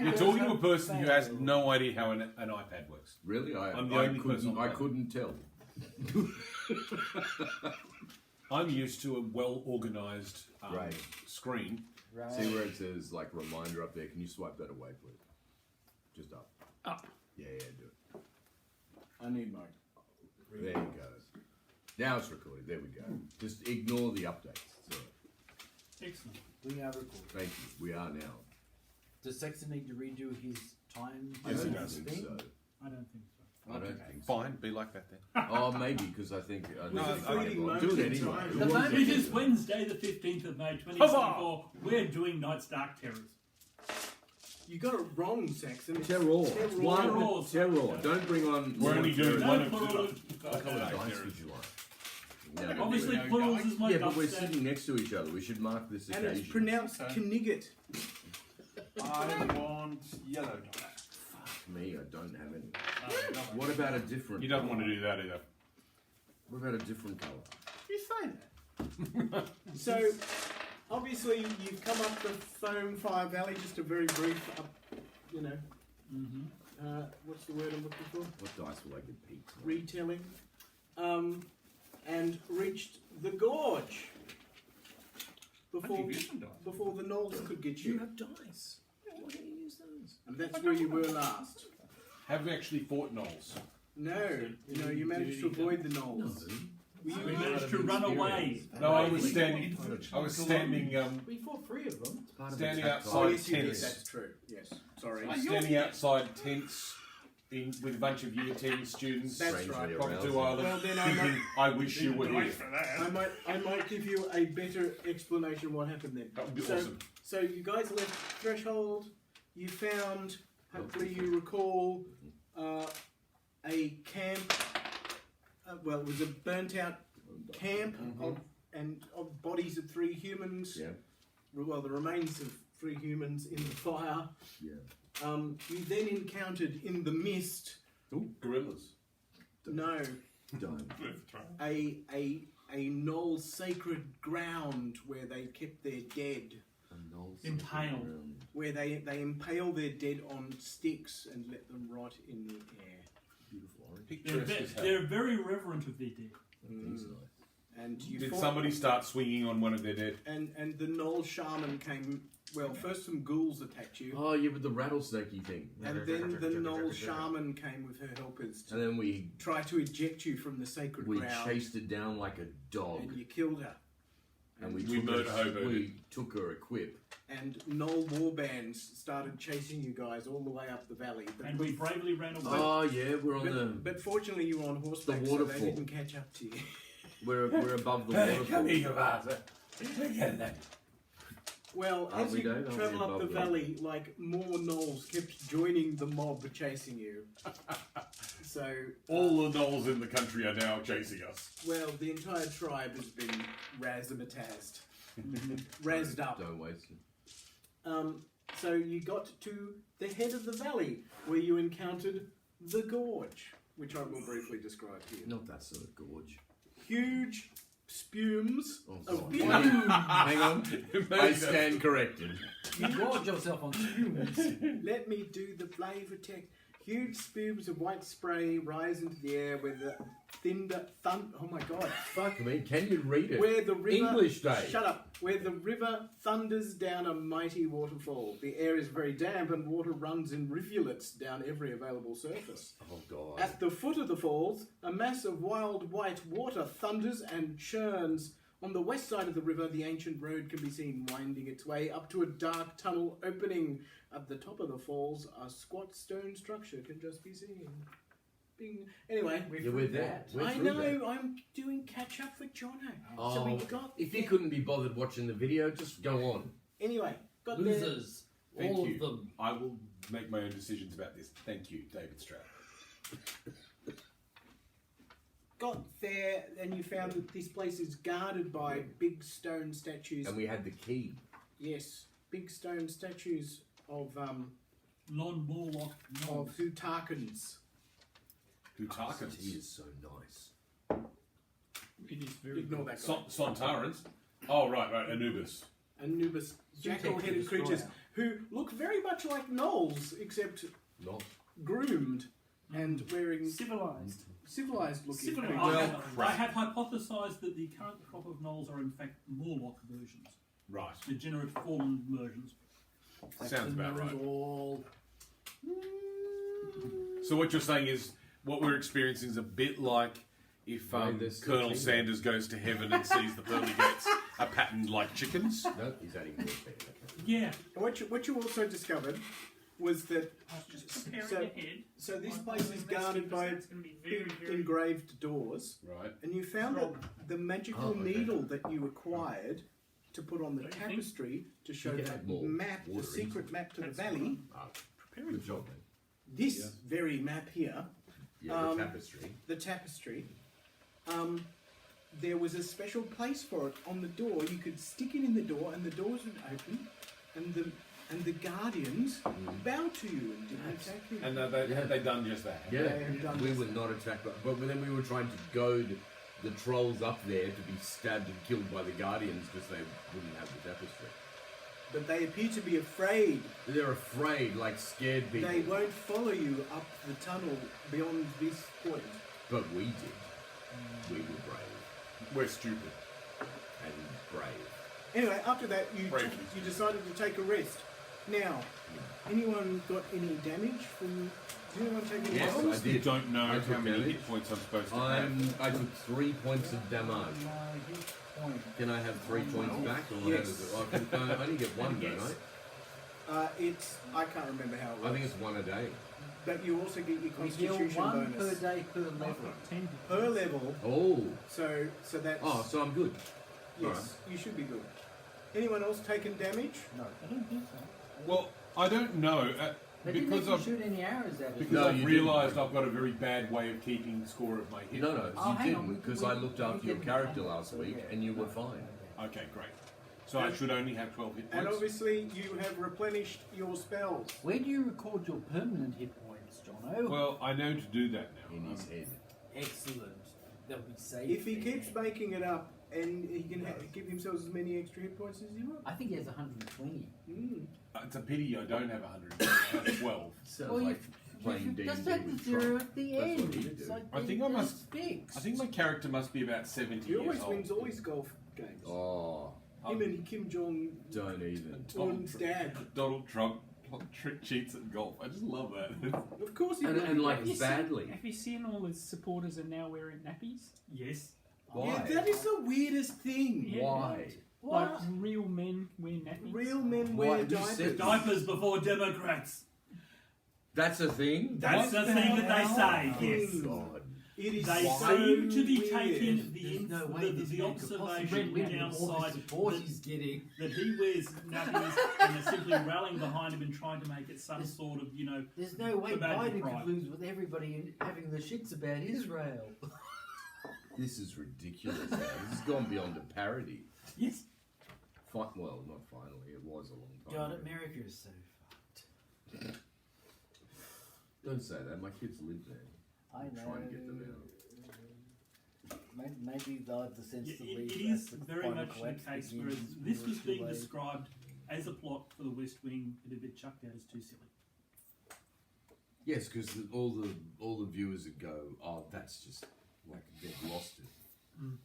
You're talking to a person who has no idea how an iPad works. Really? I'm the only person I couldn't tell. I'm used to a well-organised screen. Right. See where it says like reminder up there? Can you swipe that away, please? Just up. Up. Yeah, do it. I need mine. There you go. Now it's recording. There we go. Just ignore the updates. So, Excellent. We are recording. thank you. We are now. Does Sexton need to redo his time? I don't does. think thing? so. I don't think so. I don't think so. Fine, be like that then. Oh, maybe because I think. No, I fleeting do it moment in anyway. time. The moment It is Wednesday, the 15th of May, 2024. We're doing Night's Dark Terrors. You got it wrong, Saxon. It's Terror. Terror. Terror. Don't bring on. We're only doing No, one of plural. two. What colour Okay, dice there would is. you like? Yeah, but Obviously, plurals is my yeah, but we're dubstep. sitting next to each other. We should mark this And occasion. it's pronounced Okay. Knigget. I want yellow dice. Fuck me, I don't have any. No. What about a different? You don't want to do that either. What about a different colour? You say that. So, obviously, you've come up the Foam Fire Valley, just a very brief, what's the word I'm looking for? What dice will I give Pete? Retelling. And reached the gorge. Before the gnolls could get you. have dice. Why don't you use those? And that's where you were last. Have we actually fought gnolls? No, you managed to avoid the gnolls. We managed to run away. No, I was standing. I was standing. We fought 3 of them. Standing Oh, outside yes, you did. tents. That's true. Yes. Sorry. Standing outside tents with a bunch of Year 10 students. That's Strangely right. From arousing. two Island, Well, then thinking, I wish you were here. I might give you a better explanation of what happened then. That would be So- awesome. So you guys left Threshold. You found, hopefully you recall, a camp. Well, it was a burnt-out camp of bodies of 3 humans. Yeah. Well, the remains of 3 humans in the fire. Yeah. You then encountered in the mist. Ooh, gorillas. No, Don't. a knoll sacred ground where they kept their dead. Impaled. Where they impale their dead on sticks and let them rot in the air. Beautiful orange. Picturesque as hell. They're very reverent of their dead. Things nice. And you Did fought- somebody start swinging on one of their dead? And the knoll shaman came. Well, first some ghouls attacked you, Oh, yeah, with the rattlesnakey thing. and then the knoll shaman came with her helpers to And then we try to eject you from the sacred ground. chased it down like a dog. And you killed her. And we murder hoboed we took her equip. And knoll warbands started chasing you guys all the way up the valley. But, And we bravely ran away. Oh yeah, we're on but fortunately you were on horseback, the so they waterfall. didn't catch up to you. we're above the waterfall. you bastard. Get in there. Well, Aren't as we, you Dave? Aren't we travel up above the the- valley, like more gnolls kept joining the mob chasing you. So, All the gnolls in the country are now chasing us. well, the entire tribe has been razzmatazed, razzed up. Don't waste it. So you got to the head of the valley where you encountered the gorge, which I will briefly describe here. Not that sort of gorge. Huge spumes Oh, of God. beer. Hang on. I stand corrected. You gorge yourself on spumes. Let me do the flavour check. Huge spumes of white spray rise into the air where the oh my god. Fuck me. Can you read it? Where the river English Day. Shut up. Where the river thunders down a mighty waterfall. The air is very damp and water runs in rivulets down every available surface. Oh God. At the foot of the falls, a mass of wild white water thunders and churns. On the west side of the river, the ancient road can be seen winding its way up to a dark tunnel opening. At the top of the falls, a squat stone structure can just be seen. Bing. Anyway, Yeah, we're there. We're I through know, that. I'm doing catch up for Jono. Oh, So we got if you there. couldn't be bothered watching the video, just go on. Anyway, got Losers. Thank All you. of them. I will make my own decisions about this. Thank you, David Stroud. got there, and you found that this place is guarded by big stone statues. And we had the key. Yes, big stone statues of Non-warlock knobs. Hutarkans. Hutarkans. He is so nice. It is very Ignore good. that guy. Sontarans. Oh, right, Anubis. Anubis jackal-headed Detective creatures Destroyer. who look very much like gnolls, except Not. groomed and wearing Civilized. civilized-looking Civilized. creatures. I have hypothesised that the current crop of gnolls are in fact Morlock versions, Right. degenerate fallen versions. Sounds about right. All. So what you're saying is what we're experiencing is a bit like if Right, there's still Colonel kingdom. Sanders goes to heaven and sees the pearly gates are patterned like chickens. No, he's adding more things. Yeah. And what you also discovered was that I was just preparing So- ahead. so this I'm place is following guarded this by because that's going to be very, big very engraved doors, Right. and you found that the magical Oh, okay. needle that you acquired to put on the Don't you think? tapestry to show You can that add more map, the water secret map to That's the valley. Ah, preparing good job, man. This Yeah. very map here, Yeah, Um, the tapestry. the tapestry, there was a special place for it on the door. You could stick it in the door, and the doors would open, and the guardians bow to you and didn't attack you. And have they done just that? Yeah, They have done we this. were not attacked, but then we were trying to goad the trolls up there to be stabbed and killed by the guardians because they wouldn't have the tapestry. But they appear to be afraid. They're afraid, like scared people. They won't follow you up the tunnel beyond this point. But we did. We were brave We're stupid. and brave. Anyway, after that, you Brave. you decided to take a rest. Now, anyone got any damage from? Did anyone take any Yes, damage? I did. don't know I how took many damage. hit points I'm supposed to have. I took 3 points of damage. Can I have 3 points back? Or Yes. is it? I only get one, don't I? I can't remember how it works. I think it's one a day. But you also get your We deal constitution one bonus per day per level. 10 per level. Oh. So that's Oh, so I'm good. yes, you should be good. Anyone else taken damage? No. I don't think so. Well, I don't know. They didn't Because actually I've, shoot any arrows at it. because No, I've you realised I've got a very bad way of keeping score of my hit No, points. Oh, you hang on, didn't, because we- I looked we after your get character them. last So, week yeah. and you were fine. Okay, great. So I should only have 12 hit And points. obviously, you have replenished your spells. Where do you record your permanent hit points, Jono? Well, I know to do that now. In his head. Excellent. They'll be safe. If he there. keeps making it up, and he can give himself as many extra hit points as he wants. I think he has 120. Mm. It's a pity I don't have 100. I have 12. Sounds Well, like playing D&D just take the with zero Trump. at the That's what end. he'd It's do. like I think it- I must- it's fixed. I think my character must be about 70 He years always old. wins all his golf games. Oh, Him and Kim Jong don't even. Un's dad. Donald Trump cheats at golf. I just love that. Of course he And, would. and like Have you badly. Have you seen all his supporters are now wearing nappies? Yes. Why? Yeah, that is the weirdest thing. Yeah. Why? Like real men wear nappies. Real men Why? wear Who diapers. said that? Diapers before Democrats. That's a thing? That's the thing that they say, yes. God. It is They so seem to be weird. taking There's no way this the man could possibly observation win with all the downside support that, he's getting. that he wears nappies and they're simply rallying behind him and trying to make it some This- sort of, There's no way The badge of Biden pride. could lose with everybody having the shits about Israel. This is ridiculous. Man. This has gone beyond a parody. yes. Well, not finally. It was a long time God, ago. America is so fucked. Don't say that. My kids live there. I I'm know. trying to get them out. Maybe they'll have the sense Yeah, to it leave. is as the very final much the collapse case begins whereas when this we're was too being late. described as a plot for the West Wing, it had been chucked out as too silly. Yes, because all the viewers would go, "Oh, that's just like they've lost it." Mm.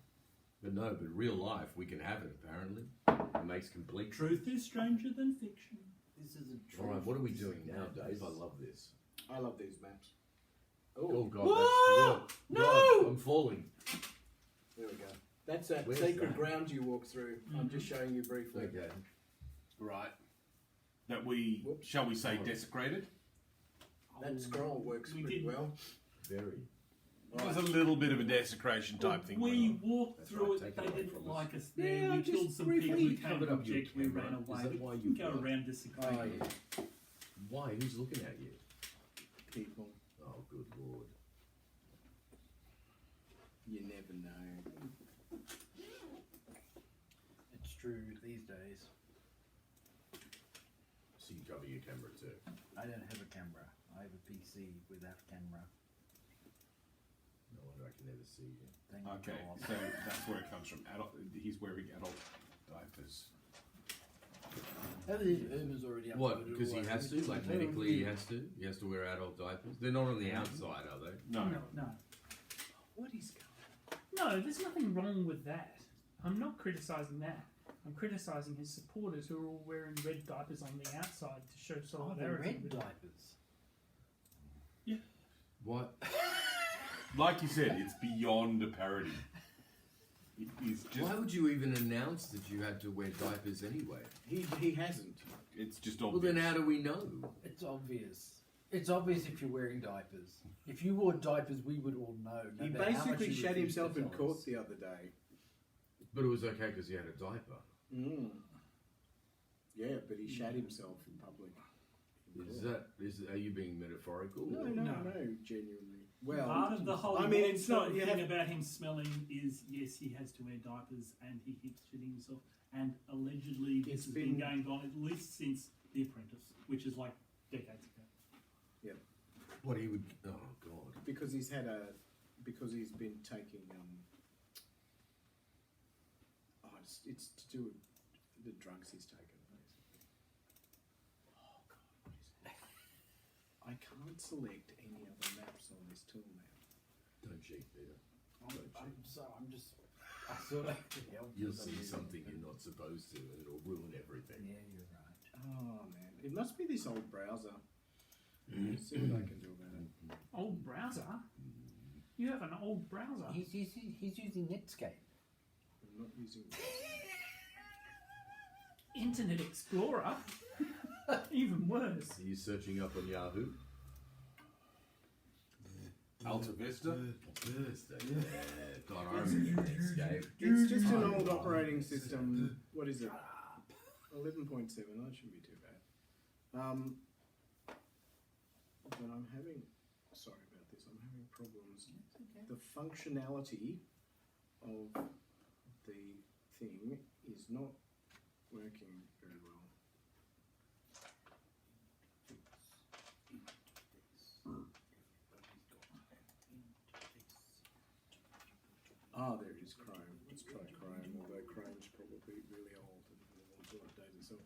But no, but real life we can have it. Apparently, it makes complete Truth is stranger than fiction. This is a All right, what are we truth. doing now, Dave? I love this. I love these maps. Oh God, Whoa! that's No! God, I'm falling. There we go. That's that Where's sacred that? ground you walk through. I'm just showing you briefly. Okay. Right. That we, Whoops. shall we say, desecrated? That scroll works We pretty did- well. Very. It was a little bit of a desecration type thing. We going on. walked That's through right, it, take they it away didn't from us. like us Yeah, there, we just killed some briefly people who came covered to up your object, we camera. ran Is away. that We why can you go blocked? around desecrating. Oh, yeah. Why? Who's looking at you? People. Oh, good lord. You never know. It's true these days. So you cover your camera too. I don't have a camera. I have a PC without camera. No wonder I can never see you. Thank Okay, God. so that's where it comes from. He's wearing adult diapers. Irma's already up. What? Because he has to? Like medically he has to? He has to wear adult diapers? They're not on the outside, are they? No. No. What is going No, there's nothing wrong with that. I'm not criticising that. I'm criticising his supporters who are all wearing red diapers on the outside to show Oh, the solidarity. red with him. diapers. What? Like you said, it's beyond a parody. It is just. Why would you even announce that you had to wear diapers anyway? He hasn't. It's just Well, obvious. then how do we know? It's obvious. It's obvious if you're wearing diapers. If you wore diapers, we would all know. No He matter how much basically you shat refuse to himself in tell court us. the other day. But it was okay because he had a diaper. Mm. Yeah, but he shat himself in public. Are you being metaphorical? No, or- no, genuinely. Well, Part of the whole I mean, it's not. You thing have, about him smelling is yes, he has to wear diapers and he keeps shitting himself. And allegedly, this It's has been been- going on at least since The Apprentice, which is like decades ago. What he would? Oh God! because he's been taking it's to do with the drugs he's taken, basically. Oh God, what is it? I can't select any other maps on this tool now. Don't cheat, Peter. I'm sorry, I thought I could help. You'll for some see reason. something you're not supposed to, and it'll ruin everything. Yeah, you're right. Oh man, it must be this old browser. Let's see what I can do about it. Old browser? You have an old browser. He's using Netscape. I'm not using. Internet Explorer? Even worse. Are you searching up on Yahoo? Alta Vista. Thursday. Yeah. God, I remember Netscape. It's just an old operating system. What is it? 11.7. That shouldn't be too bad. But I'm having. Sorry about this. I'm having problems. Okay. The functionality of the thing is not working very well. There it is, Chrome. Let's try Chrome, although Chrome's probably really old and will want to update itself.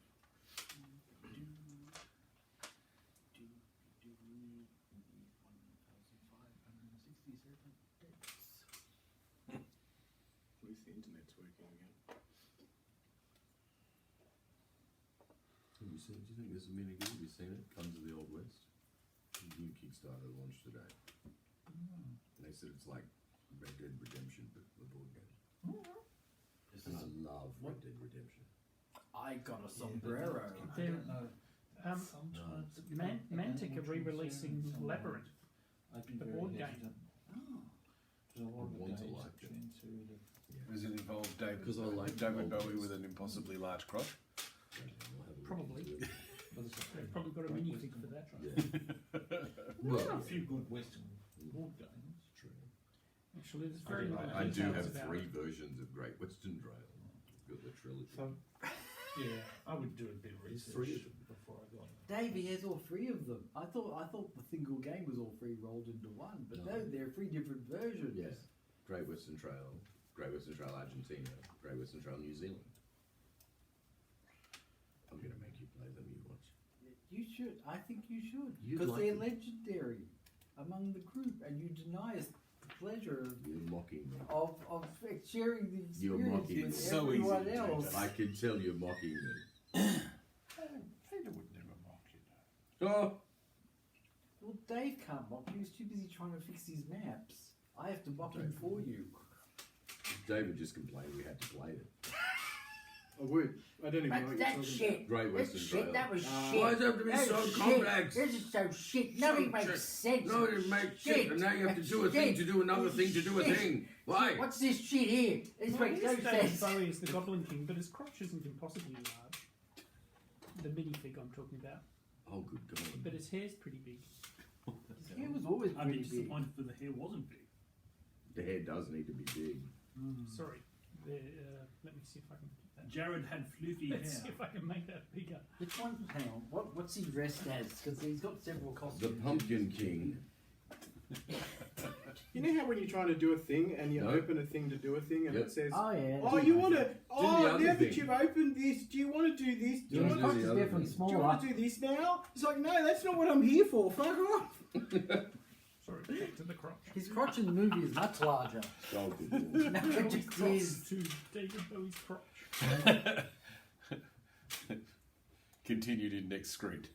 At least the internet's working again. Have you seen? Do you think there's a mini game? Have you seen it? Comes of the Old West. New Kickstarter launched today. And they said it's like Red Dead Redemption, but the board game. And I love Red Dead Redemption. I got a sombrero. There- don't know. Sometimes Mantic are re-releasing Labyrinth. I'd be the very board game. hesitant. There's a lot of Want to days like it. into the Does it involve David? 'Cause I like David old Bowie ones. with an impossibly large crotch. Probably. but it's a They've probably got a minifig for that. Yeah. There are a Well, few good Western board games. true. Actually, there's very little I do details have about 3 it. versions of Great Western Trail. I've got the trilogy. So, yeah, I would do a bit of There's research 3 of them. before I got it. Davey has all 3 of them. I thought the single game was all 3 rolled into one, but No. no, they're 3 different versions. Yeah. Great Western Trail, Great Western Trail Argentina, Great Western Trail New Zealand. I'm going to make you play them, you watch. You should. I think you should. You'd Because like they're them. legendary among the group, and you deny us the pleasure You're mocking me. of sharing the You're experience mocking with me. So easy everyone to do else. that. I can tell you're mocking me. Peter would never mock you. Oh! Well, Dave can't mock you. He's too busy trying to fix his maps. I have to mock him for you. David just complained we had to play it. I would. I don't even know what you're That's talking shit. Great That's Western shit. Trail. That was shit. Why does it have to be That so was complex? Shit. This is so shit. Nothing So makes shit. sense. No, it makes shit, Shit. and now you have to do a Shit. thing to do another thing to do a Shit. thing. Why? What's this shit here? This Well, makes no here's David sense. Bowie is the Goblin King, but his crotch isn't impossibly large. The minifig I'm talking about. Oh, good God. But his hair's pretty big. His hair was always I'd be pretty big. disappointed if the hair wasn't big. The hair does need to be big. Sorry. Let me see if I can get that. Jared had floofy Let's see hair. if I can make that bigger. Which one? Hang on. What's he dressed as? Because he's got several The costumes. Pumpkin King. You know how when you're trying to do a thing and you No. open a thing to do a thing and Yep. it says, Oh yeah. "Oh, you want to? the Oh, other now that thing. you've opened this, do you want to do this? Do you Yeah, want do to? His crotch is the other definitely thing. Do you smaller. want to do this now?" It's like, no, that's not what I'm here for. Fuck off. Sorry, back to the crotch. His crotch in the movie is much larger. Oh, good lord. No, it just is. To David Bowie's crotch. Continued in next screen.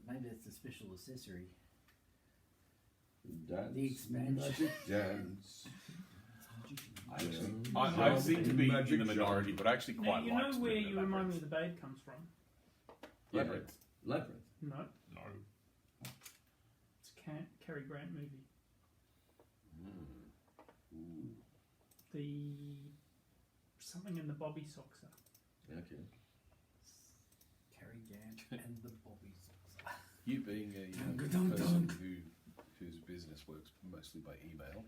Maybe it's a special accessory. Dance, The expansion. magic dance. I seem to be in Magic the minority, shop. but I actually Now, quite you liked know where the you remind me Labyrinth. of the babe comes from? Yeah. Labyrinth. Labyrinth. No, No. it's a Cary Grant movie. Ooh. The something in the Bobby Soxer. Okay. Cary Grant and the Bobbies. You being a Dun, dun, person dun. whose business works mostly by email,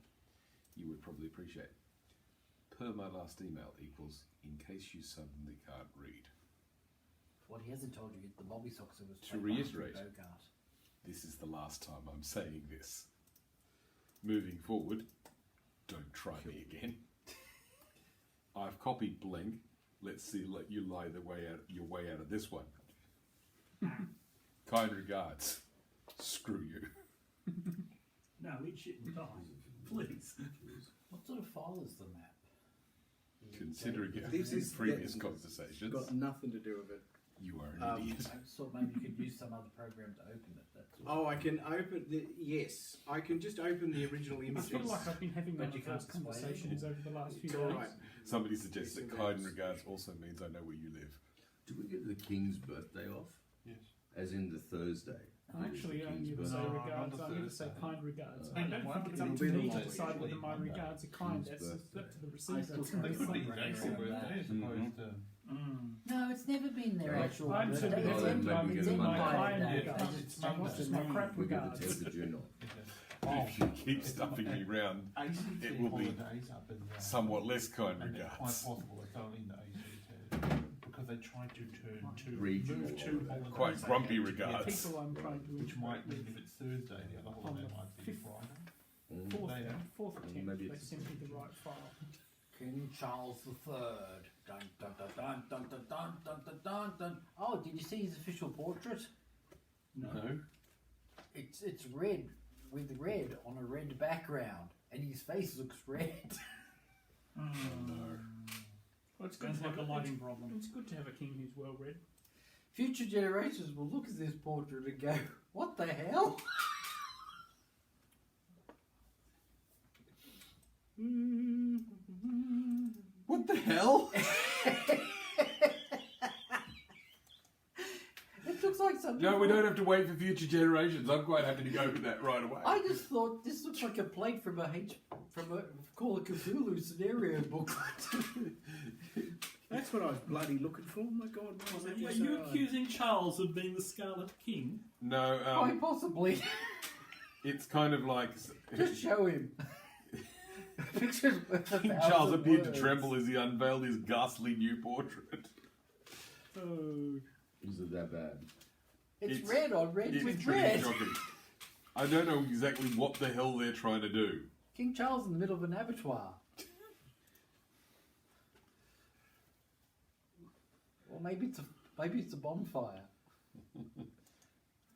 you would probably appreciate. Per my last email equals in case you suddenly can't read. What he hasn't told you, the Bobby Soxer was To played by Humphrey reiterate. Bogart. This is the last time I'm saying this. Moving forward, don't try me again. I've copied blank. Let's see, let you lie your way out of this one. Kind regards. Screw you. No, it shouldn't die. Please. What sort of file is the map? Considering This is previous it's conversations, got nothing to do with it. you are an idiot. I thought maybe you could use some other program to open it. That's all. Oh, I can open the yes. I can just open the original I images. feel like I've been having But one you of those can't display it. conversations over the last few It's days. all right. Somebody suggests that Yes, kind yes. regards also means I know where you live. Do we get the King's birthday off? Yes. As in the Thursday? I actually The only King's say birthday. No, regards. not I'm going to say Thursday. kind regards. Oh. I don't think it's up It'll to be me the to decide whether my Monday. regards are kind. King's That's birthday. up to the I receiver. still They think could it's be not his actual very birthday as opposed to. No, it's never been their Right. actual I'm too birthday. busy. Oh, then maybe I'm get in a my Monday. kind Yeah, regards. they just What's changed my the crap We get the regards? 10th of June off. If you keep stuffing me round, ACT it will be holidays up in there. somewhat less kind And it's quite regards. possible they fell into ACT because they tried to turn two Regional move two holidays. holidays Quite grumpy together, regards. People I'm trying to which might interact mean with if it's Thursday, the other on holiday the might be 5th. Friday. Mm. fourth Mm, attempt, maybe they it's- sent me the right file. King Charles III. Dun dun dun dun dun dun dun dun dun dun dun. Oh, did you see his official portrait? No. It's red with red on a red background, and his face looks red. Well, it's good Sounds to like have a lighting problem. It's good to have a king who's well read. Future generations will look at this portrait and go, "What the hell?" What the hell? It looks like something. No, we don't have to wait for future generations. I'm quite happy to go with that right away. I just thought this looks like a plate from a Call of Cthulhu scenario booklet. That's what I was bloody looking for. My God, why was that Are so you hard? accusing Charles of being the Scarlet King? No, Quite possibly. it's kind of like Just show him. Pictures worth a King thousand Charles appeared to words. tremble as he unveiled his ghastly new portrait. Oh, Is it that bad? It's It's- red on red It's with pretty red. shocking. I don't know exactly what the hell they're trying to do. King Charles in the middle of an abattoir. Or maybe it's a bonfire.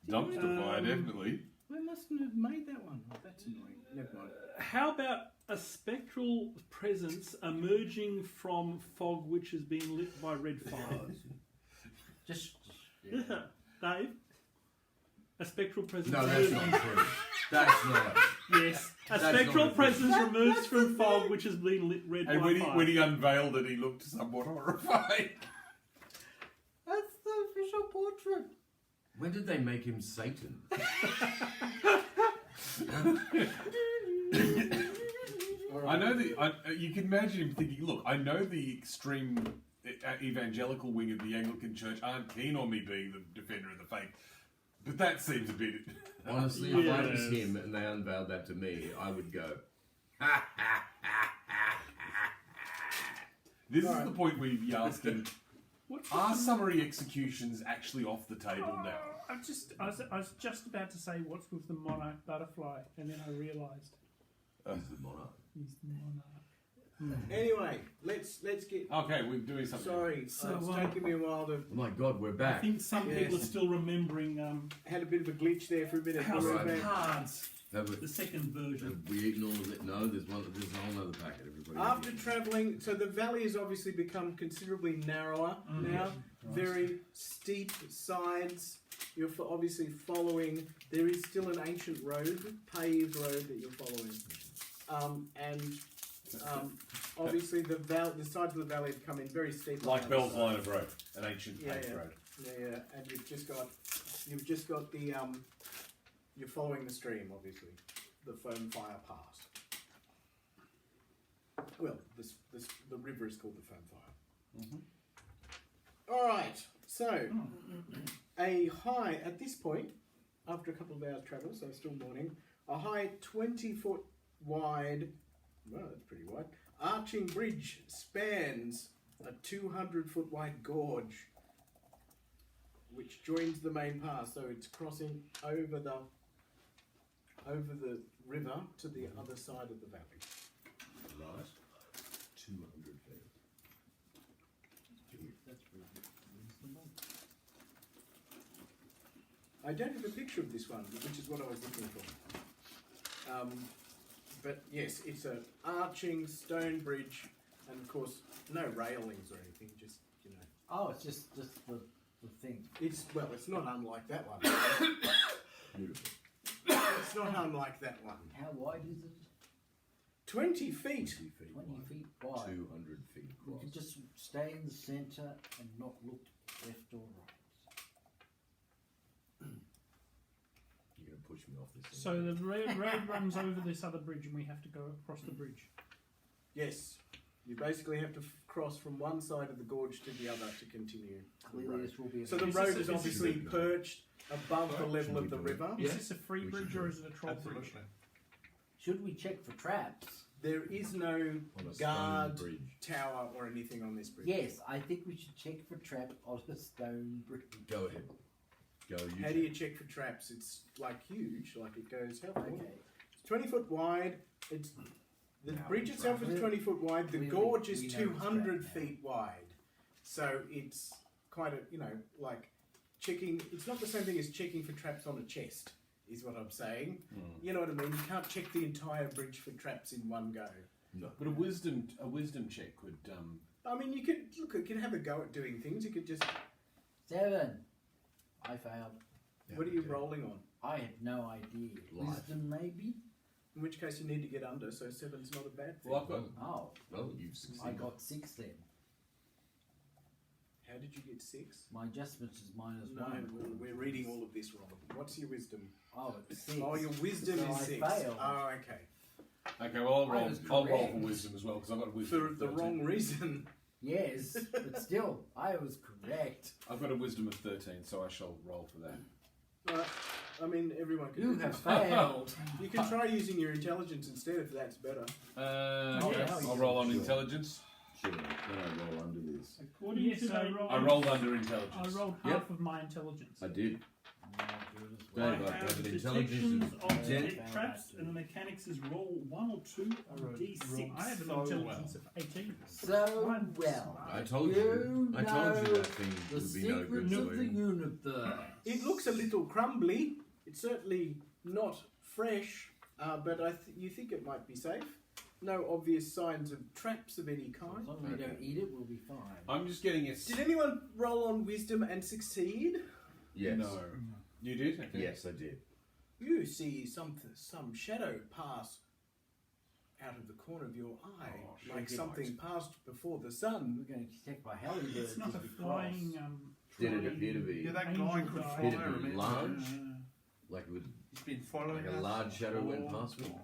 Dumpster fire, definitely. I mustn't have made that one. Oh, that's annoying. Never mind. How about a spectral presence emerging from fog which has been lit by red fire? Just Yeah. Dave? A spectral presence No, that's emerging- not true. That's not. Yes. A That's spectral not a presence thing. removes from fog which has been lit red And by when fire. he unveiled it, he looked somewhat horrified. that's the official portrait. When did they make him Satan? I know you can imagine him thinking, look, I know the extreme evangelical wing of the Anglican Church aren't keen on me being the defender of the faith, but that seems a bit... Honestly, if I was Yes. him and they unveiled that to me, I would go, This is the point where you'd be asking, What's Are with the- summary executions actually off the table now? I was just about to say what's with the monarch butterfly, and then I realised He's the monarch. he's the monarch. Anyway, let's get. Okay, we're doing something. Sorry, So, it's taking me a while to. Oh my God, we're I back. think some Yes. people are still remembering Had a bit of a glitch there for a minute. House Right. of Cards, Have we, the second version. have we eaten all of it? No, there's one. There's a whole other packet. Everybody. After travelling, so the valley has obviously become considerably narrower now. Very steep sides. You're obviously following. There is still an ancient road, paved road that you're following, and obviously the sides of the valley have come in very steep. Like on the Bell's side. Line of Road, an ancient Yeah, paved yeah. road. Yeah, and you've just got the you're following the stream, obviously, the foam fire pass. Well, the river is called the foam fire. All right, so at this point, after a couple of hours travel, so still morning, a high 20-foot wide, well, that's pretty wide, arching bridge spans a 200-foot wide gorge, which joins the main pass. So it's crossing over the river to the other side of the valley. Right. 200 feet. That's reasonable. I don't have a picture of this one, which is what I was looking for. But yes, it's an arching stone bridge, and of course, no railings or anything. Just Oh, it's just the thing. it's not unlike that one. Beautiful. It's not unlike that one. How wide is it? 20 feet. 20 feet 20 wide. feet wide. 200 feet You across. could just stay in the centre and not look left or right. You're going to push me off this thing. So the road runs over this other bridge, and we have to go across the bridge. Yes, you basically have to cross from one side of the gorge to the other to continue. Clearly, this will be a So the Is road this a- is is this obviously a- perched above the level Should of we the do it? river. Is Yeah. this a free We bridge should or do is it a troll bridge? Absolutely. Should we check for traps? There is no On a guard stone bridge. tower or anything on this bridge. Yes, I think we should check for traps on a stone bridge. Go ahead. Go, you How do you check for traps? It's like huge, like it goes how tall? Okay. It's 20 foot wide. It's the Now bridge we itself try. is 20 foot wide. The Clearly, gorge is we know it's 200 trapped now. feet wide. So it's quite a like checking. It's not the same thing as checking for traps on a chest, is what I'm saying. You know what I mean? You can't check the entire bridge for traps in one go. No. But a wisdom check could. I mean, you could have a go at doing things. You could just. 7. I failed. Yeah, What are you okay. rolling on? I have no idea. Life. Wisdom, maybe? In which case, you need to get under. So 7's not a bad thing. Well, I've got. Oh, Well, you've succeeded. I got 6 then. How did you get 6? My adjustment is minus No, 1. we're reading all of this wrong. What's your wisdom? Oh, it's 6. Oh, your wisdom So is I 6. failed. Oh, okay. Okay, well I'll I roll. was I'll roll correct. for wisdom as well because I've got a wisdom. For of the 13. wrong reason. Yes, but still, I was correct. I've got a wisdom of 13, so I shall roll for that. Right. I mean, everyone can. You do have that. failed. You can try using your intelligence instead if that's better. Okay, yeah, I'll roll on sure. intelligence. Sure. Then I roll under this. According Yes, to I the rolled- I rolled under I intelligence. rolled Yep. half of my intelligence. I did. No, good as well. Dave, I I've have got an detections intelligence of of 10. detect traps, and the mechanics is roll 1 or 2 on a d6. I have an So intelligence of 18. So I'm well. I told you. I told you know that thing The would be no good secrets of to the you. universe. It looks a little crumbly. It's certainly not fresh, but you think it might be safe. No obvious signs of traps of any As kind. long as we Okay. don't eat it, we'll be fine. I'm just getting a. Did anyone roll on wisdom and succeed? Yes. No. You did? Okay. Yes, I did. You see some shadow pass out of the corner of your eye, Oh, like shit. something passed before the sun. We're going to check by Halliburton. It's not a flying. Did it appear to be Yeah, that Angel guy could guy. fly, Did it remember? large? like with, He's been following like a us large shadow went all past me? along.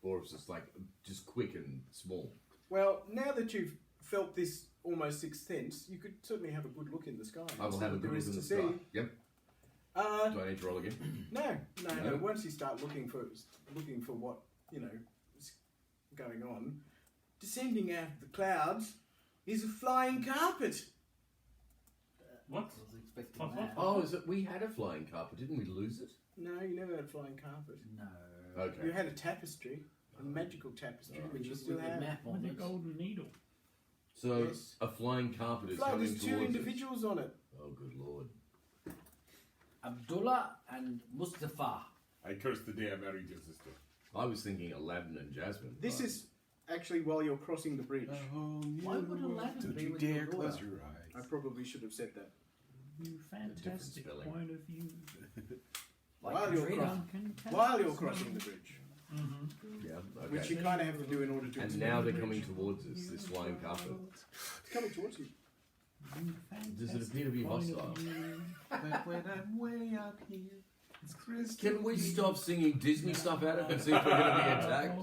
or it's just like just quick and small? Well, now that you've felt this almost sixth sense, you could certainly have a good look in the sky. I will see have a what good there look is in to the sky. see. Yep. Do I need to roll again? No. No? Once you start looking for what is going on, descending out of the clouds is a flying carpet. What? I was expecting What? that. Oh, is it? We had a flying carpet, didn't we lose it? No, you never had a flying carpet. No. Okay. You had a tapestry, a magical tapestry, which you With still the have. map on With a it. golden needle. So Yes. a flying carpet is Fly, coming there's two towards us. individuals on it. Oh, good lord! Abdullah and Mustafa. I curse the day I married your sister. I was thinking Aladdin and Jasmine. This but- is actually while you're crossing the bridge. Why would Aladdin Don't be you with dare your close daughter? your I eyes. probably should have said that. You fantastic spelling. point of view. While you're Katrina. crossing, while you're crossing the bridge, Yeah. Okay. which you kind of have to do in order to. And now they're coming towards us. This flying carpet. It's coming towards you. Does it appear to be hostile? But when I'm way up here, it's crystal. Can we stop singing Disney stuff at it and see if we're going to be attacked?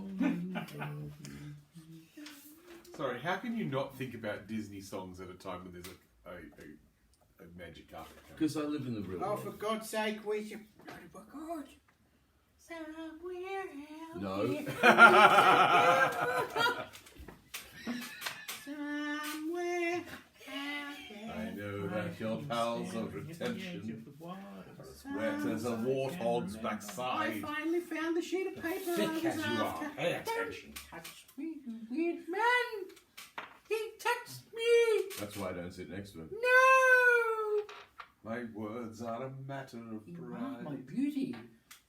Sorry, how can you not think about Disney songs at a time when there's a magic carpet coming? Because I live in the real Oh, for world. God's sake, we should. No. Somewhere. I know that your pals of retention are as wet as a warthog's I backside. finally found the sheet of paper I Thick was as you are, after. pay attention. Touch me, you weird man. He touched me. That's why I don't sit next to him. No. My words are a matter of You are my pride. beauty.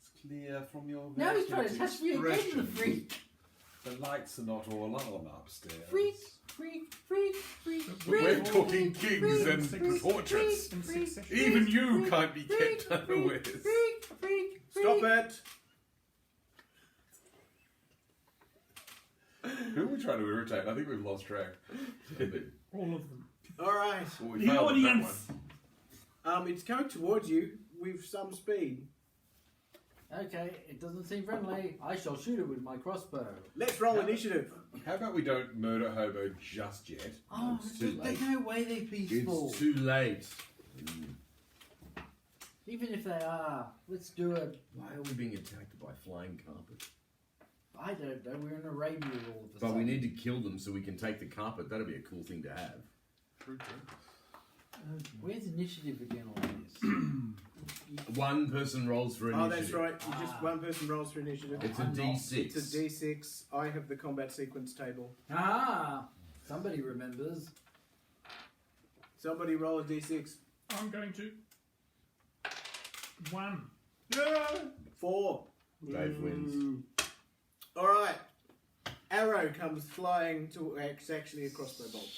It's clear from your Now he's trying to vacant touch me again, the expression. freak. The lights are not all on upstairs. Freak, freak, freak, freak, freak. We're talking kings and freak, portraits. In succession. Even you can't be kept unawares. Stop it. Who are we trying to irritate? I think we've lost track. All of them. All right. Well, we The failed at that audience. one. It's coming towards you with some speed. Okay, it doesn't seem friendly. I shall shoot it with my crossbow. Let's roll initiative. How about we don't murder Hobo just yet? Oh, it's too there's late. no way they're peaceful. It's too late. Even if they are, let's do it. Why are we being attacked by flying carpet? I don't know. We're in Arabia all of a But sudden. we need to kill them so we can take the carpet. That'd be a cool thing to have. Where's initiative again on this? One person rolls for initiative. Oh, that's right. You just one person rolls for initiative. It's a I'm not. D6. It's a D6. I have the combat sequence table. Ah, somebody remembers. Somebody roll a D6. I'm going to. 1. 4. Dave wins. All right. Arrow comes flying to. It's actually a crossbow bolt.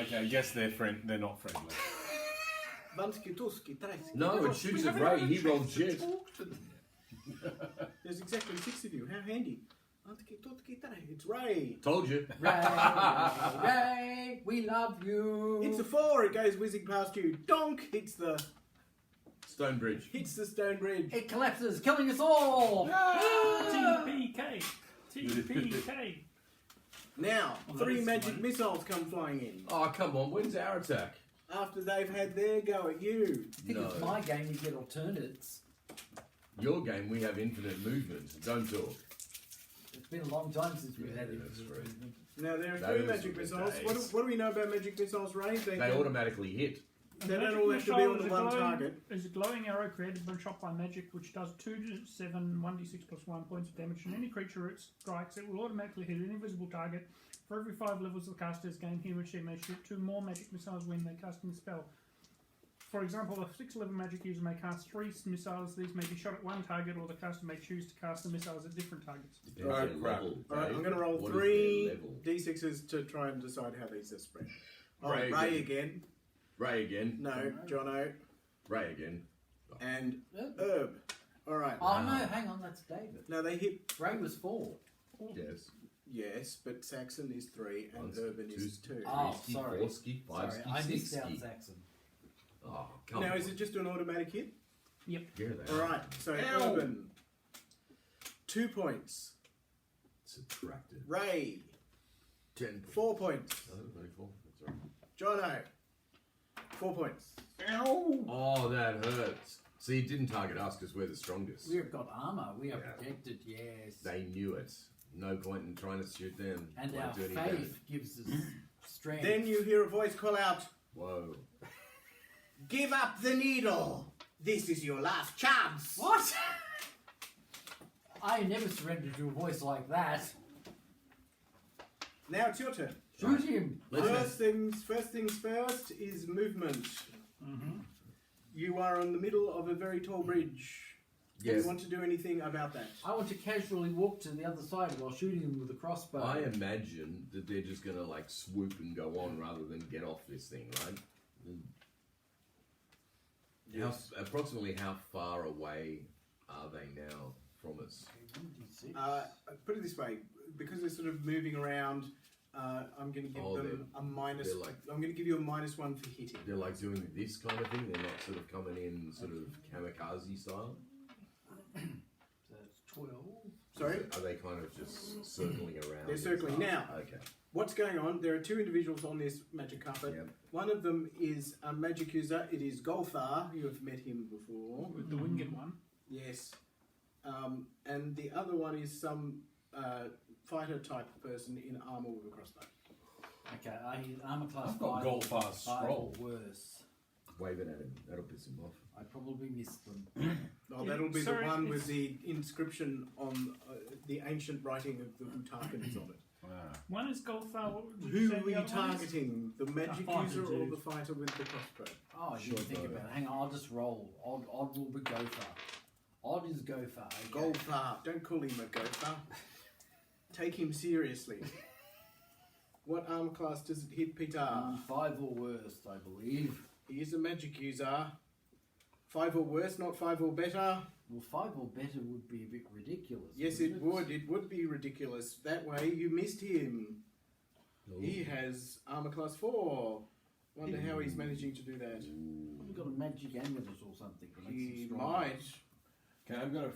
Okay, yes, they're not friendly. Vanski Tuski Trajski. No, it shoots at Ray. He rolled shit. There's exactly 6 of you. How handy. Vanski Tuski Traj. It's Ray. Told you. Ray, Ray, we love you. It's a 4. It goes whizzing past you. Donk hits the Stonebridge. stone bridge. It collapses, killing us all. TPK. TPK. Now, Well, that 3 is magic fun. missiles come flying in Oh, come on. When's our attack? after they've had their go at you. I think it's my game, you get alternates. Your game, we have infinite movement. Don't talk. It's been a long time since we've had it. that's right. Now, there are Those 3 magic were the missiles. days. What do we know about magic missiles, Ray? They can- automatically hit. They don't Magic all have to be missile on the is a one glowing- target. Is a glowing arrow created when shot by magic, which does 2 to 7, 1d6 plus 1 points of damage. And any creature it strikes, it will automatically hit an invisible target. For every 5 levels the caster's gain, he or she may shoot 2 more magic missiles when they casting the spell. For example, a 6th level magic user may cast 3 missiles. These may be shot at one target, or the caster may choose to cast the missiles at different targets. Depends Oh, their crap. level, All right, Dave. I'm going to roll What is 3 their level? D6s to try and decide how these are spread. Oh, Ray Ray again. Ray again. No, Jono. Ray again. And Herb. All right. Oh no, hang on, that's David. Now they hit. Ray was 4. Yes. Yes, but Saxon is 3 and One's Urban is 2. Oh, Three-ski, sorry. four-ski, Sorry, five-ski, I missed out six-ski. Saxon. Oh, come Now, on. is it just an automatic hit? Yeah, they All are. right. So Ow. Urban, 2 points. Subtracted. Ray, 10 points. 4 points. Oh, 24. That's all right. Jono, 4 points. Ow! Oh, that hurts. See, it didn't target us because we're the strongest. We've got armour, we are Yeah. protected, yes. They knew it. No point in trying to shoot them. And Won't our do any faith damage. gives us strength. Then you hear a voice call out, Whoa. Give up the needle. This is your last chance. What? I never surrendered to a voice like that. Now it's your turn. Shoot him. First things first is movement. You are in the middle of a very tall bridge. Do Yes. you want to do anything about that? I want to casually walk to the other side while shooting him with a crossbow. I imagine that they're just gonna like swoop and go on rather than get off this thing, right? Approximately how far away are they now from us? Put it this way, because they're sort of moving around, I'm going to give them a minus. I'm going to give you a -1 for hitting. They're like doing this kind of thing. They're not sort of coming in sort of kamikaze style. So that's 12. Sorry? Are they kind of just circling around? They're and circling. stuff? Now, Okay. what's going on? There are two individuals on this magic carpet. Yep. One of them is a magic user. It is Golthar. You have met him before. With the winged one. Yes. And the other one is some fighter type person in armour with a crossbow. Okay, armor class I've got 5. Goldfar's 5 scroll. or worse. Wave it at him. That'll piss him off. I probably missed them. Oh, that'll be Sorry, the one it's- with the inscription on the ancient writing of the Utakans on it. One is Golthar. What did Who say were the you other one is? targeting? The magic fighter user or dude. the fighter with the crossbow? Oh, I didn't Sure, think brother. about it. Hang on, I'll just roll. Odd will be Gopher. Odd is Gopher. Okay. Golthar. Don't call him a gopher. Take him seriously. What armor class does it hit, Peter? 5 or worse, I believe. He is a magic user. 5 or worse, not 5 or better. Well, 5 or better would be a bit ridiculous. Yes, wouldn't it would. It would be ridiculous. That way, you missed him. He has armor class 4. Wonder how he's managing to do that. He's got a magic amulet or something. that makes He him strong. might. Okay, I'm going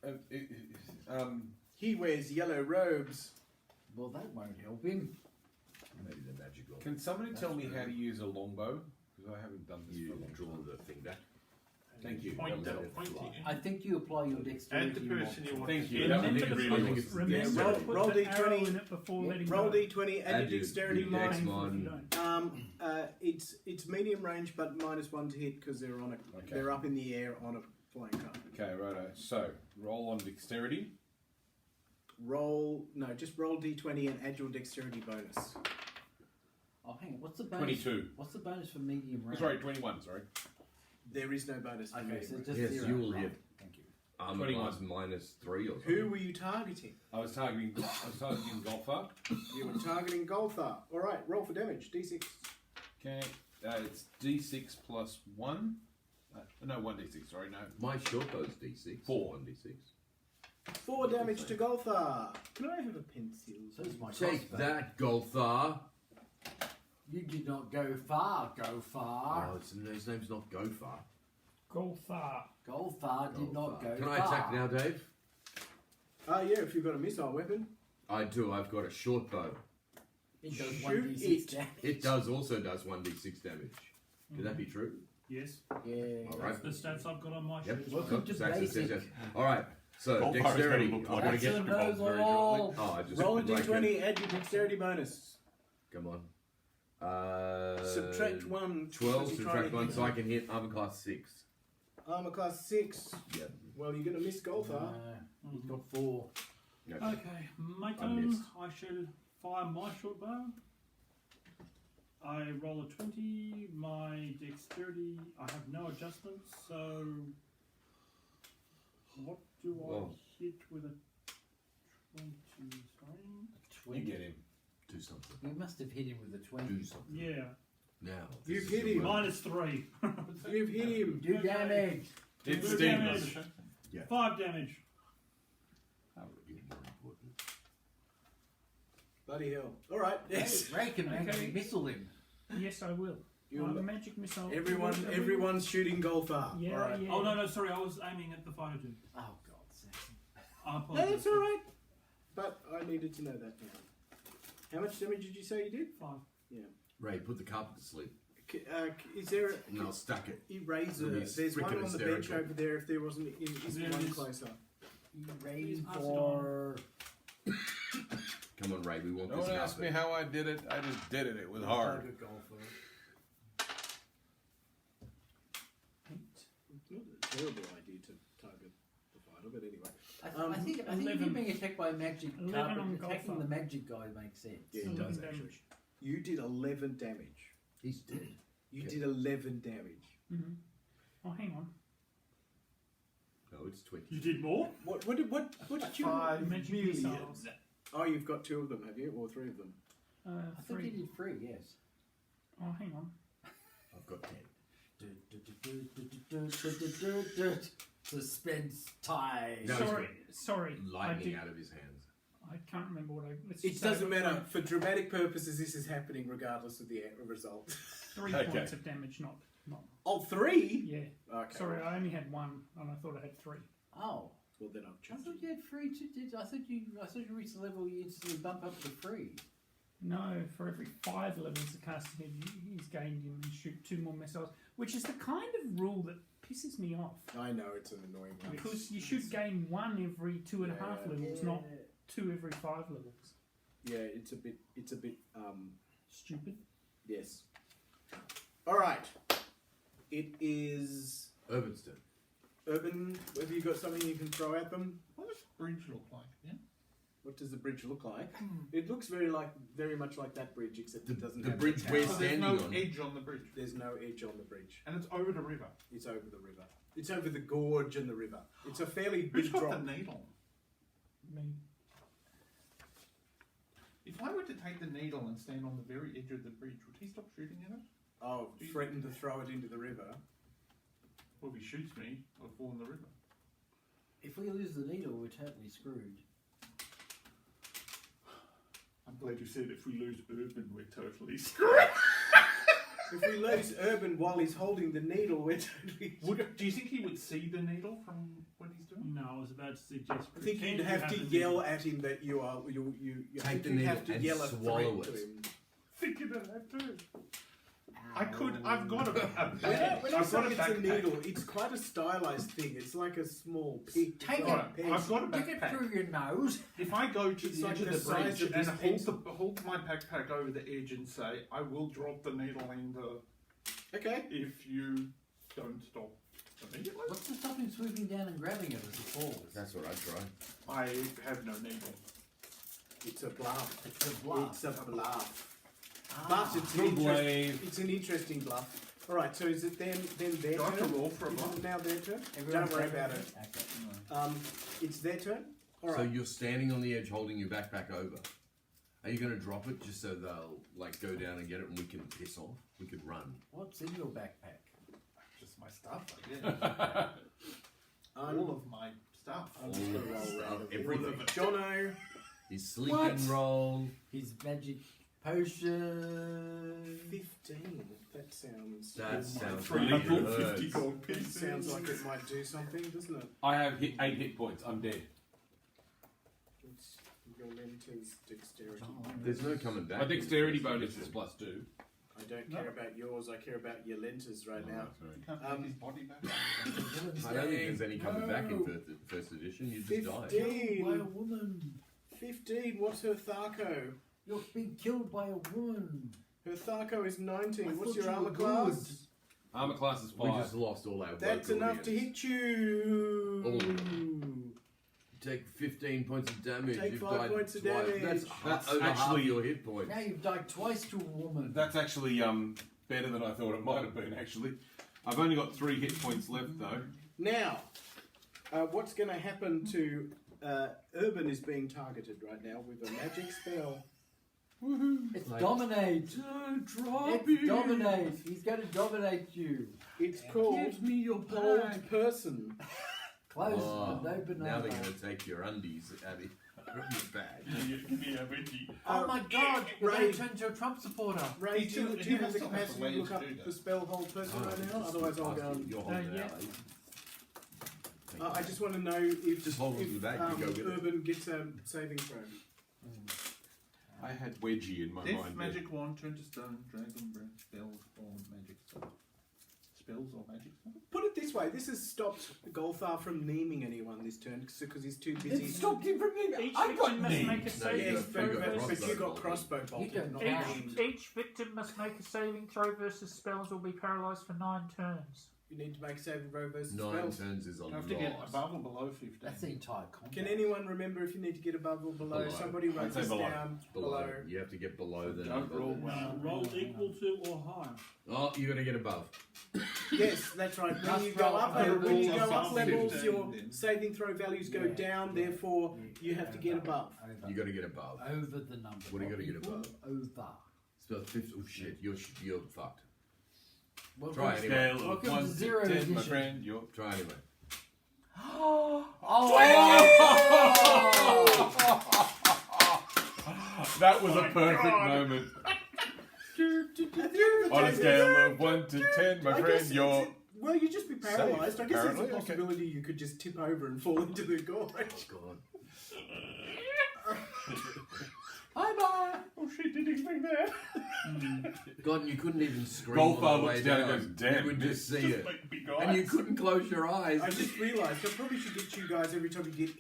to. He wears yellow robes. Well, that won't help him. Maybe the magical. Can somebody tell me how to use a longbow? Because I haven't done this You for a long draw time. the thing back. Thank you. Point That that was point helpful. it. I think you apply your dexterity. Add the person you want. Thank you. to That hit. would be Really really good. good. Remember roll- to put roll the D20. arrow in it before letting Roll go. D20, add Add your your dexterity dex minus. Painful if you mod. don't. It's medium range, but -1 to hit because they're on a. Okay. They're up in the air on a flying carpet. Okay, righto. So, roll on dexterity. Just roll D20 and add your dexterity bonus. Oh, hang on. What's the bonus? 22. What's the bonus for medium range? Sorry, 21, sorry. There is no bonus. For Okay, medium so range. just Yes, 0. you will right. hit. Thank you. Armor 21. class -3 or something. Who were you targeting? I was targeting Golfer. You were targeting Golthar. All right, roll for damage. D6. Okay, it's D6 plus 1. No, 1D6, sorry, no. My short bow's D6. 4. 1d6. 4 damage to Golthar. Can I have a pencil? So is my Take crossbow. that, Golthar. You did not go far, go far. Oh, his name's not Gofar. Golthar. Golfar did not go Can far. I attack now, Dave? Yeah, if you've got a missile weapon. I do. I've got a short bow. It does Shoot 1d6 it. damage. It also does 1d6 damage. Could that be true? Yes. Yeah. All right. The stats I've got on my Yep. sheet. Welcome to Saxon says basic. yes. All right. So Golfar's dexterity. gonna look I'm like gonna a get. Jackson Golf knows very all. shortly. Oh, I just Roll a like D20, it. add your dexterity bonus. Come on. Subtract 1. 12. because you're trying Subtract to 1, hit so I can hit armor class 6. Armor class 6. Yep. Well, you're going to miss Golthar. He's got 4. Okay. Okay, my I turn. missed. I shall fire my short bow. I roll a 20. My dexterity, I have no adjustments, so what do Whoa. I hit with a 20? Sorry. You get him. Do something. You must have hit him with a 20. Do something. Yeah, Now. You've this is hit your him. moment. -3. You've hit him. Do damage. It Two stings. damage. Yeah. 5 damage. How really more important. Bloody hell. All right. Yes. Ray can Okay. magic missile him. Yes, I will. You- I'm a magic missile. Everyone's shooting Golthar. Yeah, All right. yeah. Oh, no, sorry, I was aiming at the fighter dude. Oh, God, Saxon. I No, apologize. that's all right. But I needed to know that now. How much damage did you say you did? 5. Ray, put the carpet to sleep. Is there And I'll stack it. eraser? It'll be There's one frickin' on the bench hysterical. over there. If there wasn't, isn't There one it is. closer? Raise pass it for... Come on, Ray. We want Don't this ask carpet. me how I did it. I just did it. It was hard. Target golfer. terrible idea to target the fighter, but anyway. I think if 11. you're being attacked by a magic 11 carpet, on attacking Golfer. the magic guy makes sense. Yeah, it 11 does damage. actually. You did 11 damage. He's dead. You Okay. did 11 damage. Mm-hmm. Oh, hang on. No, it's 20. You did more? What did you... 5 Magic million. missiles. Oh, you've got 2 of them, have you? Or 3 of them? I thought 3. you did 3, yes. Oh, hang on. I've got 10. Suspense time. No, he's Sorry. Lightning out of his hands. I can't remember what I. Let's It just say doesn't that matter. For dramatic purposes, this is happening regardless of the result. 3 Okay. points of damage, not. Oh, 3? Yeah. Okay. Sorry, I only had 1, and I thought I had 3. Oh, Well, then I'll I change thought it. you had 3 too. I thought you reached the level you instantly bump up to 3. No, for every 5 levels the caster he's gained, you may shoot 2 more missiles, which is the kind of rule that pisses me off. I know, it's an annoying one. Because you should gain 1 every 2.5 Yeah. levels, not 2 every 5 levels. Yeah, it's a bit, Stupid. yes. Alright. It is... Urban's turn. Urban, have you got something you can throw at them? What does the bridge look like? Yeah. What does the bridge look like? It looks very much like that bridge, except it doesn't The have bridge the we're tower. So there's standing no on. edge on the bridge, There's no edge on the bridge. and it's over the river. It's over the river. It's over the gorge and the river. It's a fairly Who's big got drop. the needle? Me. If I were to take the needle and stand on the very edge of the bridge, would he stop shooting at it? Oh, threaten to throw it into the river. Or if he shoots me, I'll fall in the river. If we lose the needle, we're totally screwed. I'm glad you said if we lose Urban, we're totally screwed. If we lose Urban while he's holding the needle, we're totally... Do you think he would see the needle from what he's doing? No, I was about to suggest. I think pretend you'd have to the yell needle. at him that you are... You Take the you'd needle have to and yell a swallow threat to it. him. Think about that too. I could. I've got a When bag. I I've got say a it's a backpack. needle, it's quite a stylized thing. It's like a small pig. Take It's it. like a pig. I've got a Stick it backpack. through your nose. If I go to It's the like edge of the the size bridge of and this hold my backpack over the edge and say, I will drop the needle in the... Okay. if you don't stop immediately. What's to stop him swooping down and grabbing it as it falls? That's what I try. I have no needle. It's a bluff. It's a bluff. It's a bluff. Ah. But it's Good an, blade. it's an interesting bluff. Alright, so is it then their Do I have to turn? roll for a Is bluff? it now their turn? Everyone's Don't worry taking about it. Okay. It's their turn? So Alright. you're standing on the edge holding your backpack over. Are you going to drop it just so they'll like go down and get it and we can piss off? We could run. What's in your backpack? Just my stuff, I guess. I'm All of my stuff. I'm just going to roll Stuff, around everything. Jono, His sleep What? and roll. His magic potion. 15. That sounds... That sounds Three like hundred it 50 hurts. gold It pieces. sounds like it might do something, doesn't it? I have 8 hit points. I'm dead. It's your lentil's dexterity. There's no coming back. My dexterity bonus is +2. I don't care about yours, I care about your lentas right now. You can't take his body back. I don't think there's any coming back in first edition. You just die. 15. By a woman. 15, what's her Tharko? You're being killed by a woman. Her Tharko is I 19. What's thought your you armor were class? Armor class is 5. We just lost all our That's vocal enough to audience. hit you. All of them. Take 15 points of damage. Take You've 5 died points of twice. damage. That's over half actually- your hit points. Now you've died twice to a woman. That's actually better than I thought it might have been, actually. I've only got 3 hit points left, though. Now, what's going to happen to Urban is being targeted right now with a magic spell. It's Like- dominate. Don't drop It's it. dominate. He's going to dominate you. It's called Give me your Hold bag. Person. Close Oh, but no banana. now they're going to take your undies out of your bag. Give me a Reggie. Oh my god, you're Ray. going to turn into a Trump supporter. Ray, He do you still have the has to have capacity ways to look to up do that. the spell Hold Person right now? Otherwise I'll go and... You're holding yeah. out. I just want to know if, Just hold on to the bag, you go get it. Urban gets a saving throw. I had Wedgie in my Death, mind. magic wand, turn to stone, dragon breath, spells, or magic stuff. Spells or magic stuff? Put it this way, this has stopped Golthar from neeming anyone this turn because he's too busy. It stopped him from being. Each I got victim must named. make a No, saving you Yes, got- throw you got but versus. you got crossbow crossbow You bolted, don't not count. named. Each victim must make a saving throw versus spells or be paralysed for 9 turns. You need to make a saving throw versus 9 spells. turns is a You lot. have to get above or below 15. That's the entire combat. Can anyone remember if you need to get above or below? Below. Somebody write I'd say this below. down. Below. You have to get below the Don't number. roll that- well. Roll equal to or higher. Oh, you got to get above. Yes, that's right. When Just you go roll up, over when you rolls go up above levels, 15 your then. saving throw values go Yeah, down. yeah, Therefore, yeah, you have to get above. You got to get above. Over the number. What do you not gotta get equal, above? Over. So 50, oh shit, you're fucked. Welcome Try to- anyway. Scale of Welcome 1 to to zero 10, my edition. friend. You're Try anyway. That was a perfect moment. On a scale of 1 to 10, my I friend, guess you're. well, you'd just be paralysed. I guess there's apparently, a okay. possibility you could just tip over and fall into the gorge. God. Bye-bye. Oh, she didn't expect that. God, and you couldn't even scream Goldfarb on the looks way down down. and goes, "Damn, you would just see it. Like big And you eyes. couldn't close your eyes. I just realised I probably should get you guys every time you get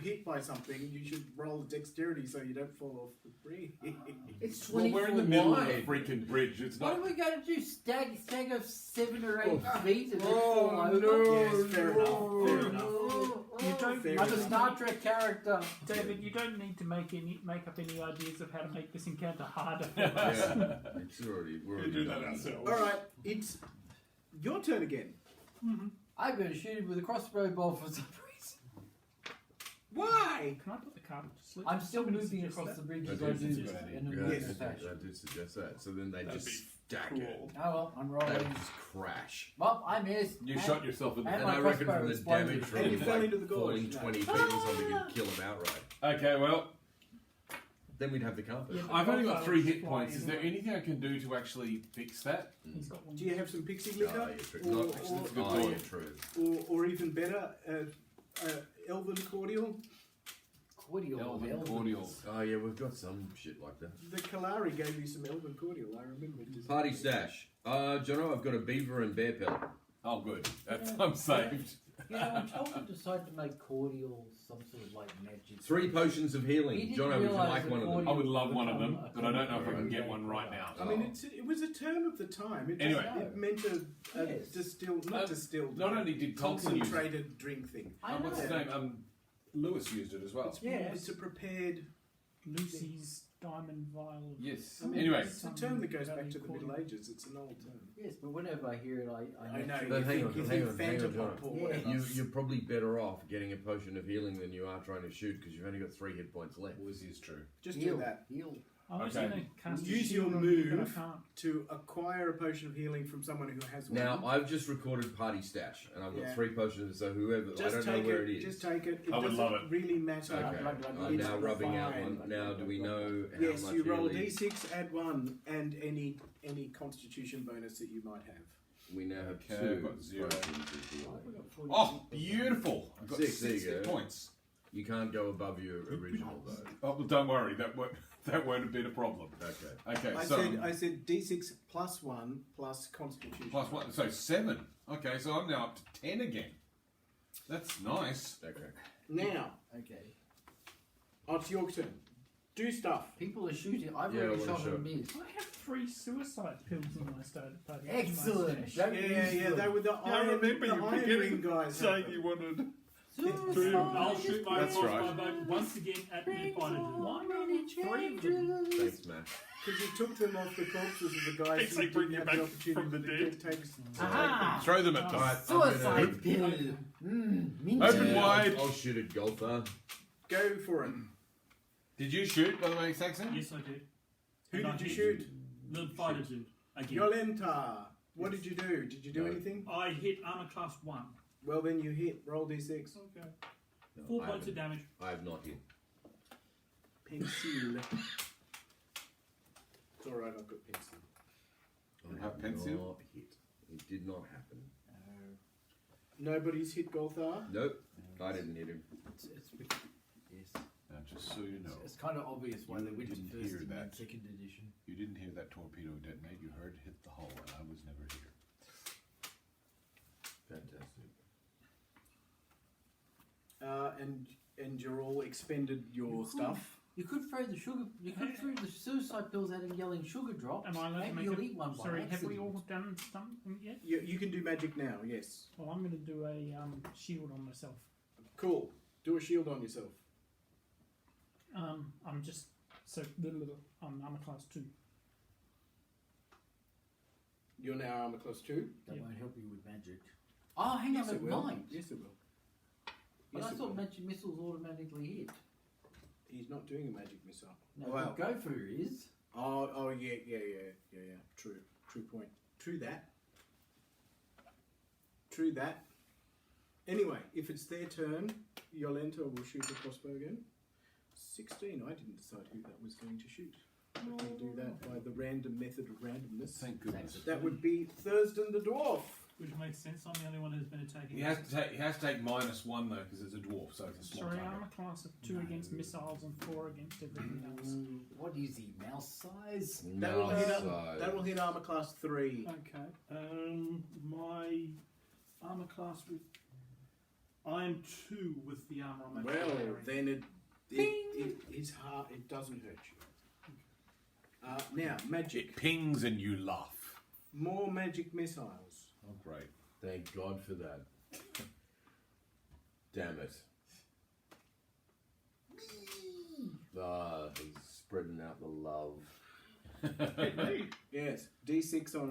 hit by something. You should roll dexterity so you don't fall off the bridge. It's Well, 24 we're in the middle of a wide. Freaking bridge. It's What not. are we going to do? Stagger 7 or 8 Oh. feet and then Oh, fall over? no. Yes, fair enough. Fair enough. You don't. Fair I'm a enough. Star Trek character. David, you don't need to make up any ideas of how to make this encounter harder. Yeah, it's already. We're We already do that done. ourselves. All right, it's your turn again. I'm going to shoot him with a crossbow bolt for some reason. Why? Can I put the card to sleep? I'm still Somebody moving suggest across that? the bridge I as do I do suggest this that. in a Yeah, moving Yes. fashion. I did suggest that. So then they That'd just be stack cool. it. Oh well, I'm They rolling. would just crash. Well, I missed. You And- shot yourself in the and And my I reckon crossbow from the exploded. damage from And you fell into the gorge. falling No. 20 feet or something, you'd kill him outright. Okay, well, Then we'd have the carpet. Yeah. I've only got 3 hit Fly points. Is there anyway. anything I can do to actually fix that? He's got one. Do you have some pixie Oh, liquor? yeah, true. Or- Not, or- That's a good oh, thought. yeah, true. or even better, elven cordial? Cordial. Elven elven. cordial. Oh, yeah, we've got some shit like that. The Kalari gave you some elven cordial. I remember. Party stash. Jono, I've got a beaver and bear pelt. Oh, good. That's, I'm saved. You know, when Chelton decided to make cordial some sort of like magic. 3 potions of He healing. didn't Jono, would you realise like that one of them? cordial I would love one of them, become a but I don't know if I can common get one right product. now. I mean, it was a term of the time. It Anyway. it meant a Yes. distilled, not distilled, Not only did Tolkien use it, concentrated drink thing. I know. what's his name? Lewis used it as well. Yes. It's a prepared. Lucy's diamond vial. Yes. I mean, Anyway, it's a term that goes back to the Middle Ages. It's an old term. Yes, but whenever I hear it, I I know. naturally- But You hang think, on, you hang think on, hang on, Phantom John. Pop or Yeah. whatever. You're probably better off getting a potion of healing than you are trying to shoot because you've only got 3 hit points left. well, this is true. Just heal, do that. Heal. I was Okay. going to cast a Use your shield on you, but I move. can't. To acquire a potion of healing from someone who has one. Now, I've just recorded party stash and I've got Yeah. 3 potions, so whoever, I just don't know take where it. it is. Just take it. It I would doesn't love it. really matter. Okay, I'm It's now rubbing out fine. one. Now, do we know how Yes, much you roll healing? d6, add 1, and any constitution bonus that you might have. We now have Okay, 2 I've got 0. potions of healing. Oh, beautiful! I've got 6, 6 there you hit go. points. You can't go above your original though. Oh, well, don't worry. That won't have been a problem. Okay. Okay, I so said d6 plus 1 plus constitution. plus 1, so 7. Okay, so I'm now up to 10 again. That's nice. Okay. Now, Okay. it's your turn. Do stuff. People are shooting. I've Yeah, already well, shot sure. and missed. I have 3 suicide pills in my started party. Excellent. Yeah, Don't use yeah, them. they were the I iron, remember the you iron beginning ring guys. saying you wanted. Suicide I'll shoot my That's crossbow right. bolt once again at the fighter. Why not 3 of them? Thanks, Matt. Because you took them off the corpses of the guys Thanks, who they bring didn't you have back the opportunity from the to dead. take. Aha! Throw them at them. Alright, Suicide pill. Minty. Open wide. I'll shoot at Goltha. Go for it. Did you shoot, by the way, Saxon? Yes, I did. Who And I did you hit shoot? The fighter did. Again. Yolenta. What did you do? Did you do No. anything? I hit armor class 1. Well, then you hit. Roll d6. Okay. No, 4 I points of haven't. damage. I have not hit. Pencil. It's alright, I've got pencil. I have pencil? not hit. It did not happen. Nobody's hit Golthar. Nope. I didn't hit him. Yes. Now, just so you know, It's kind of obvious why You they went to didn't first hear and that. second edition. you didn't hear that torpedo detonate. You heard it hit the hull, and I was never here. Fantastic. And you're all expended your stuff. You could throw the sugar. You could throw the suicide pills at him, yelling "sugar drops." Am I allowed to Maybe make you'll a... eat one by Sorry, have we accident. all done something yet? You can do magic now, yes. Well, I'm going to do a shield on myself. Cool. Do a shield on yourself. I'm just... So, I'm armor class 2. You're now armor class 2. That Yeah. won't help you with magic. Oh, hang Yes, on, it it will. might. Yes, it will. But Yes, I it thought will. magic missiles automatically hit. He's not doing a magic missile. No, Well- but Gopher is. Oh, yeah. True point. True that. Anyway, if it's their turn, Yolenta will shoot a crossbow again. 16. I didn't decide who that was going to shoot. I can do that by the random method of randomness. Thank goodness. That would be Thurston the dwarf. Which makes sense. I'm the only one who's been attacking. He has to take -1 though because it's a dwarf, so it's a small Sorry, target. armor class of 2 against missiles and 4 against everything else. What is he? Mouse size? That will hit. Mouse That will hit armor class 3. Okay. My armor class with... I'm 2 with the armor I'm actually Well, wearing. then it's hard. It doesn't hurt you. Now magic. It pings and you laugh. More magic missiles. Oh, great. Thank God for that. Damn it. Ah, he's spreading out the love. Yes, D6 on.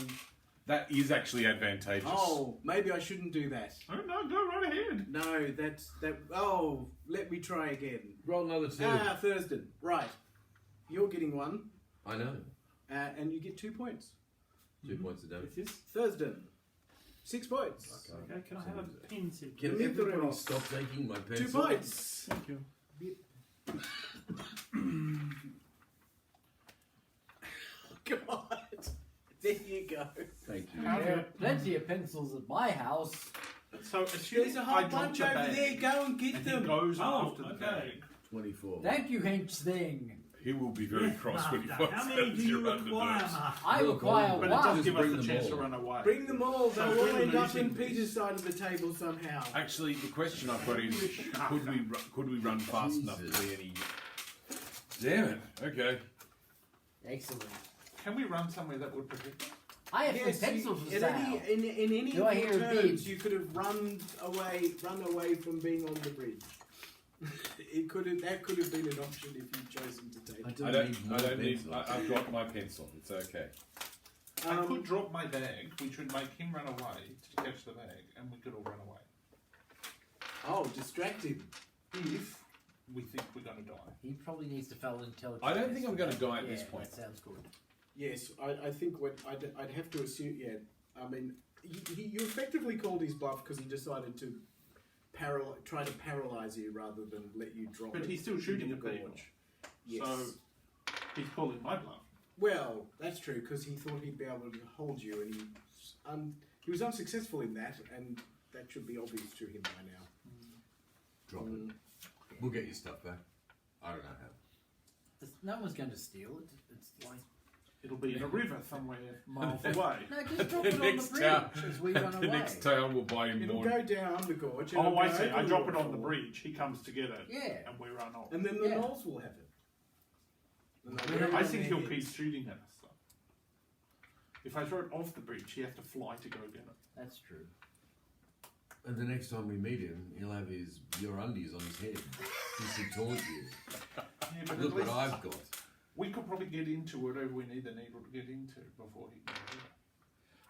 That is actually advantageous. Oh, maybe I shouldn't do that. Oh no, go right ahead. No, that's that. Oh, let me try again. Roll another 2. Thurston. Right, you're getting 1, I know. and you get 2 points. 2 points of damage. With this? Thurston, 6 points. Okay, can I have a pen tip? Can Leave the everybody rest. stop taking my 2 pencil? points. Thank you. God, there you go. Thank you. There are plenty of pencils at my house. So assuming There's a I whole drop bunch the over bag there. Go and get and he them. goes Oh, after the okay. bag. 24. Thank you, hench thing. He will be very cross when he Master, finds how out many do you you're under require, nose. Master? I Look, require But it one. does give us bring the them chance all. to run away. Bring them all. So They'll all we're end up in losing this. Peter's side of the table somehow. Actually, the question I've got is, could we run fast enough to Jesus. be any... Damn it. Okay. Excellent. Can we run somewhere that would protect us? I have Yes, some pencils to in sell. any Do of I your hear a turns, beep? you could have run away from being on the bridge. That could have been an option if you'd chosen to take it. I don't need... I've got my pencil. It's okay. I could drop my bag, which would make him run away to catch the bag, and we could all run away. Oh, distract him. If we think we're going to die. He probably needs to fail intelligence. I don't think I'm going to die at Yeah, this point. that sounds good. Yes, I think what I'd have to assume. Yeah, I mean, you effectively called his bluff because he decided to try to paralyze you rather than let you drop. But it he's still shooting into at the people. gorge. Yes. So he's calling my bluff. Well, that's true because he thought he'd be able to hold you, and he was unsuccessful in that, and that should be obvious to him by now. Drop it. We'll get your stuff back. I don't know how. No one's going to steal it. It's like It'll be in a river somewhere miles away. no, just drop it on the Next bridge town- as we run The away. next town will buy him It'll more. go down the gorge. Oh, it'll I go see. over I drop it on the waterfall, bridge. He comes to get it. Yeah. And we run off. and then the Yeah. gnolls will have it. And they'll wear it I on think their he'll keep heads. shooting at us, though. If I throw it off the bridge, he has to fly to go get it. That's true. And the next time we meet him, he'll have your undies on his head. He's towards you. Yeah, but Look at least what I've got. we could probably get into whatever we need the needle to get into before he can do it.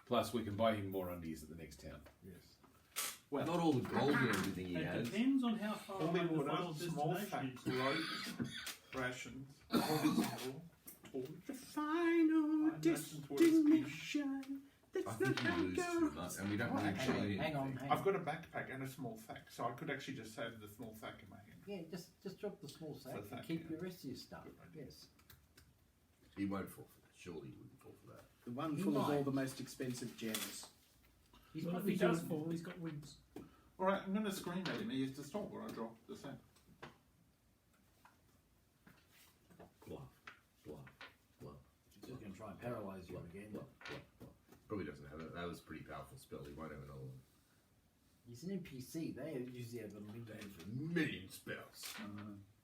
Plus, we can buy him more undies at the next town. Yes. Well, Not all the gold and everything he It has. depends on how far only away the final water, small destination fat is. clothes, rations, horizontal, torch. The final Fine, rations were his destination. I That's think not how you it lose too goes. much, and we don't Oh, need actually, Hang on, hang I've on. got a backpack and a small sack, so I could actually just have the small sack in my hand. Yeah, just drop the small sack and sack, keep yeah. the rest of your stuff. Good idea. Yes. He won't fall for that. Surely he wouldn't fall for that. The one He full of all might. the most expensive gems. He's Well, if probably he does doing- fall, he's got wings. Alright, I'm going to scream at him. He has to stop or I drop the sack. Bluff, bluff, bluff, He's just going to try and paralyze you bluff, again. bluff, bluff, bluff. Probably doesn't have it. That was a pretty powerful spell. He won't have another one. He's an NPC. They usually have a They million. have a million spells.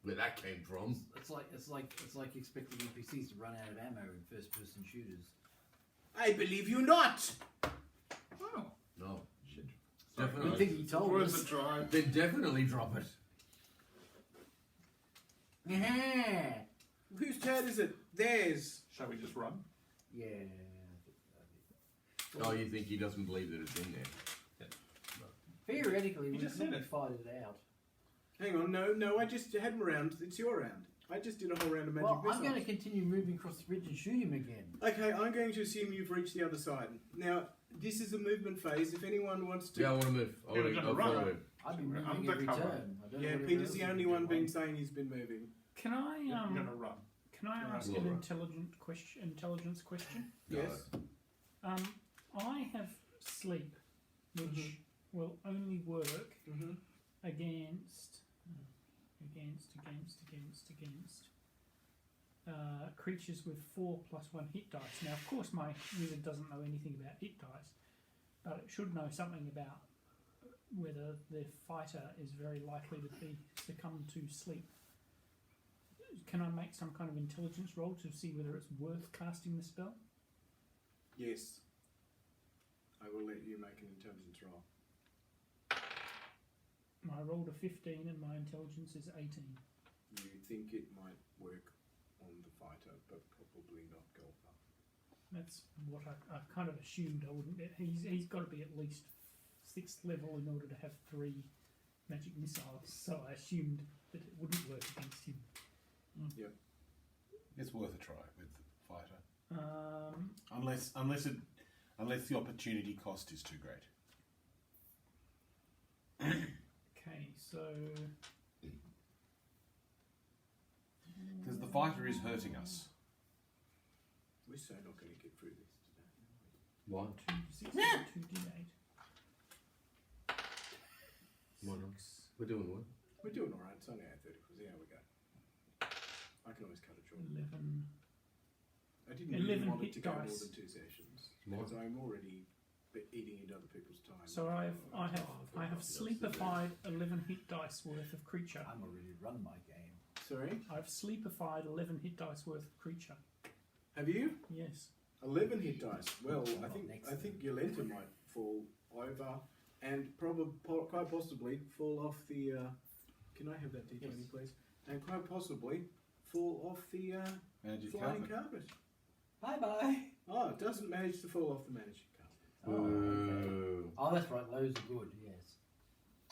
where that came from. It's like expecting NPCs to run out of ammo in first-person shooters. I believe you not. Oh. No. Shit. Good Definitely. thing he told Worth us. a try. Then definitely drop it. Yeah. Whose turn is it? Theirs. Shall we just run? Yeah. Oh, you think he doesn't believe that it's in there? Theoretically, You we just could said it. fight it out. Hang on, no, I just had him round. It's your round. I just did a whole round of magic Well, missiles. I'm going to continue moving across the bridge and shoot him again. Okay, I'm going to assume you've reached the other side. Now, this is a movement phase. If anyone wants to... Yeah, I want to move. I Yeah, want we're to gonna run. follow him. I've been We're moving every undercover. turn. I don't know Yeah, what Peter's else the is only going one on. being saying he's been moving. Can I I'm gonna run. can I ask Yeah. an intelligence question? Yes. I have sleep, which will only work Mm-hmm. against creatures with 4+1 hit dice. Now, of course, my wizard doesn't know anything about hit dice, but it should know something about whether the fighter is very likely to succumb to sleep. Can I make some kind of intelligence roll to see whether it's worth casting the spell? Yes. I will let you make an intelligence roll. I rolled a 15 and my intelligence is 18. You think it might work on the fighter, but probably not Golfer. That's what I kind of assumed I wouldn't get. He's got to be at least 6th level in order to have 3 magic missiles, so I assumed that it wouldn't work against him. It's worth a try with the fighter. Unless the opportunity cost is too great. Okay, so Because the fighter is hurting us. We're so not going to get through this today. Why? 2d6 and 2d8. Why not? We're doing what? We're doing alright. It's only 8:30. See how we go. I can always cut it short. 11. I didn't 11 really want it hit to go more dice. than 2 sessions. More? Because I'm already eating into other people's time. So I have sleepified 11 hit dice worth of creature. I'm already run my game. Sorry? I've sleepified 11 hit dice worth of creature. Have you? Yes. 11 hit dice. Well, Not I next think Yolenta might fall over and quite possibly fall off the. Can I have that D20, Yes. please? And quite possibly fall off the Magic flying carpet. carpet. Bye-bye. Oh, it doesn't manage to fall off the magic carpet. Oh, okay. Ooh. Oh, that's right. Lows are good, yes.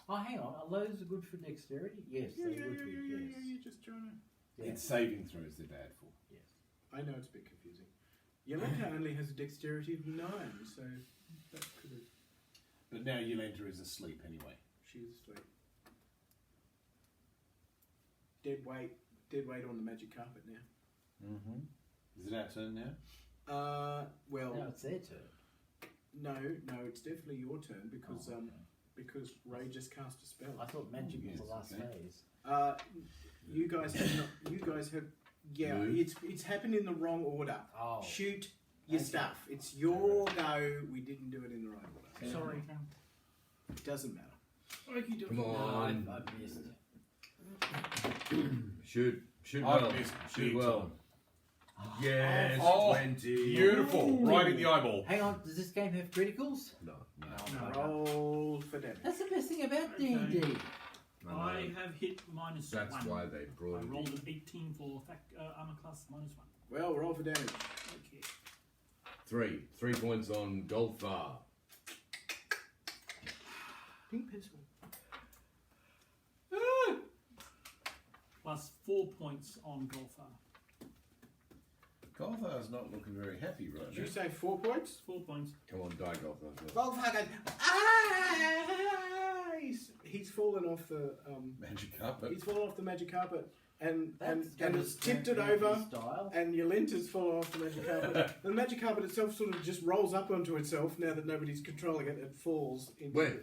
Oh, hang on. Are lows are good for dexterity? Yes, Yeah, they yeah, would yeah, be, yeah, yes. yeah, you're just trying to. Yeah. It's saving throws they're bad for. Yes. I know it's a bit confusing. Yolenta only has a dexterity of 9, so that could have. But now Yolenta is asleep anyway. She is asleep. Dead weight on the magic carpet now. Mm-hmm. Is it our turn now? Well, Now it's their turn. no, it's definitely your turn because Oh, okay. because Ray just cast a spell. I thought magic was Yes, the last okay. phase. You guys have not. You guys have. Yeah, Move. it's happened in the wrong order. Oh. Shoot your Okay. stuff. It's your go. We didn't do it in the right order. Sorry. It doesn't matter. Come No, on. I've missed. Shoot I've well. missed Shoot big well. time. Yes, Oh, 20. Beautiful. Right in the eyeball. Hang on, does this game have criticals? No. No. Roll for damage. That's the best thing about Okay. D&D. No, I have hit -1. That's why they I brought it rolled in. an 18 for armor class -1. Well, roll for damage. Okay. 3 points on Golfar. Pink pencil. Plus 4 points on Golfar. Golfar's not looking very happy right Did you now. say 4 points? 4 points. Come on, die, Golfar. Volkswagen goes, he's fallen off the Magic carpet. he's fallen off the magic carpet and That's it's tipped it demonstrating over style. and Yolenta's fallen off the magic carpet. And the magic carpet itself sort of just rolls up onto itself now that nobody's controlling it. It falls into Where?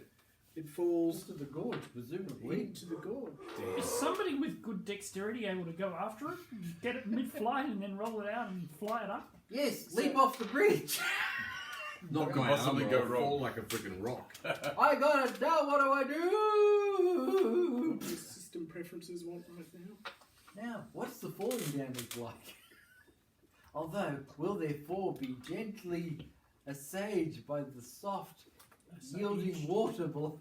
It falls To the gorge, presumably. into the gorge. Is somebody with good dexterity able to go after it, get it mid-flight, and then roll it out and fly it up? Yes, leap off the bridge. Not Could going possibly to go wrong. fall like a freaking rock. I got it. Now what do I do? System preferences want right now. Now, what's the falling damage like? Although, will their fall be gently assuaged by the soft, yielding water below?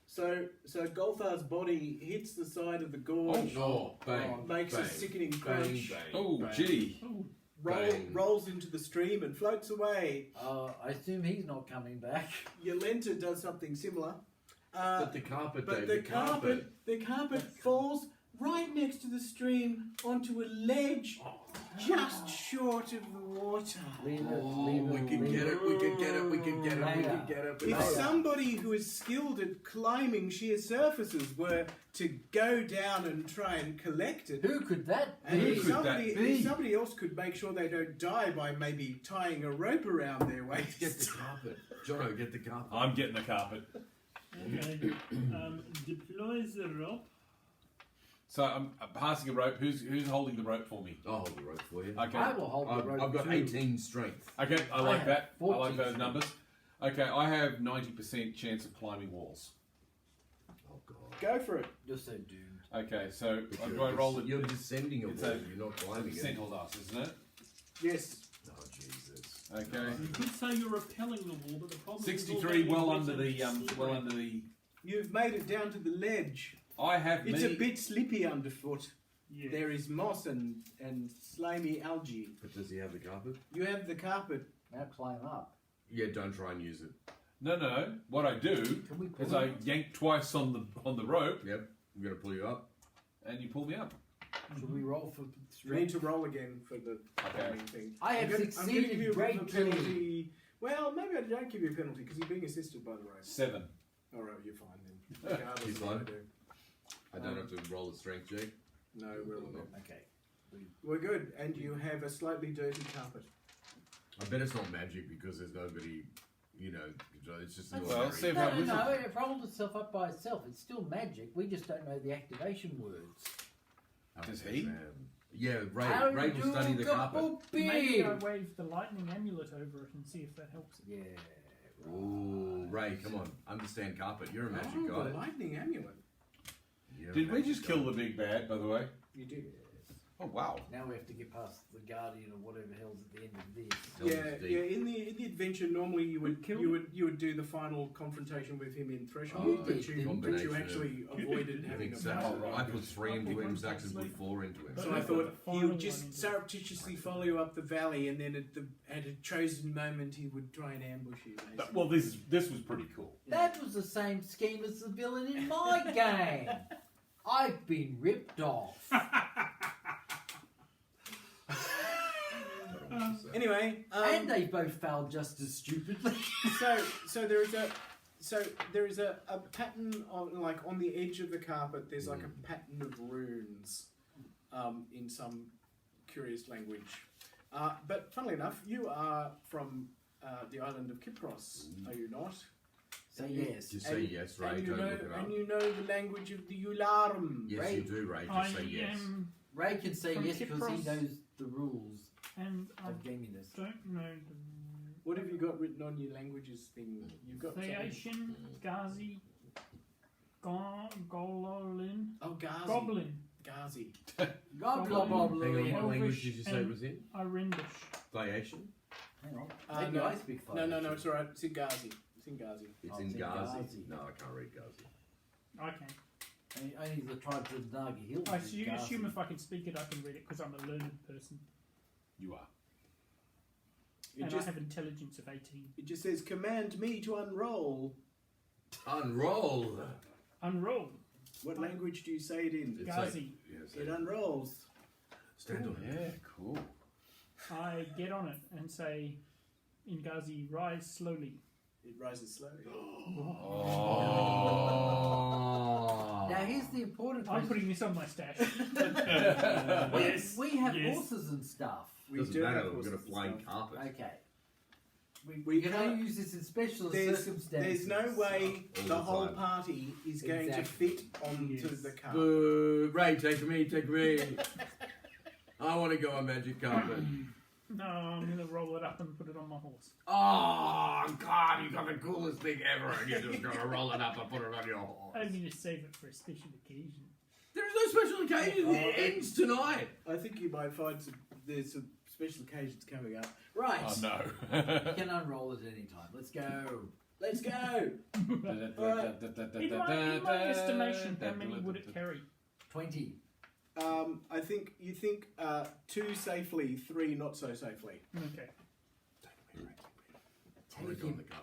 So Golthar's body hits the side of the gorge, Oh, bang. makes a bang, sickening bang, crunch, bang, Oh, bang. gee. Bang. rolls into the stream and floats away. I assume he's not coming back. Yolenta does something similar. But the carpet, But Dave, the carpet falls right next to the stream onto a ledge, just short of the water. Leave it, Oh, leave we it, can leave get it, we can get it, we can get it, we Later. can get it. If somebody who is skilled at climbing sheer surfaces were to go down and try and collect it, Who could that and be? if could that somebody, be? if somebody else could make sure they don't die by maybe tying a rope around their waist. Get the carpet. Jono, get the carpet. I'm getting the carpet. Okay. Deploy the rope. So I'm passing a rope. Who's holding the rope for me? I'll hold the rope for you. Okay. I will hold the rope I've got too. 18 strength. Okay, I like have that. I 14 like those strength. numbers. Okay, I have 90% chance of climbing walls. Oh, God. Go for it. You're so doomed. Okay, so do I roll it? You're descending a It's wall, a you're not climbing it. Centaur's ass, isn't it? Yes. Oh, Jesus. Okay. You could say you're repelling the wall, but the problem is 63, all well that under the slippery. well under the. You've made it down to the ledge. I have It's me. a bit slippy underfoot. Yeah. There is moss and slimy algae. But does he have the carpet? You have the carpet. Now climb up. Yeah, don't try and use it. No. What I do Can we pull is it I up? yank twice on the rope, Yep, I'm going to pull you up. and you pull me up. Should we roll for You need strength? to roll again for the Okay. climbing thing. I have I'm gonna give succeeded you a bit of a greatly. penalty. Well, maybe I don't give you a penalty because you're being assisted by the rope. 7. All right, you're fine then. Regardless He's of what I fine. do. I don't have to roll the strength check. No, we're all good. Okay. We're good, and you have a slightly dirty carpet. I bet it's not magic because there's nobody, you know, it's just an Well, ordinary- see if No, I no, wizard. no, it rolled itself up by itself. It's still magic. We just don't know the activation words. Does he? Yeah, Ray. How Ray do will study the you carpet. go Maybe I big? wave the lightning amulet over it and see if that helps it. Yeah. Ooh, Ray, come on, understand carpet. You're a magic Oh, the guy. lightning amulet. You're a Did we magic just guy. kill the big bad, by the way? You did. Oh wow. Now we have to get past the guardian or whatever hell's at the end of this. Hell's Yeah, deep. yeah. In the adventure, normally you would Kill you would do the final confrontation with him in Threshold, Oh, but you combination actually avoided I having think a Sax, battle. right. I put 3 into I'll him, put Saxon put sleep. 4 into him. But So I I've got thought the he final would one just in there. surreptitiously follow you up the valley, and then at a chosen moment he would try and ambush you. Basically. Well, this was pretty cool. That was the same scheme as the villain in my game. I've been ripped off. Anyway, And they both failed just as stupidly. so there is a pattern on the edge of the carpet. There's like a pattern of runes, in some curious language. But funnily enough, you are from the island of Kypros, are you not? So yes. Just say yes, Ray. And Don't look it up. and you know the language of the Ularum. Yes, Ray. you do, Ray. I Just say yes. am, Ray can say From yes because he Kypros. knows the rules and I of gaminess. don't know What have you got written on your languages thing? You've got the something- Theation, Ghazi, Gololin, Oh, Ghazi. Goblin, Ghazi. Goblin. Hang on, what Elvish language did you say it and- was in? Irendish. Thaiation? Hang on. Uh, Maybe no. I speak No, Thaiation. it's alright. It's in Ghazi. It's in Ghazi. It's Oh, in it's in Ghazi. Ghazi. No, I can't read Ghazi. I can. Only the tribes of the Nagi Hills. I is assume Ghazi. if I can speak it, I can read it because I'm a learned person You are. It and just I have intelligence of 18. it just says command me to unroll. Unroll! Unroll, What language do you say it in? It's Ghazi. Yes, It unrolls. stand on it. Yeah, cool. I get on it and say, in Ghazi, rise slowly. It rises slowly. Oh. Now here's the important I'm question. putting this on my stash. Yes. We have Yes. horses and stuff. We Doesn't do matter, have we've horses got a and flying stuff. carpet. Okay. We We can can't- only use this in special There's circumstances. no way All the the whole time. party is going to Exactly. fit onto Yes. the car. Boo! Ray, take me, take me. I want to go on magic carpet. No, I'm going to roll it up and put it on my horse. Oh, God, you got the coolest thing ever, and you're just going to roll it up and put it on your horse. I'm going to save it for a special occasion. There special occasion. It ends tonight. I think you might find there's some special occasions coming up. Right. Oh no. You can unroll at any time. Let's go. Let's go. In my estimation, how many would it carry? 20. I think you think 2 safely, 3 not so safely. Okay.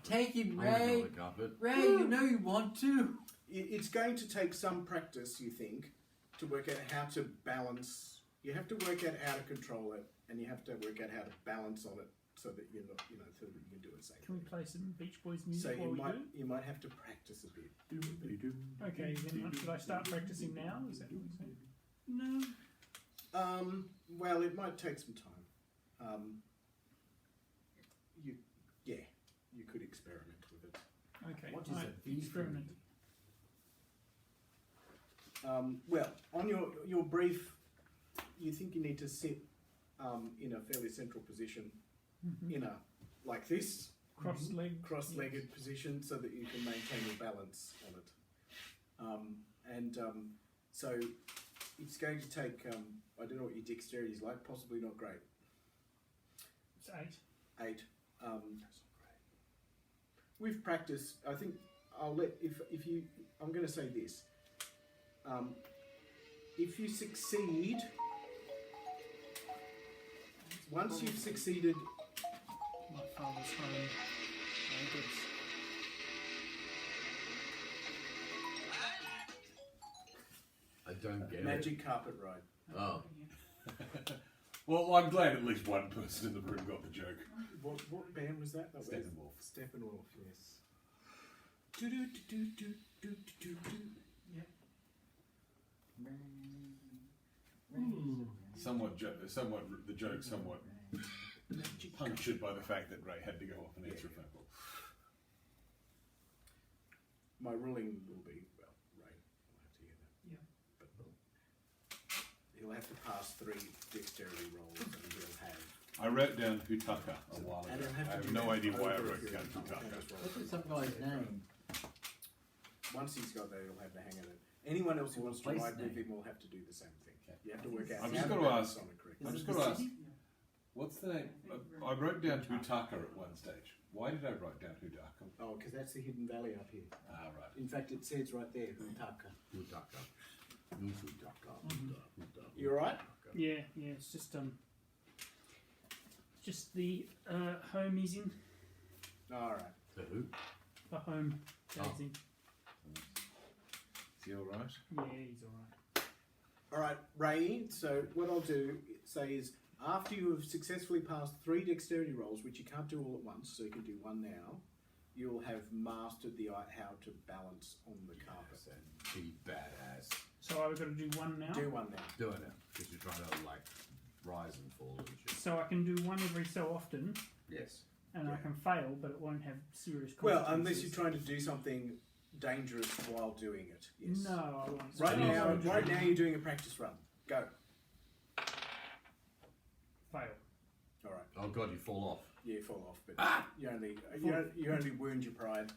Take him, I'm gonna go Ray. on the carpet. Ray, you know you want to. It's going to take some practice, you think, to work out how to balance. You have to work out how to control it, and you have to work out how to balance on it so that you're not, so that you can do it safely. Can we play some Beach Boys So music while we do? you might have to practice a bit. Okay, then should I start practicing now? Is that what you're saying? No. Well, it might take some time. You could experiment with it. Okay. What is I a experiment? Well, on your brief, you think you need to sit in a fairly central position, in a like this, cross-legged position, so that you can maintain your balance on it. So it's going to take. I don't know what your dexterity is like. Possibly not great. It's 8. 8. With practice, I think I'll let if you. I'm going to say this. If you succeed, once you've succeeded, My father's home. I guess. I don't get it. magic carpet ride. Oh. Well, I'm glad at least one person in the room got the joke. What band was that? That was Steppenwolf. Steppenwolf, yes. Do do do do do do do do. Somewhat the joke somewhat punctured by the fact that Ray had to go off and answer a phone call. My ruling will be, well, Ray will have to hear that. Yeah. But he'll have to pass 3 dexterity rolls and he'll have. I wrote down Hutaka a while ago. And he'll have I to have do no that idea why I over a wrote period down of time. Hutaka. Look at some guy's name. Once he's got that, he'll have the hang of it. Anyone else who wants to Place ride with name. him will have to do the same thing. You have to work out I'm how just to gonna balance ask- on it correctly. I'm Is just it going to the ask, city? what's the name? I wrote down Hutaka at one stage. Why did I write down Hutaka? Oh, because that's the hidden valley up here. Ah, right. In fact, it says right there, Hutaka. You alright? Yeah, it's just the home he's in. Alright. The who? The home dad's in. Is he all right? Yeah, he's alright. Alright, Ray, so what I'll do is after you have successfully passed 3 dexterity rolls, which you can't do all at once, so you can do one now, you'll have mastered how to balance on the carpet. Be badass. So I've got to do one now. Do one now. Do it now. Because you're trying to, like, rise and fall and shit. So I can do one every so often, Yes. and I Yeah. can fail, but it won't have serious consequences. Well, unless you're trying to do something dangerous while doing it. Yes. No, I won't. Right So now, I'll do right now you're doing a practice run. Go. fail. All right. Oh god, you fall off. Yeah, you fall off, but you only wound your pride.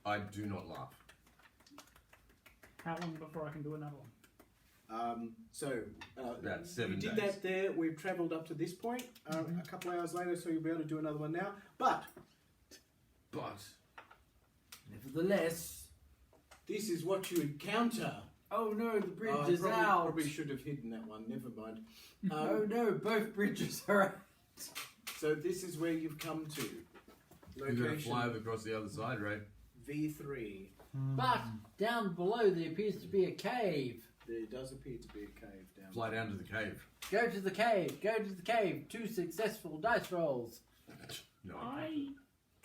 I do not laugh. How long before I can do another one? About 7 you did days. that there. We've travelled up to this point. A couple of hours later, so you'll be able to do another one now. But Nevertheless. this is what you encounter. Oh no, the bridge I is out. Probably should have hidden that one. Never mind. Oh no, both bridges are out. So this is where you've come to. You're going to Location fly over across the other side, Ray. V3. But down below there appears to be a cave. There does appear to be a cave down Fly down to the cave. Go to the cave. Go to the cave. 2 successful dice rolls. No. I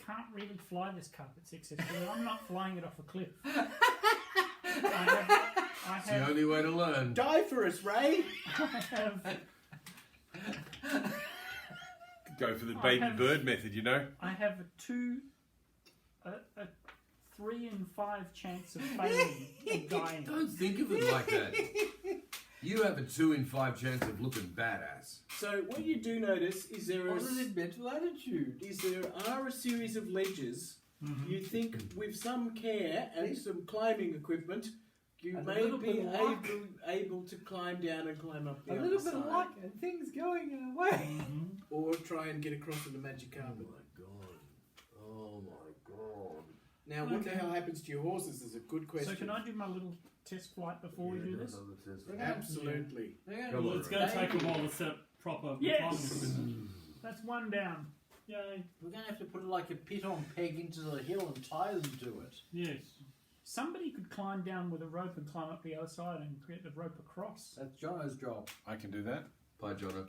can't really fly this carpet successfully. I'm not flying it off a cliff. I It's the have, only way to learn. Die for us, Ray! I have, Go for the I baby have- bird method, you know? I have a 3 in 5 chance of failing and dying. Don't think of it like that. You have a 2 in 5 chance of looking badass. So what you do notice is there Positive mental attitude. are a series of ledges. You think with some care and some climbing equipment, You And a may little be bit of luck. able to climb down and climb up the A other little bit side. of luck and things going away. Or try and get across with the magic Oh carpet. my god. Oh my god. Now, what the Okay. hell happens to your horses is a good question. So can I do my little test flight before we do this? Absolutely. They're Come gonna on, It's going to take a stay. while to set up proper Yes! climbing. That's one down. Yay. We're going to have to put like a pit-on peg into the hill and tie them to it. Yes. Somebody could climb down with a rope and climb up the other side and get the rope across. That's Jono's job. I can do that. Bye, Jono.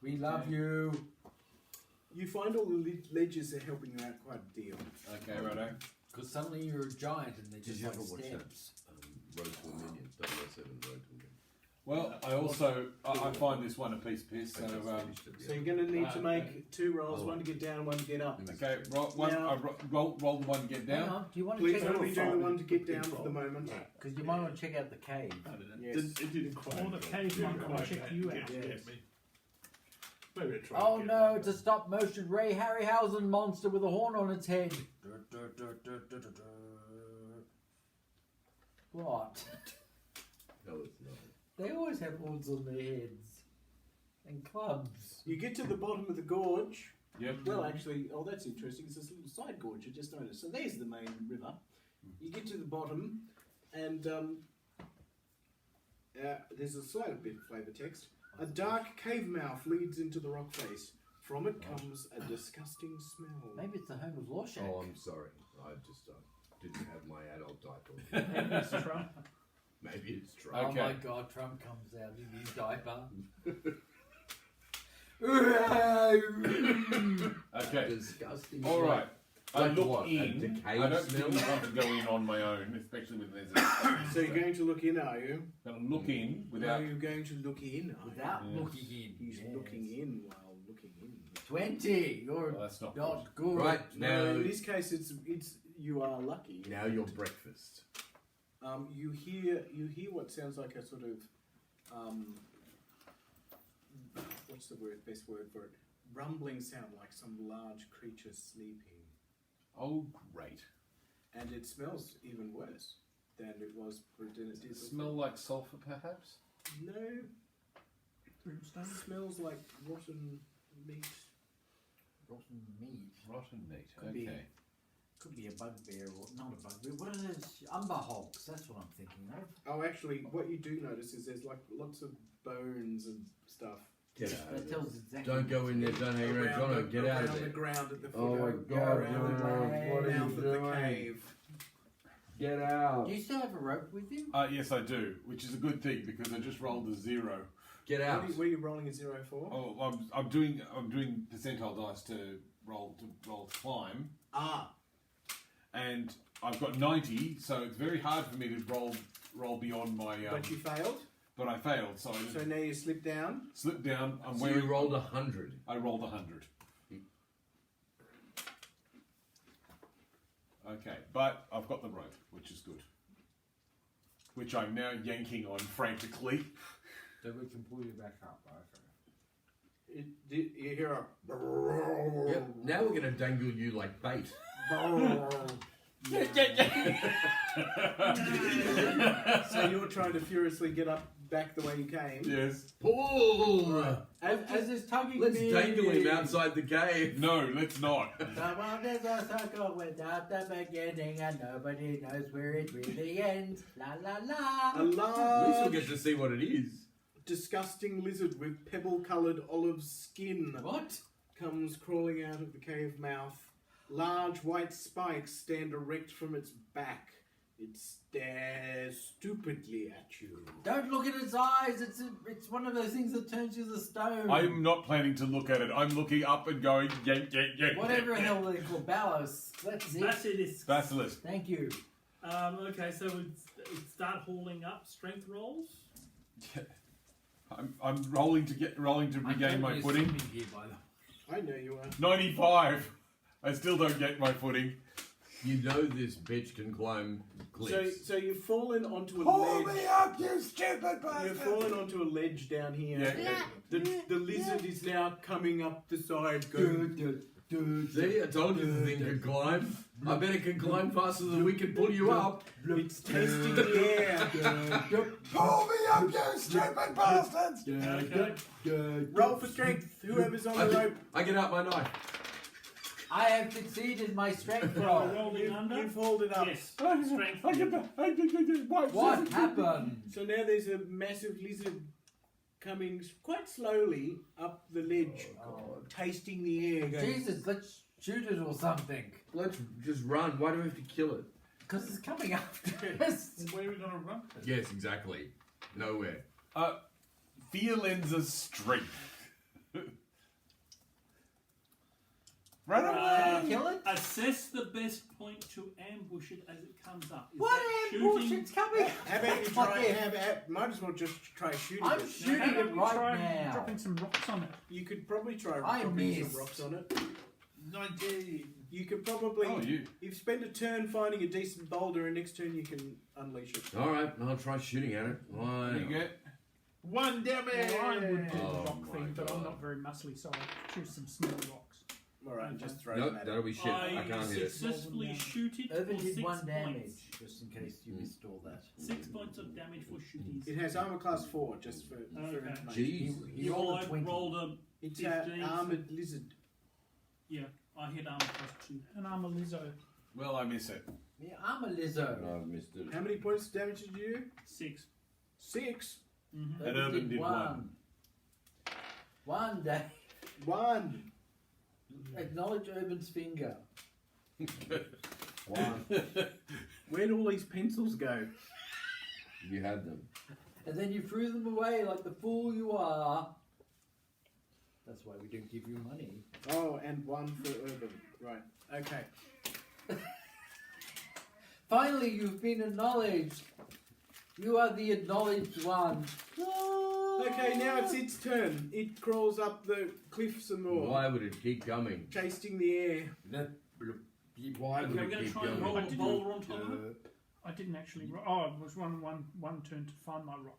We love you. You find all the ledges are helping you out quite a deal. Okay, righto. Because suddenly you're a giant and they're Did just you like ever watch that? steps. Road to a Million. 007 Road to a Million. Well, I also I find this one a piece of piss. So I just finished it the So other you're going to need to make okay. 2 rolls, Oh. one to get down and one to get up. okay, roll the one to get Hang down. on, do you want to Please check out only the do the fog? one to get down for the moment. Because you might want to check out the cave. Yes. It didn't quite. Or the cave monk will check you out. Yes. Maybe try. Oh no, it's a stop motion Ray Harryhausen monster with a horn on its head. What? No, it's not. They always have horns on their heads. And clubs. You get to the bottom of the gorge. Yep. Well, actually, oh, that's interesting. It's this little side gorge you just noticed. So there's the main river. You get to the bottom, and there's a slight bit of flavour text. A dark cave mouth leads into the rock face. From it comes a disgusting smell. Maybe it's the home of Lawshack. Oh, I'm sorry. I just didn't have my adult diaper. Maybe it's Trump. Maybe it's true. Oh Okay. my god, Trump comes out in his diaper. Okay. Disgusting. All right. I Like look what, a in. decayed I don't smell? really want to go in on my own, especially when there's a. So you're going to look in, are you? Gonna look in without. Are you going to look in? Are you? Without Yes. looking in. He's Yes. looking in while looking in. 20. You're Well, that's not good. not good. Right, No, now, in this case, it's you are lucky. now your breakfast. You hear what sounds like a sort of what's the best word for it? Rumbling sound, like some large creature sleeping, Oh, great. and it smells even worse than it was. Than it did Smell like sulphur, perhaps? No, Brimstone. smells like rotten meat. Rotten meat. Rotten meat. Could be. Okay. Could be a bugbear or not a bugbear. What are those? Umber hogs. That's what I'm thinking of. Oh, actually, what you do notice is there's like lots of bones and stuff Get out That of there. tells exactly. Don't go in there, don't hang around Jono, get out of around the there. ground at the foot Oh my of, God, around the Jono, what are mouth you of the doing? cave. Get out. Do you still have a rope with you? Yes, I do, which is a good thing because I just rolled a 0. Get What out. are you rolling a 0 for? Oh, I'm doing percentile dice to roll to climb, Ah, and I've got 90, so it's very hard for me to roll beyond my. but you failed. But I failed, so I just So now you slip down. slipped down. I'm So wearing. you rolled 100. I rolled 100. Okay, but I've got the rope, which is good. Which I'm now yanking on frantically. So we can pull you back up. You hear a. Yep. Now we're gonna dangle you like bait. So you're trying to furiously get up back the way you came. Yes. Pull. As is tugging Let's me. dangle him outside the cave. No, let's not. The world is a circle without the beginning, and nobody knows where it really ends. La la la. A At least we'll large, get to see what it is. disgusting lizard with pebble-coloured olive skin What? comes crawling out of the cave mouth. Large white spikes stand erect from its back. It stares stupidly at you. Don't look at its eyes. It's one of those things that turns you to stone. I'm not planning to look at it. I'm looking up and going, yank, yank, yank. Whatever the hell they call Balos. That's it. Basilisk. Basilisk. Thank you. Okay, so we'd start hauling up strength rolls. I'm rolling to regain my footing. Here, by the I know you are. 95. I still don't get my footing. You know this bitch can climb cliffs. So you've fallen onto a Pull ledge. me up, you stupid You've bastard! fallen onto a ledge down here. Yeah. The lizard is now coming up the side. Going, See, I told you the thing could climb. I bet it can climb faster than we can pull you up. It's tasting the air. Pull me up, you stupid bastards! Okay. Roll for strength. Whoever's on the rope. I get out my knife. I have succeeded my strength Roll, roll. rolling under. You've hauled it up. Yes. Strength. What happened? So now there's a massive lizard coming quite slowly up the ledge, tasting the air. Going, Jesus, let's shoot it or something. Let's just run. Why do we have to kill it? Because it's coming after us. Where are we going to run? Yes, exactly. Nowhere. Fear lends us strength. Run away! Kill it? Assess the best point to ambush it as it comes up. Is What that ambush? shooting? It's coming. How about you try? Might as well just try shooting I'm it. shooting How about it we right try now. dropping some rocks on it? You could probably try I dropping some missed. rocks on it. 19. You could probably. Oh, you. You've spent a turn finding a decent boulder, and next turn you can unleash it. All right, I'll try shooting at it. Why You not? get 1 damage! Well, I would do Oh the rock my thing, but I'm God. not very muscly, so I'll choose some small rocks. All right, just throw Nope, them at that'll it. be shit. I can't hit it. successfully shoot it Irvin for did 6 1 points. damage, just in case you missed all that. 6 points of damage for shooties. It has armor class 4, just for Okay. information. Jeez. He rolled a 20. rolled a... It's 15. an armored lizard. Yeah, I hit armor plus 2. And I'm a lizzo. well, I miss it. Yeah, I'm a lizard. I've missed it. How many points of damage did you do? 6. 6. Mm-hmm. And Urban did 1. 1 day. 1. Acknowledge Urban's finger. Wow. Where'd all these pencils go? You had them. And then you threw them away like the fool you are. That's why we don't give you money. Oh, and 1 for Urban. Right. Okay. Finally, you've been acknowledged. You are the acknowledged one. Okay, now it's its turn. It crawls up the cliff some more, Why would it keep coming? chasing the air. Why Okay, would we're it going to keep try and roll going? a boulder on top of it. I didn't actually. Oh, it was one turn to find my rock.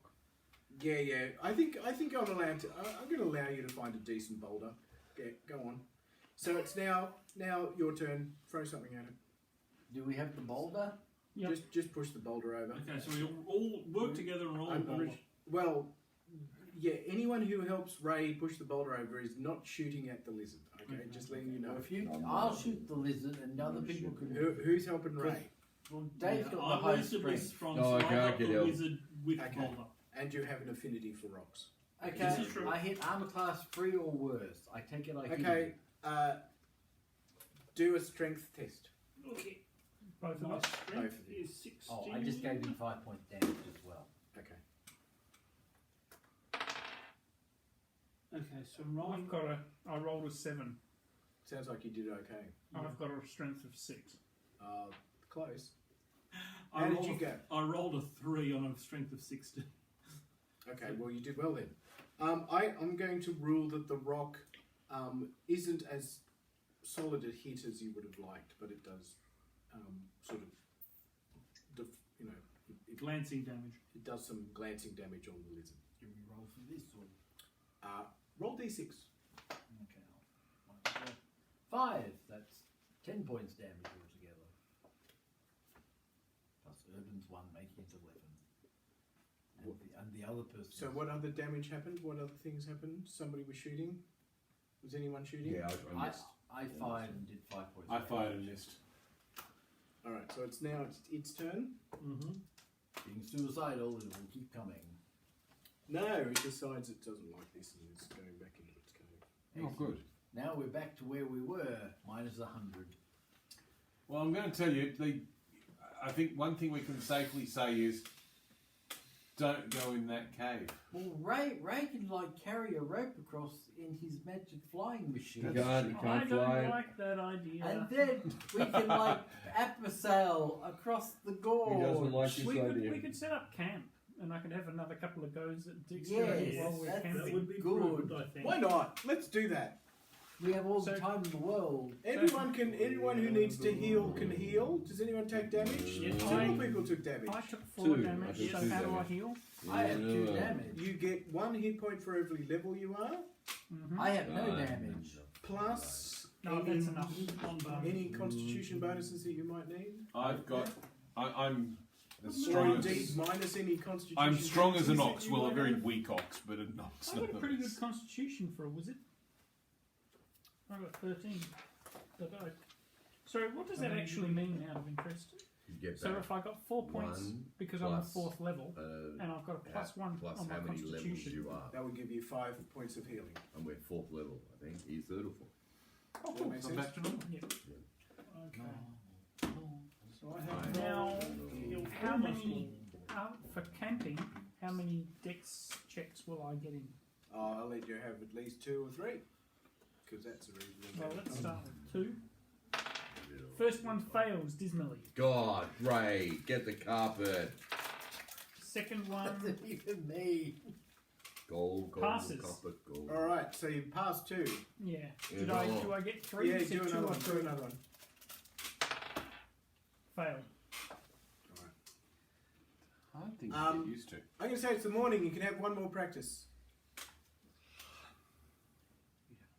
Yeah. I think I'm allowed to. I'm going to allow you to find a decent boulder. Yeah, go on. So it's now your turn. Throw something at it. Do we have the boulder? Yep. Just push the boulder over. Okay, so we all work together and roll a boulder. Well, yeah. Anyone who helps Ray push the boulder over is not shooting at the lizard. Okay, just letting you know. If you, I'll shoot the lizard, and other people can. Who's helping Ray? Well, Dave's got the I'm high relatively strength. strong, Oh, so okay, I'll I help can the help. wizard with Okay. boulder. And you have an affinity for rocks. Okay, This is true. I hit armor class 3 or worse. I take it I hit. Okay. Do a strength test. Okay. Both of My us. strength Both of you. is 16. Oh, I just gave him 5 point damage as well. Okay. Okay, so I'm rolling. I rolled a 7. Sounds like you did okay. I've got a strength of 6. Close. I How did rolled you a- go? I rolled a 3 on a strength of 16. Okay, well you did well then. I'm going to rule that the rock isn't as solid a hit as you would have liked, but it does sort of, Glancing damage. it does some glancing damage on the lizard. Do we roll for this or? Roll d6. Okay. 5. That's 10 points damage altogether. Plus Urban's 1, making it 11. And the other person. So what other damage happened? What other things happened? Somebody was shooting? Was anyone shooting? Yeah, I missed. I fired and did 5 points. I fired and missed. Alright, so it's now its turn. Mm-hmm. Being suicidal, it will keep coming. No, it decides it doesn't like this and it's going back into its cave. Oh, good. Now we're back to where we were, minus 100. Well, I'm going to tell you, I think one thing we can safely say is don't go in that cave. Well, Ray can carry a rope across in his magic flying machine. You can't I don't fly. like that idea. And then we can Apisail across the gorge. He doesn't like this we idea. could set up camp, and I could have another couple of goes at Yes, dexterity while we're that's- camping. That would be Good. prudent, I think. Why not? Let's do that. We have all the So- time in the world. Anyone who needs to heal can heal. Does anyone take damage? Yes, Two I- people took damage. I took 4 2. I damage, took so 2 how do I damage. heal? I have 2 Yeah. damage. You get 1 hit point for every level you are, Mm-hmm. I have no God. damage. plus No, that's enough. On bonus. Any constitution bonuses that you might need? I've got. I'm as Or strong indeed, as. minus any constitution. I'm strong as an bonuses ox. that you Well, a might very have? weak ox, but an ox. I've got a pretty nonetheless. good constitution for a wizard. I've got 13. But sorry, what does that actually mean out of interest? You get So back if I got 4 points one because I'm the plus, 4th level, uh, and I've got a plus 1 plus on my how many levels constitution. you are. That would give you 5 points of healing. And we're 4th level, I think. Are you 3rd or 4th? Oh, That cool. makes So sense. back to normal. Yeah. Okay. So I have Now, You'll how almost many for camping? How many dex checks will I get in? I'll let you have at least 2 or 3. Because that's a reasonable Well, amount. let's start with 2. First one fails dismally. God, Ray, get the carpet. Second one Even me. Gold, Passes. copper, gold. Alright, so you passed 2. Yeah. Yeah, Do no. I get 3? Yeah, You said do 2 another or one. Do 3. another one. Fail. Hard thing to Um, get used to. I'm going to say it's the morning. You can have 1 more practice.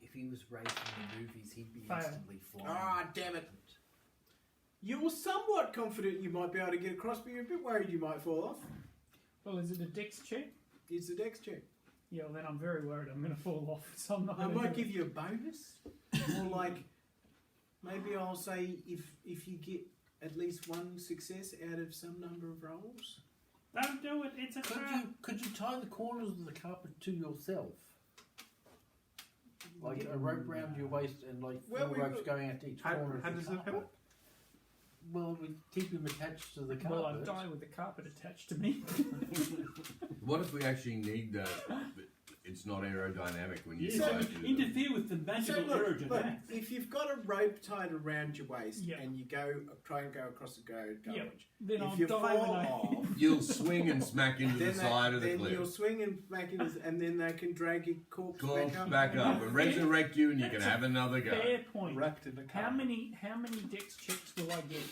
If he was raised in the movies, he'd be Fail. instantly flying. Ah, damn it. You're somewhat confident you might be able to get across, but you're a bit worried you might fall off. Well, is it a dex check? It's a dex check. Yeah, well, then I'm very worried I'm going to fall off. So I'm not I going to might do give it. you a bonus. Or like, maybe I'll say if you get at least 1 success out of some number of rolls. Don't do it. It's a trap. Could you tie the corners of the carpet to yourself? Like a rope round your waist and like 4 Well, we ropes will- going out to each How corner of does the that carpet. happen? Well, we keep him attached to the carpet. Well, I'd die with the carpet attached to me. What if we actually need the... It's not aerodynamic when you Yes, decide so to do it. interfere with the So magical look, aerodynamics. if you've got a rope tied around your waist Yeah. and you try and go across the gully, Yeah. Then if I'll you die fall when I. off, You'll swing and smack into the side of the then cliff. you'll swing and back in, and then they can drag your corpse Corpse back up. and resurrect you, and you can That's a have another go. Fair point. Wrapped in a How carpet. many dex checks will I get?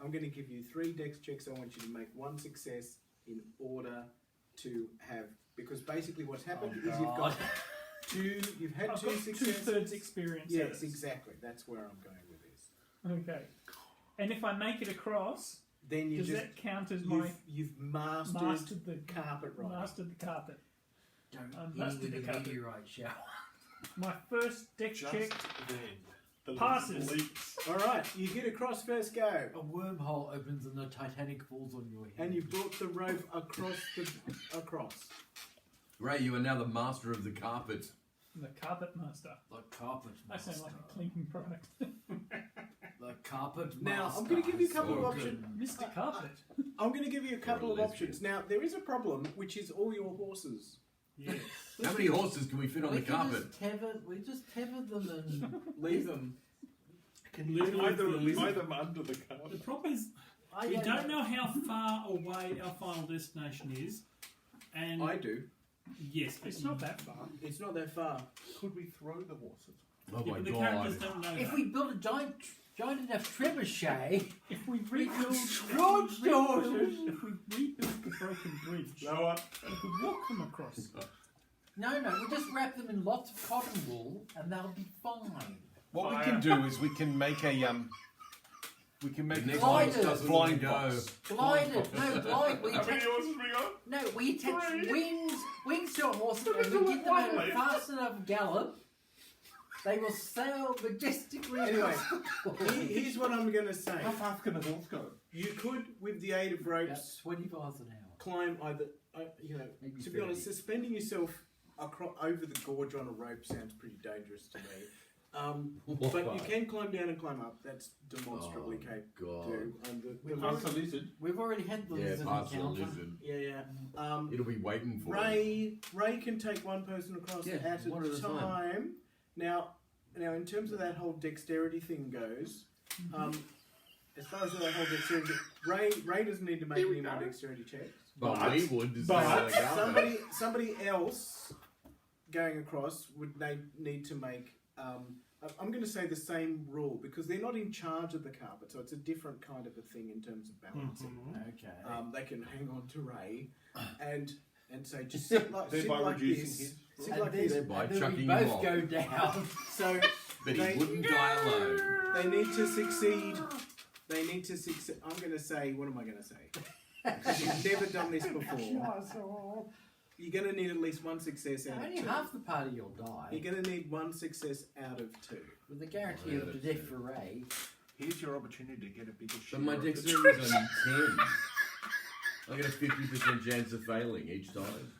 I'm going to give you 3 dex checks. I want you to make 1 success in order to have, because basically what's happened is you've got you've had I've 2 got successes. 2/3 experience. at Yes, it. exactly. That's where I'm going with this. Okay. And if I make it across, Then you does just that count as my you've mastered, mastered the carpet riding. mastered the carpet? Don't must hit do with the a carpet. meteorite shower. My first dex Just check then, the passes. leaks. All right, you get across first go, A wormhole opens and the Titanic falls on your head. and you brought the rope across. Ray, you are now the master of the carpet. the carpet master. The carpet I master. sound like a cleaning product. The carpet Now, master. I'm going to give you a couple of So options. Mr. Carpet. I'm going to give you a couple Or of a options. Now, there is a problem, which is all your horses. Yes. How many horses can we fit on we the can carpet? we just tether them and Leave them. Can literally Tie them under the carpet. The problem is I we don't know how far away our final destination is, and I do. yes, but It's not that far. It's not that far. Could we throw the horses? Oh Yeah, my but the god. characters don't know If that. we build a giant enough trebuchet, If we rebuild, George Georges. if we rebuild the broken bridge, Lower. we could walk them across. no, we'll just wrap them in lots of cotton wool and they'll be fine. What we Fire. can do is we can make a we can make The a next Gliders. one doesn't blind go. box. Glided, no, glide. We How many attach, horses we got? no, we attach Three. wings to our horses and There's we only get them one at a left. fast enough gallop. They will sail majestically. Anyway, across the water. Here's what I'm going to say. How fast can the horse go? You could, with the aid of About ropes, 20 miles an hour. climb either, Maybe to be honest, 30. suspending yourself over the gorge on a rope sounds pretty dangerous to me. But you can climb down and climb up. That's demonstrably Oh, capable God. too. And the Past the lizard. We've already had the Yeah, lizard past the encounter. lizard. yeah. It'll be waiting for us. Ray can take one person across Yeah, at one a at a time. time. Now, in terms of that whole dexterity thing goes, as far as that whole dexterity, Ray doesn't need to make any more dexterity checks. But we would to but stay on the carpet. Somebody else going across would need to make. I'm going to say the same rule because they're not in charge of the carpet, so it's a different kind of a thing in terms of balancing. Okay. They can hang on to Ray and say just sit like, Thereby sit like reducing this. his- Sit And like then, this. By and then we chucking both him off. go down. So But They- he wouldn't die alone. They need to succeed. They need to succeed. I'm going to say, what am I going to say? 'Cause you've never done this before. You're going to need at least one success out of Only two. half the party will die. You're going to need one success out of two. With the guarantee of the death for Ray. Here's your opportunity to get a bigger share. But my of the dexterity is only 10. I get a 50% chance of failing each time.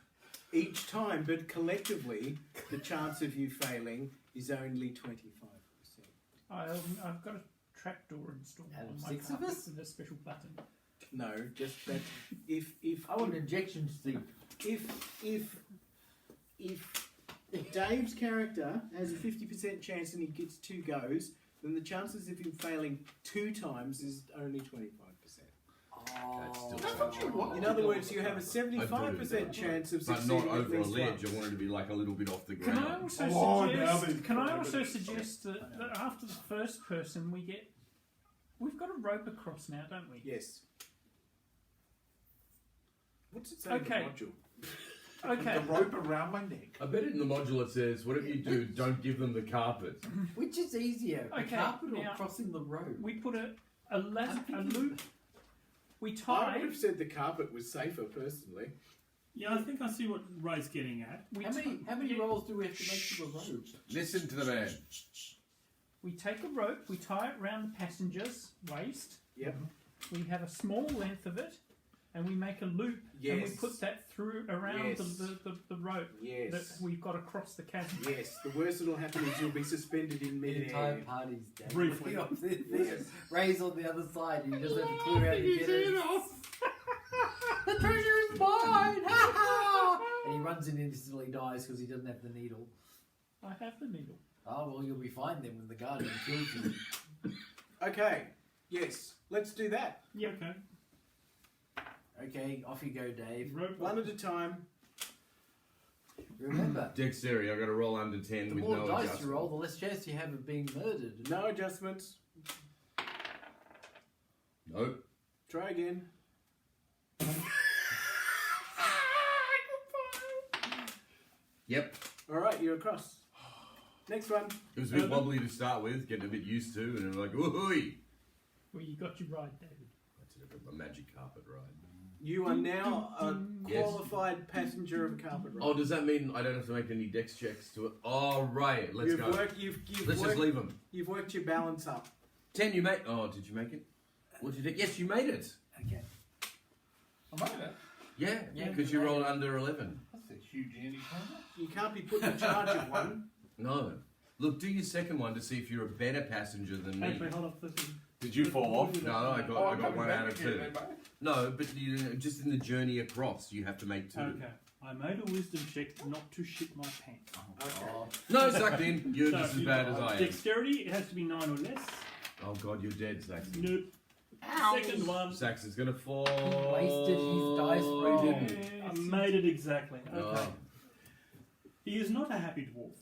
Each time, but collectively, the chance of you failing is only 25%. I've got a trapdoor installed Out of on my 6 of carpet us? with a special button. No, just that if I want an injection seat. if Dave's character has a 50% chance and he gets 2 goes, then the chances of him failing 2 times is only 25%. That's still I thought you would. In other words, you have a I 75% do. chance of But succeeding not at over a least ledge. once. I want it to be like a little bit off the Can I ground. also Oh, now suggest? they've Can I got also it. suggest that after the first person we've got a rope across now, don't we? Yes. What's it say Okay. in the module? Okay. The rope around my neck. I bet in the module it says, whatever you do, don't give them the carpet. Which is easier, the Okay, carpet or now- crossing the road? We put a loop. We I tie. would have said the carpet was safer, personally. Yeah, I think I see what Ray's getting at. We How many yeah, rolls do we have to make to the road? Listen to the man. We take a rope. We tie it round the passenger's waist. Yep. We have a small length of it, and we make a loop, and we Yes. put that through around Yes. the rope Yes. that we've got across the chasm. Yes. The worst that'll happen is you'll be suspended in The entire midair. party's dead. Briefly. Ray's on the other side, and you just have to clear out and get it. The treasure is mine! Ha ha! And he runs in and instantly dies because he doesn't have the needle. I have the needle. Oh, well, you'll be fine then when the guardian kills you. Okay. Yes. Let's do that. Yeah. Okay. Okay, off you go, Dave. Rope. One at a time. Remember, Dexterity, I've got to roll under 10 the with more no dice adjustment. you roll, the less chance you have of being murdered. No adjustments. Nope. Try again. Yep. Alright, you're across. Next one. It was a bit wobbly to start with, getting a bit used to, and I'm like, ooh-hoo-y. Well, you got your ride, David. That's a magic carpet ride. You are now a Yes. qualified passenger of a carpet ride. Oh, does that mean I don't have to make any dex checks to it? Oh, right. Let's you've go. Worked, you've Let's worked, just leave them. You've worked your balance up. 10, you made. Oh, did you make it? What did you do? Yes, you made it. Okay. I made it. Yeah, Yeah, because you you made rolled under 11. That's a huge anti-climber. You can't be put in charge of one. No. Look, do your second one to see if you're a better passenger than me. Actually, hold up. This is, Did you fall off? No, I got, Oh, I I'm got coming one back out of again 2. then, mate. No, but just in the journey across, you have to make 2. okay. I made a wisdom check not to shit my pants. Okay. Oh, No, sucked in. You're So, just as you bad know, as I am. Dexterity, it has to be 9 or less. Oh god, you're dead, Saxon. Nope. Second one. Saxon's gonna fall. Wasted his dice rolled. I made it exactly. Okay. Oh. He is not a happy dwarf.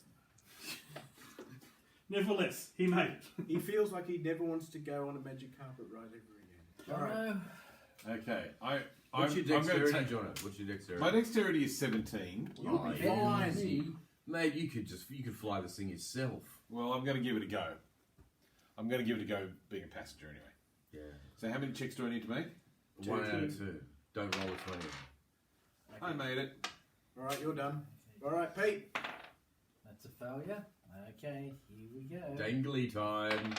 Nevertheless, he made it. He feels like he never wants to go on a magic carpet ride ever again. Alright. no. Okay. What's your I'm going to dexterity, take. Jono? What's your dexterity? My dexterity is 17. You'll be yeah. fine. Easy. Mate, you could fly this thing yourself. Well, I'm going to give it a go. I'm going to give it a go being a passenger anyway. Yeah. So how many checks do I need to make? 1 out two. of 2. Don't roll a 20. I made it. Alright, you're done. Alright, Pete. That's a failure. Okay, here we go. Dangly time.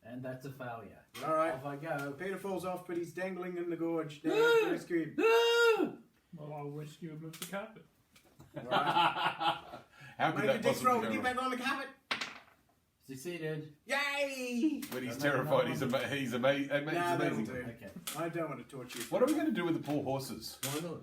And that's a failure. Alright. Off I go. Peter falls off, but he's dangling in the gorge. Now you have to rescue him. No! Well, I'll rescue him with the carpet. Alright. How could Make a that dex possibly roll go to get wrong? back on the carpet. Succeeded. Yay! But he's Don't make terrified. another He's amazing. Nah, that'll amazing. do. Okay. I don't want to torture you. What are we going to do with the poor horses? Why not?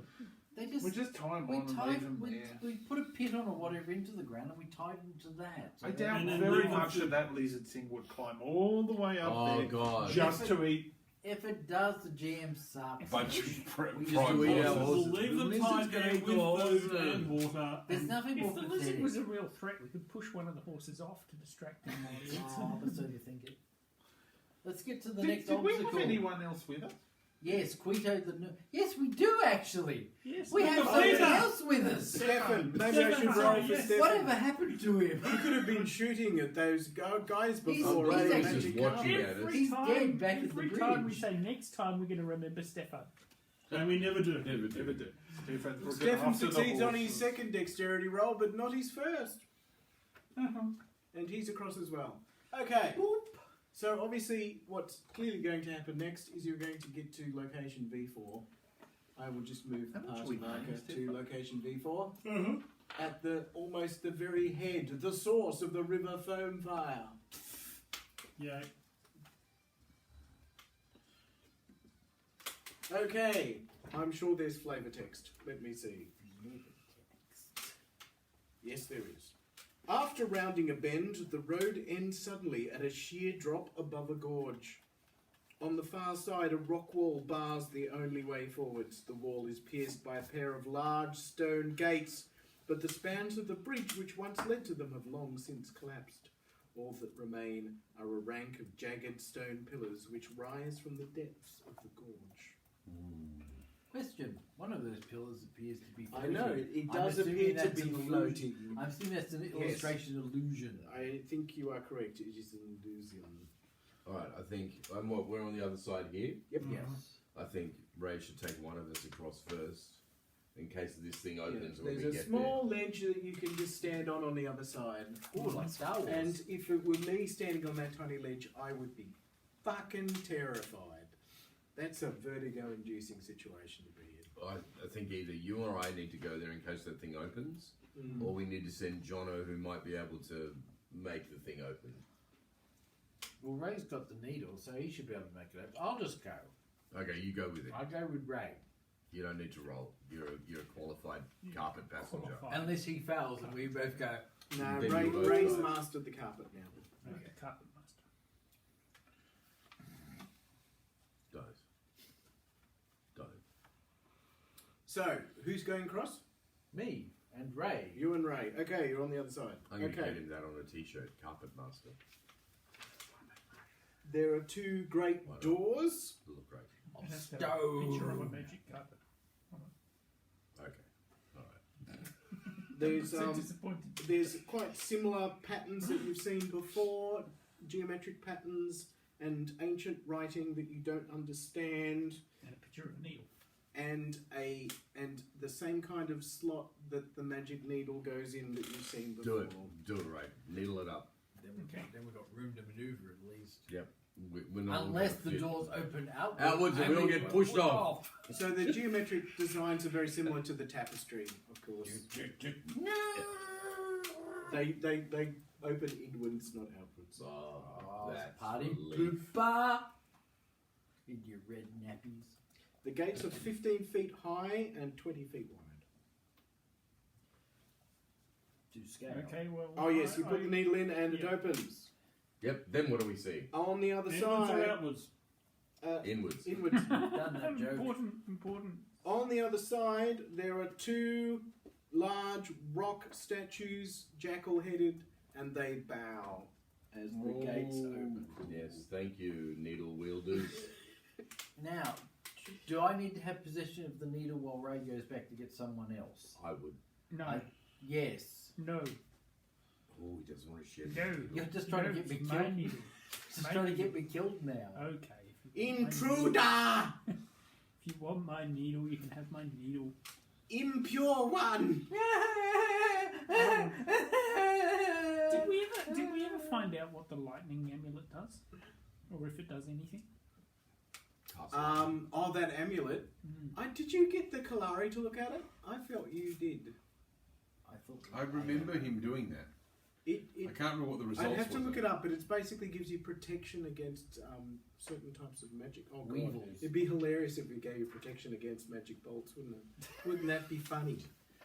They just We just tie them we on and tied leave them we, there. we put a pit on or whatever into the ground and we tied them to that. I doubt And then very leave them much to- that that lizard thing would climb all the way up Oh, there God. just to eat. If it does, the GM sucks. Bunch of We just prime do eat our horses. horses. We'll leave them The lizard's tied gonna there eat with the horses. food and water. There's and nothing If more the pathetic. lizard was a real threat, we could push one of the horses off to distract him while he eats Oh, them. but so you think it. Let's get to the Did next we obstacle. have anyone else with us? Yes, Quito the... Yes, we do actually. Yes, We look have at somebody Peter. else with us. Stefan. Maybe I Stefan, should roll sorry, for yes. Stefan. Whatever happened to him? He could have been shooting at those guys before. He's on the actually magic just watching carpet. at us. He's dead back at the every time we bridge. say next time, we're going to remember Stefan. And we never do. Never do. Never do. Stefan, we'll get Stefan after the succeeds on his horses. second dexterity roll, but not his first. Uh-huh. And he's across as well. Okay. So obviously, what's clearly going to happen next is you're going to get to location V4. I will just move the How much party we marker paying, to location V4 Uh-huh. at the almost the very head, the source of the river foam fire. Yeah. Okay, I'm sure there's flavor text. Let me see. Yes, there is. After rounding a bend, the road ends suddenly at a sheer drop above a gorge. On the far side, a rock wall bars the only way forwards. The wall is pierced by a pair of large stone gates, but the spans of the bridge which once led to them have long since collapsed. All that remain are a rank of jagged stone pillars which rise from the depths of the gorge. Question. One of those pillars appears to be I floating. know, it I'm does assuming appear to that's be an illusion. floating. I'm assuming that's an illustration illusion. I think you are correct. It is an illusion. Alright, I think we're on the other side here. Yep. Yes. I think Ray should take one of us across first in case this thing opens when There's we a get small ledge that you can just stand on the other side. Ooh, like Star Wars. And if it were me standing on that tiny ledge, I would be fucking terrified. That's a vertigo-inducing situation to be in. I think either you or I need to go there in case that thing opens, or we need to send Jono who might be able to make the thing open. Well, Ray's got the needle, so he should be able to make it open. I'll just go. Okay, you go with it. I'll go with Ray. You don't need to roll. You're a qualified carpet passenger. Qualified. Unless he fails and we both go. No, Then Ray, you both Ray's go. mastered the carpet now. Okay, carpet master. Don't. So, who's going across? Me and Ray. You and Ray. Okay, you're on the other side. I'm going to Okay. get him that on a t-shirt. Carpet master. There are two great Why not? doors. It'll look great. It has to have a picture of a magic carpet. Okay. Alright. There's So disappointed. there's quite similar patterns that you've seen before, geometric patterns and ancient writing that you don't understand, And a picture of a needle. and the same kind of slot that the magic needle goes in that you've seen Do before. it. Do it right. Needle it up. Then we've got room to manoeuvre at least. Yep. We're not all Unless gonna the fit. doors open outwards. Outwards and we all we get pushed off. So the geometric designs are very similar to the tapestry, of course. No! They open inwards, not outwards. Oh, That's party relief. pooper! In your red nappies. The gates are 15 feet high and 20 feet wide. To scale. Okay, well. Oh yes, you put the needle in and it Yeah. opens. Yep. Then what do we see? On the other Inwards or side, outwards? Inwards. inwards. Done that joke. Important. On the other side, there are two large rock statues, jackal-headed, and they bow as the gates open. Yes. Thank you, needle wielders. Now, do I need to have possession of the needle while Ray goes back to get someone else? I would. No. Yes. No. Oh, he doesn't want to share. No. You're just trying to get me it's my killed. needle. Just trying to get me killed now. Okay. If you want my Intruder! needle- If you want my needle, you can have my needle. Impure one! Did we ever find out what the lightning amulet does, or if it does anything? Oh, that amulet. Did you get the Kalari to look at it? I felt you did. I thought. I remember him doing that. I It can't remember what the results I'd have to was. look it up, but it basically gives you protection against certain types of magic. Oh god, Weevils. it'd be hilarious if we gave you protection against magic bolts, wouldn't it? Wouldn't that be funny?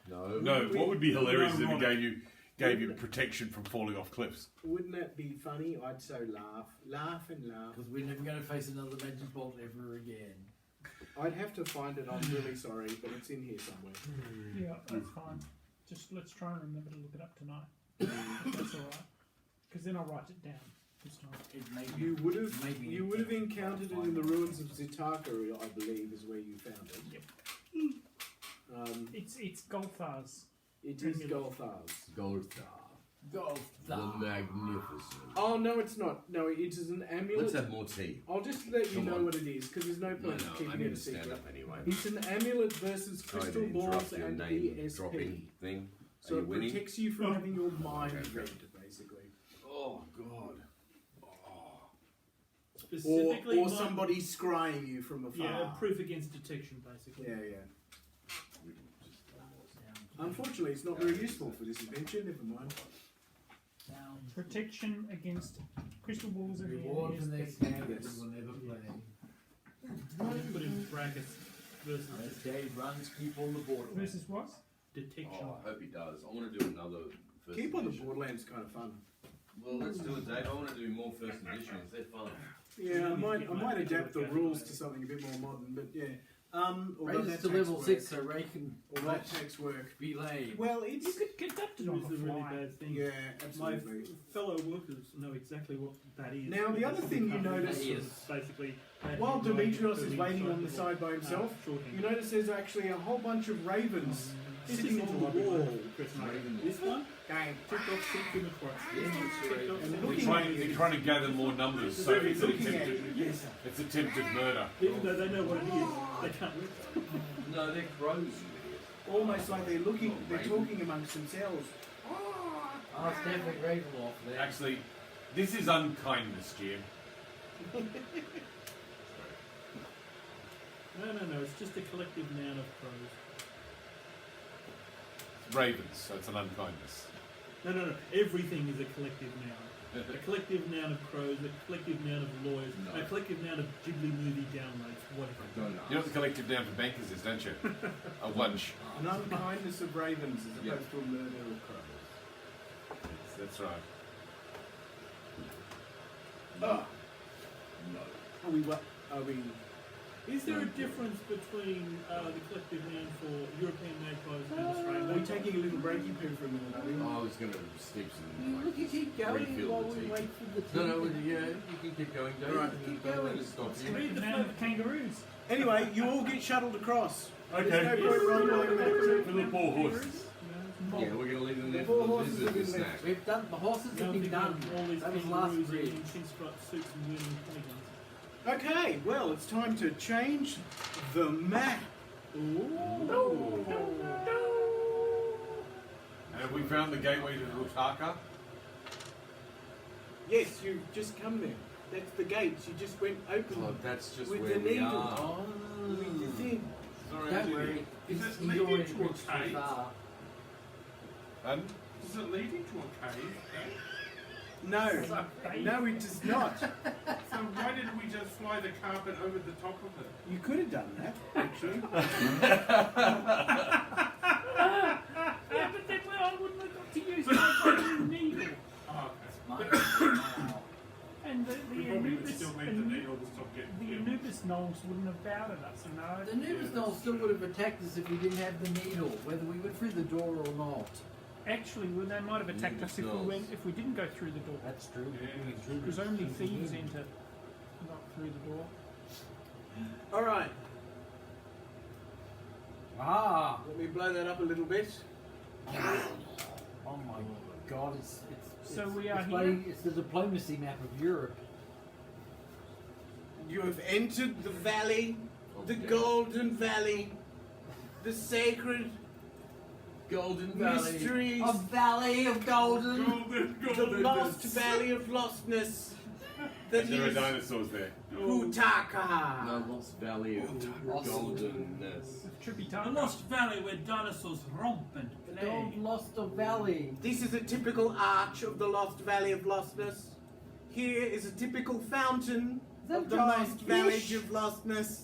No. No, what would be hilarious is if No, it gave you protection from falling off cliffs. Wouldn't that be funny? I'd so laugh and laugh. Because we're never going to face another magic bolt ever again. I'd have to find it. I'm really sorry, but it's in here somewhere. Yeah, that's fine. Just let's try and remember to look it up tonight. If that's all right. Because then I'll write it down. this time. It may be, You would have maybe you would have encountered it in the ruins of Zitaka, I believe, is where you found it. Yep. It's Golthar's. It is Golthar's. Golthar. Go. The Magnificent. Oh no, it's not. No, it is an amulet. Let's have more tea. I'll just let you Come know on. what it is, because there's no point No, I keeping need it a to stand secret. up anyway. It's an amulet versus Sorry to crystal balls interrupt your and name ESP. dropping thing. So Are you it winning? protects you from having your mind Okay. read, basically. Oh God. Specifically, Or my- somebody scrying you from afar. Yeah, proof against detection, basically. Yeah, yeah. Unfortunately, it's not very useful for this adventure. Never mind. Protection against crystal balls and Reward for next ESP. game that Yes. we will never play. Put in brackets versus As Dave runs, keep on the board. Versus what? detection. Oh, I hope he does. I want to do another first Keep on the edition. Borderlands kind of fun. Well, let's do it, Dave. I want to do more first editions. They're fun. Yeah, I might might adapt the go rules for to it. something a bit more modern, but yeah. Although Raise that it to takes level work. 6 so Ray can Although that takes work. be lame. Well, it's You could adapt it It on was the a really fly. bad thing. yeah, My absolutely. fellow workers know exactly what that is. Now, the other thing you notice is- basically While Demetrios is waiting on the side by himself, you notice there's actually a whole bunch of ravens sitting on the wall. This one, Gang. ticked off symptom across. This one, ticked off And symptom looking They're trying to gather more numbers, so it's looking at attempted, you, yes. it's attempted murder. Even though they know what it is, they can't read it. No, they're crows. you idiot. Almost like they're talking amongst themselves. Oh, it's definitely Ravenloft there. Actually, this is unkindness, Jim. No, it's just a collective noun of crows. It's ravens, so it's an unkindness. No, everything is a collective noun. A collective noun of crows, a collective noun of lawyers, No. a collective noun of Ghibli movie downloads, whatever. Don't You know what the collective noun for bankers is, don't you? A lunch. An unkindness of ravens as Yeah. opposed to a murder of crows. That's right. Ah, No. are we? Is there a difference between the collective noun for European magpies and Australian Are we magpies? taking a little breaky poo for a minute, are we? I was going to sneak some. Look, you keep going refill while the we tea. wait for the tea. No, yeah, you can keep going, Dave. Right, Don't keep let going. us stop you. Read the Man of kangaroos. Anyway, you all get shuttled across. Okay. There's no point rolling that. For the poor horses. Yeah, we're going to leave them there The for four the horses have visitors' been snack. left. We've done, the horses have been done. All these That was last kangaroos bridge. in chin-striped suits and wielding polygons. Okay, well, it's time to change the map. Have we found the gateway to Rutaka? Yes, you just come there. That's the gates. You just went open Oh, that's just with where the we needle. are. With the thing. Sorry, Don't worry. Is He's it leading already to a reached too cave? far. And Does it lead into a cave? No, no, it does not. So why didn't we just fly the carpet over the top of it? You could have done that, actually. Yeah, but then I wouldn't have got to use my fucking needle. Oh, okay. Wow. And the We probably would Anubis, still need the needle to stop getting the killed. Anubis gnolls wouldn't have bowed at us, you know. The Anubis Knoll still would have attacked us if we didn't have the needle, whether we went through the door or not. Actually, well, they might have attacked us if we didn't go through the door. That's true. Yeah. Because only thieves enter, not through the door. All right, Ah! let me blow that up a little bit. Oh my god, it's So we are it's here? bloody- It's the diplomacy map of Europe. You have entered the valley, the Golden Valley, the sacred Golden mysteries, A valley of golden. the lost valley of lostness. That there are is dinosaurs there. Hutaka. No, Lost Valley of Goldenness. Trippy The tongue. Lost Valley where dinosaurs romp and The play. gold lost a valley. This is a typical arch of the lost valley of lostness. Here is a typical fountain Is that of the giant lost valley fish? of lostness.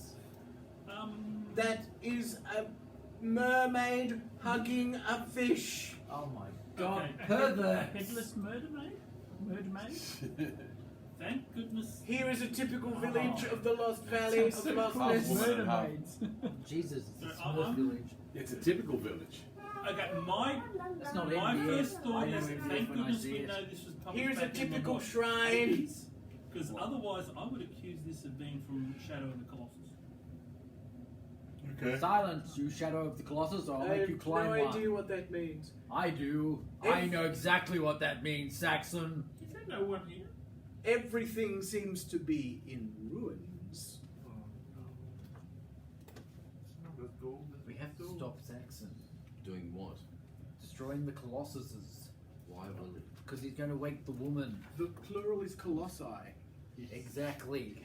That That is a mermaid hugging a fish. Oh my god. Okay. A Pervert. headless murder maid? Murder maid? thank goodness. Here is a typical village of the lost valley of Sounds so lostness. Woman Murder and half. maids. Jesus, it's a I'm- small village. It's a typical village. Okay, my That's not my in first here. thought I know is it thank when I goodness see we it. know this was published Here's a back in the typical what, shrine. 80s? Because otherwise I would accuse this of being from Shadow of the Colossus. Okay. Silence, you shadow of the Colossus, or I'll I make you have climb no one. idea what that means. I do. I know exactly what that means, Saxon. Is there no one here? Everything seems to be in ruins. We have to stop Saxon. Doing what? Destroying the Colossuses. Why only? Because he's going to wake the woman. The plural is colossi. Exactly.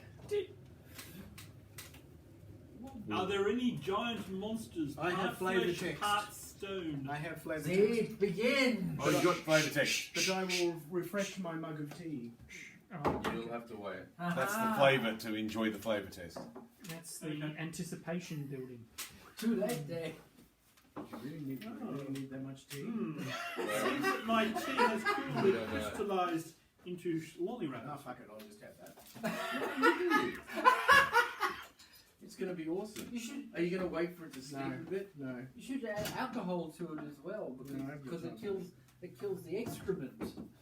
Are there any giant monsters? I have part flavor flesh, text. part stone. I have flavor See, text, it begins. Oh, you got flavour text. but I will refresh my mug of tea. Oh, You'll have to wait. That's the Aha. flavour to enjoy the flavour test. that's the anticipation building. Too late, Dave. You really need that much tea? Seems that my tea has coolly crystallised into lolly Oh, wrap. fuck it, I'll just have that. It's gonna be awesome. You should. Are you going to wait for it to steep No. a bit? No. You should add alcohol to it as well No, because you it can't. kills the excrement.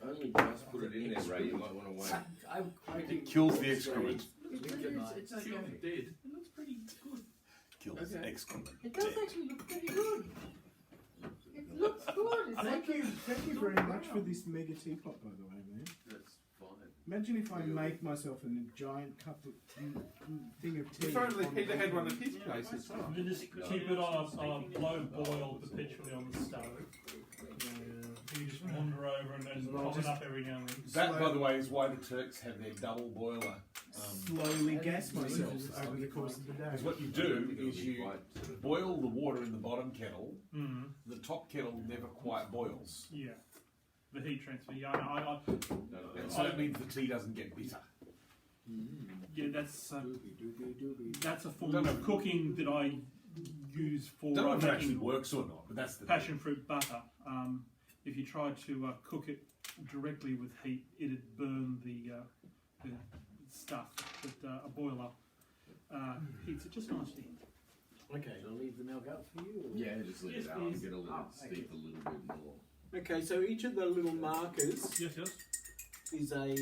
Only just put it in there, Ray. You might want to wait. It kills the excrement. It's okay. Dead. It looks pretty good. Kills Okay. excrement. It does actually look pretty good. It looks good. It's Thank like you very much for this mega teapot, by the way, man. That's fine. Imagine if I make myself a giant cup of thing of tea. If only on- Peter had one at his Yeah, place as well. You just keep it on a low boil perpetually on the stove. You just wander over and then pop it up every now and then. That, by the way, is why the Turks have their double boiler. Slowly gas myself over the course of the day. Because what you do is you boil the water in the bottom kettle. Mm. The top kettle never quite boils. Yeah. The heat transfer. Yeah, I And so that means the tea doesn't get bitter. yeah, that's a form Don't know. of cooking that I use for Don't know if it actually making works or not, but that's the passion fruit butter. If you tried to cook it directly with heat, it'd burn the stuff. But a boiler heats it just nicely. Okay. Shall I leave the milk out for you? Or? Yeah, just leave Yes, it out and please. get a little Oh, steep a little bit more. Okay, so each of the little markers Yes, yes. is a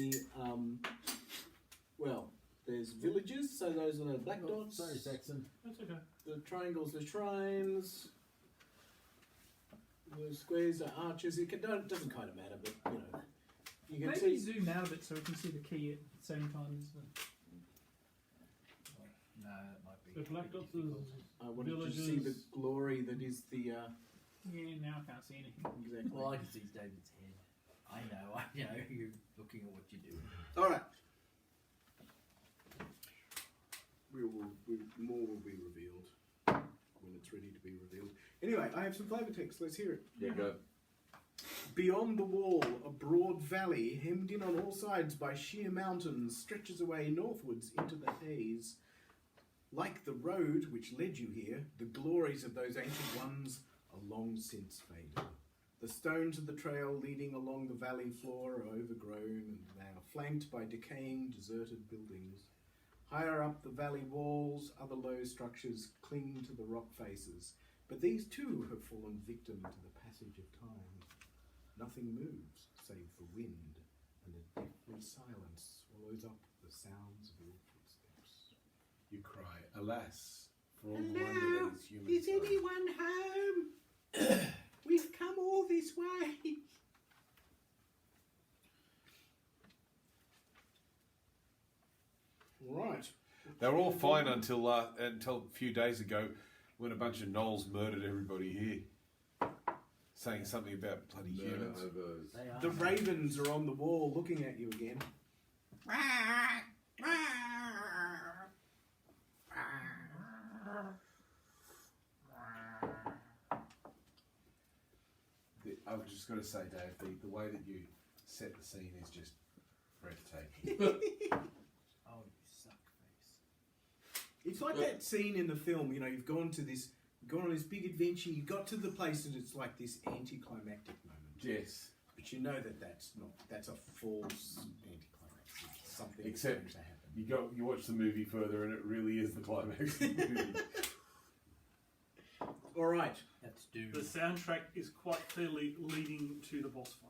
well, there's villages, so those are the black Oh, dots. sorry, Saxon. That's okay. The triangles are shrines. The squares are arches. It doesn't kind of matter, but you know, you can Maybe see. zoom out a bit so we can see the key at the same time as the. No, that might be. The black dots is I wanted to see the villages. glory that is the Yeah, now I can't see anything. exactly. Well, I can see David's head. I know. You're looking at what you do. All right. More will be revealed when it's ready to be revealed. Anyway, I have some flavour text. Let's hear it. Yeah, go. Beyond the wall, a broad valley, hemmed in on all sides by sheer mountains, stretches away northwards into the haze. Like the road which led you here, the glories of those ancient ones are long since faded. The stones of the trail leading along the valley floor are overgrown and they are flanked by decaying, deserted buildings. Higher up the valley walls, other low structures cling to the rock faces, but these too have fallen victim to the passage of time. Nothing moves save the wind, and a deathly silence swallows up the sounds of your footsteps. You cry, alas, for all the wonder that is human. Is anyone home? We've come all this way. Right. They were all fine until a few days ago when a bunch of gnolls murdered everybody here. Saying something about bloody Murder humans. over. They are. The ravens are on the wall looking at you again. I was just going to say, Dave, the way that you set the scene is just breathtaking. Oh, you suck face. It's like that scene in the film, you know, you've gone on this big adventure, you got to the place and it's like this anticlimactic moment. Yes. But you know that's a false anticlimax. It's something Except- going to happen. You watch the movie further and it really is the climax of the movie. All right. Now That's doom. The soundtrack is quite clearly leading to the boss fight.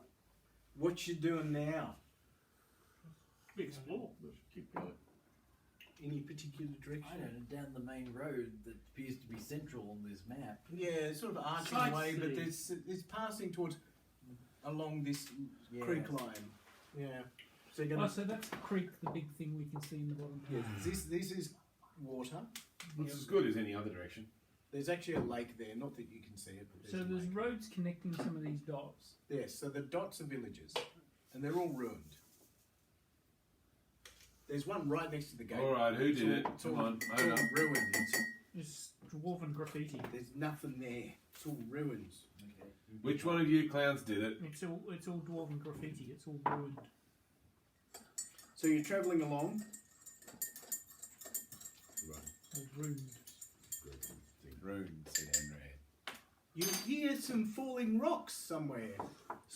What you doing now? We explore. Let's keep going. Any particular I direction? don't know, down the main road that appears to be central on this map. Yeah, it's sort of arching away, but there's passing towards along this creek line. Yeah. So you're Oh, gonna. so that's the creek, the big thing we can see in the bottom. Yeah, this is water. Looks as good as any other direction. There's actually a lake there, not that you can see it. But So there's a there's lake. roads connecting some of these dots. Yes, so the dots are villages, and they're all ruined. There's one right next to the gate. All right, who did it? It's all, Come on, it's all own up. ruined. Just dwarven graffiti. There's nothing there. It's all ruins. Okay. Which one of you clowns did it? It's all dwarven graffiti. It's all ruined. So you're travelling along. All ruined. Runes, said Henry. You hear some falling rocks somewhere,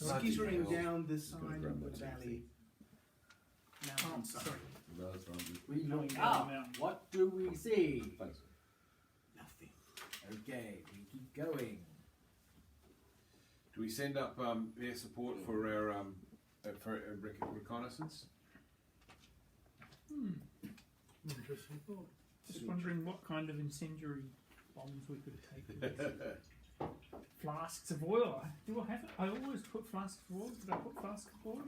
Bloody skittering hell. down the gonna side grab of the that valley. Oh, Mountainside. sorry. No, that's right. We Going look down up. the mountain. What do we see? Thanks. Nothing. Okay, we keep going. Do we send up air support for our reconnaissance? Interesting thought. Just wondering what kind of incendiary bombs we could take with us. Flasks of oil. Do I have it? I always put flasks of oil. Did I put flasks of oil?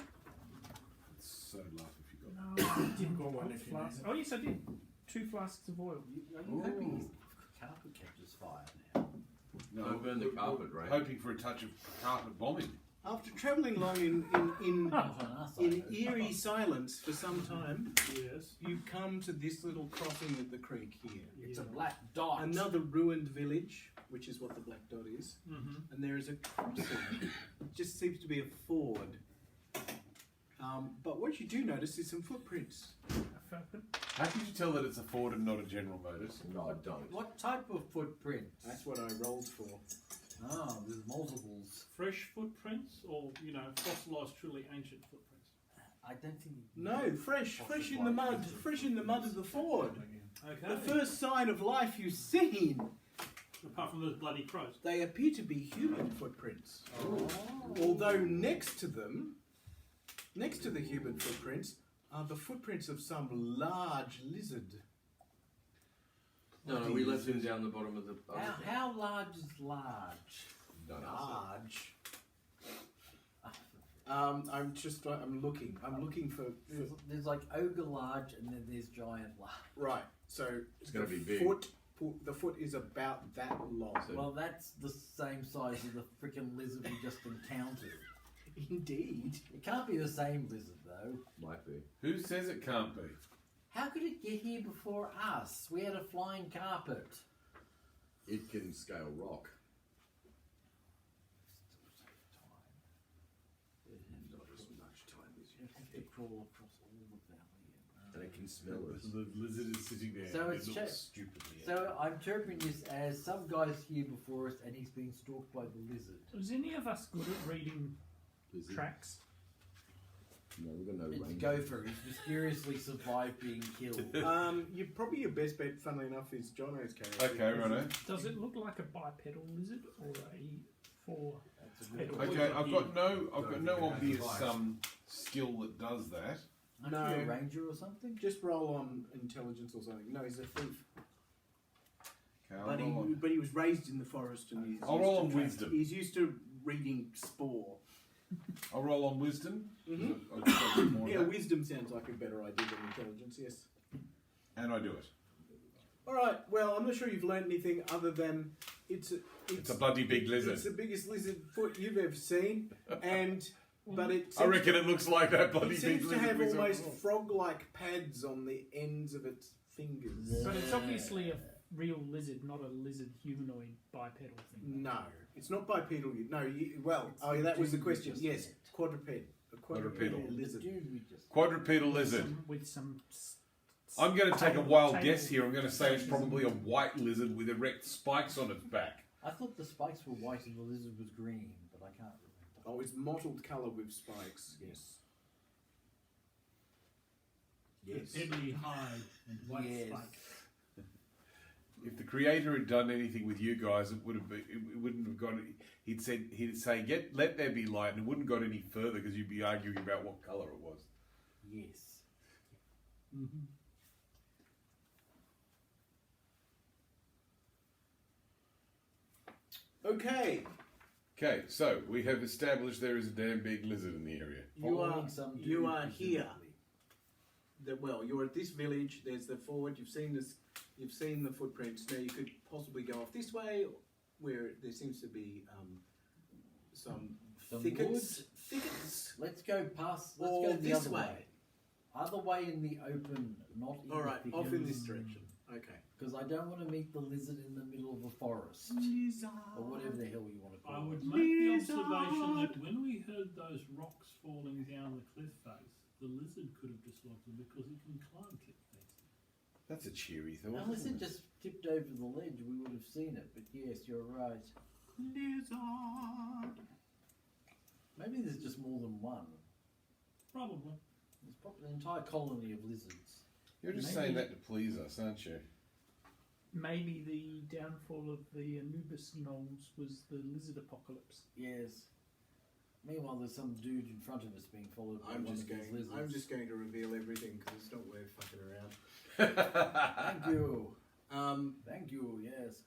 So laugh if you got. No, I didn't Got one put if you flasks. need Oh yes, I did. 2 flasks of oil. Are you hoping his carpet catches fire now? No, Don't burn the we're carpet, right? Hoping for a touch of carpet bombing. After travelling along in Not on our side, in though. eerie silence for some time, Yes. you come to this little crossing of the creek here. It's a black dot. Another ruined village, which is what the black dot is, Mm-hmm. and there is a crossing. It just seems to be a ford. But what you do notice is some footprints. I found it. How can you tell that it's a Ford and not a General Motors? No, I don't. What type of footprint? That's what I rolled for. Ah, there's multiples. Fresh footprints, or fossilised, truly ancient footprints. I don't think. No, fresh in the mud, fresh in the mud of the ford. Okay. The first sign of life you've seen. Apart from those bloody crows. They appear to be human footprints. Although next to them, next to the human footprints, are the footprints of some large lizard. No, we left him down the bottom of the. How large is large? Don't ask. Large. I'm looking for. There's like ogre large and then there's giant large. Right, so It's gonna the be big. the foot is about that long. Well, that's the same size as the freaking lizard we just encountered. Indeed. It can't be the same lizard though. Might be. Who says it can't be? How could it get here before us? We had a flying carpet. It can scale rock. Not as much time as you You have to crawl across all the valley. And it can smell us. The lizard is sitting there. So and it's it looks cha- stupidly. So I'm interpreting this as some guy's here before us and he's being stalked by the lizard. Was any of us good at reading Lizard. tracks? No, we've got no It's range. Gopher. He's mysteriously survived being killed. Probably your best bet, funnily enough, is Jono's character. Okay, righto. Does it look like a bipedal lizard or a four? That's a good Pedal. point. Okay, I've got no Don't obvious have skill that does that. Aren't No. you a ranger or something? Just roll on intelligence or something. No, he's a thief. Okay, But he was raised in the forest and he's I'll used roll to on track- wisdom. He's used to reading spore. I'll roll on wisdom. Mhm. I'll just go with more of Yeah, that. wisdom sounds like a better idea than intelligence, yes. And I do it. Alright, well, I'm not sure you've learned anything other than it's It's a bloody big lizard. It's the biggest lizard foot you've ever seen, but it I reckon it looks like that bloody it big seems lizard. to have we saw almost before. frog-like pads on the ends of its fingers. But it's obviously a real lizard, not a lizard humanoid bipedal thing. No, it's not bipedal. That was the question. Yes, quadruped. A Quadrupedal. lizard. Dude, we just. Quadrupedal lizard. With some. I'm going to take a wild Tail. guess here. I'm going to say it's probably a white lizard with erect spikes on its back. I thought the spikes were white and the lizard was green, but I can't remember. Oh, it's mottled colour with spikes. Yes. Yes. Deadly hide and white Yes. spike. If the creator had done anything with you guys, it would have been. It wouldn't have gone. He'd say, let there be light, and it wouldn't have got any further because you'd be arguing about what color it was. Yes. Mm-hmm. Okay, Okay, so we have established there is a damn big lizard in the area. you are Following some you dude, are here. presumably. Well, you're at this village. There's the forward. You've seen this. You've seen the footprints. Now you could possibly go off this way, where there seems to be some thickets. Thickets. Let's go past. Let's Or go the this other way. Other way in the open, not in All right, the off in thickets. this direction. Okay. Because I don't want to meet the lizard in the middle of the forest. Or whatever the hell you want to I call would it. make the observation that when we heard those rocks falling down the cliff face, the lizard could have dislodged them because it can climb cliff faces. That's a cheery thought. Unless isn't it just tipped over the ledge, we would have seen it. But yes, you're right. Lizard. Maybe there's just more than one. Probably. There's probably an entire colony of lizards. You're just Maybe- saying that to please us, aren't you? Maybe the downfall of the Anubis gnolls was the lizard apocalypse. Yes. Meanwhile, there's some dude in front of us being followed by I'm one just of these going. lizards. I'm just going to reveal everything because it's not worth fucking around. Thank you. Um, Thank you. Yes.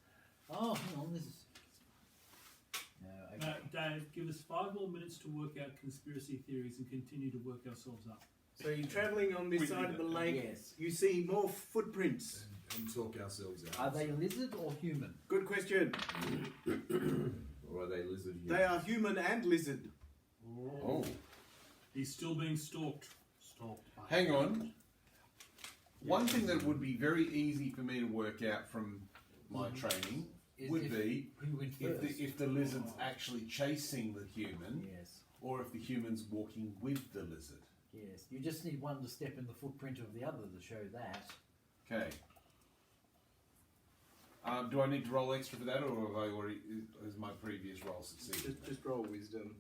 Oh, hang on. This is. No. Okay. Dave, give us 5 more minutes to work out conspiracy theories and continue to work ourselves up. so you're travelling on this We side did of the it. lake. Yes. You see more footprints. And talk ourselves out. Are they lizard or human? Good question. Or are they lizard humans? They are human and lizard. Oh, He's still being stalked. hang on. One thing that would be very easy for me to work out from my training Is would if- be Who went first? if the lizard's actually chasing the human, Yes. or if the human's walking with the lizard. Yes. You just need one to step in the footprint of the other to show that. Okay. Do I need to roll extra for that, or have I already? Has my previous roll succeeded? Just roll wisdom.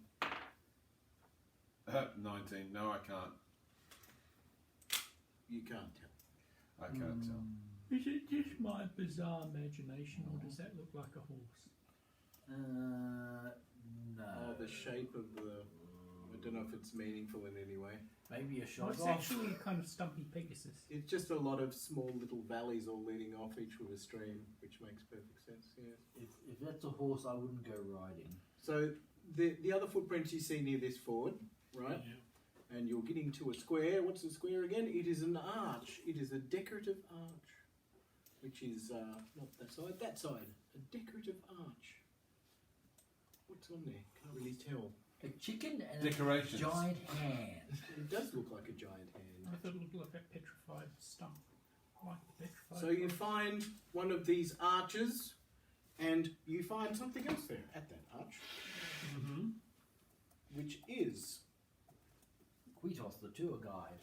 19. No, I can't. You can't tell. I can't tell. Is it just my bizarre imagination, or does that look like a horse? No. Oh, the shape of the. I don't know if it's meaningful in any way. Maybe a Well, shot it's off. actually a kind of stumpy Pegasus. It's just a lot of small little valleys all leading off, each with a stream, which makes perfect sense. Yeah. If that's a horse, I wouldn't go riding. So the other footprints you see near this ford, right? Yeah. And you're getting to a square. What's a square again? It is an arch. It is a decorative arch, which is not that side, that side. A decorative arch. What's on there? Can't really tell. A chicken and Decorations. a giant hand. It does look like a giant hand. I thought it looked like a petrified stump. Like the petrified. So you find one of these arches, and you find something else there at that arch, Mm-hmm. which is Quitos, the tour guide.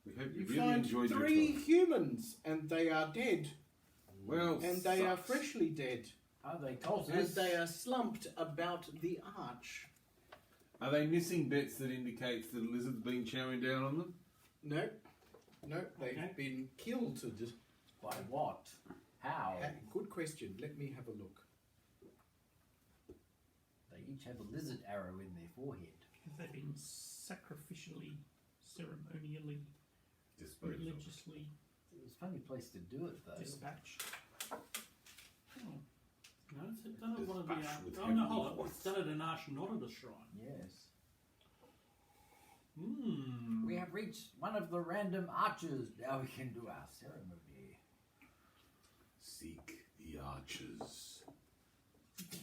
We hope you you really find enjoyed your 3 time. humans, and they are dead, Well, and they are sucks. freshly dead, Are they cultists? and they are slumped about the arch. Are they missing bits that indicates that a lizard's been chowing down on them? No, they've Okay. been killed. By what? How? Good question. Let me have a look. They each have a lizard arrow in their forehead. Have they been sacrificially, ceremonially, Disposed of. religiously It was a funny place to do it, though. dispatched? Oh. No, it's done at one of the. Dispatched with Oh no, heavenly hold on. voice. It's done at an arch, not at a shrine. Yes. Hmm. We have reached one of the random arches. Now we can do our ceremony. Seek the arches.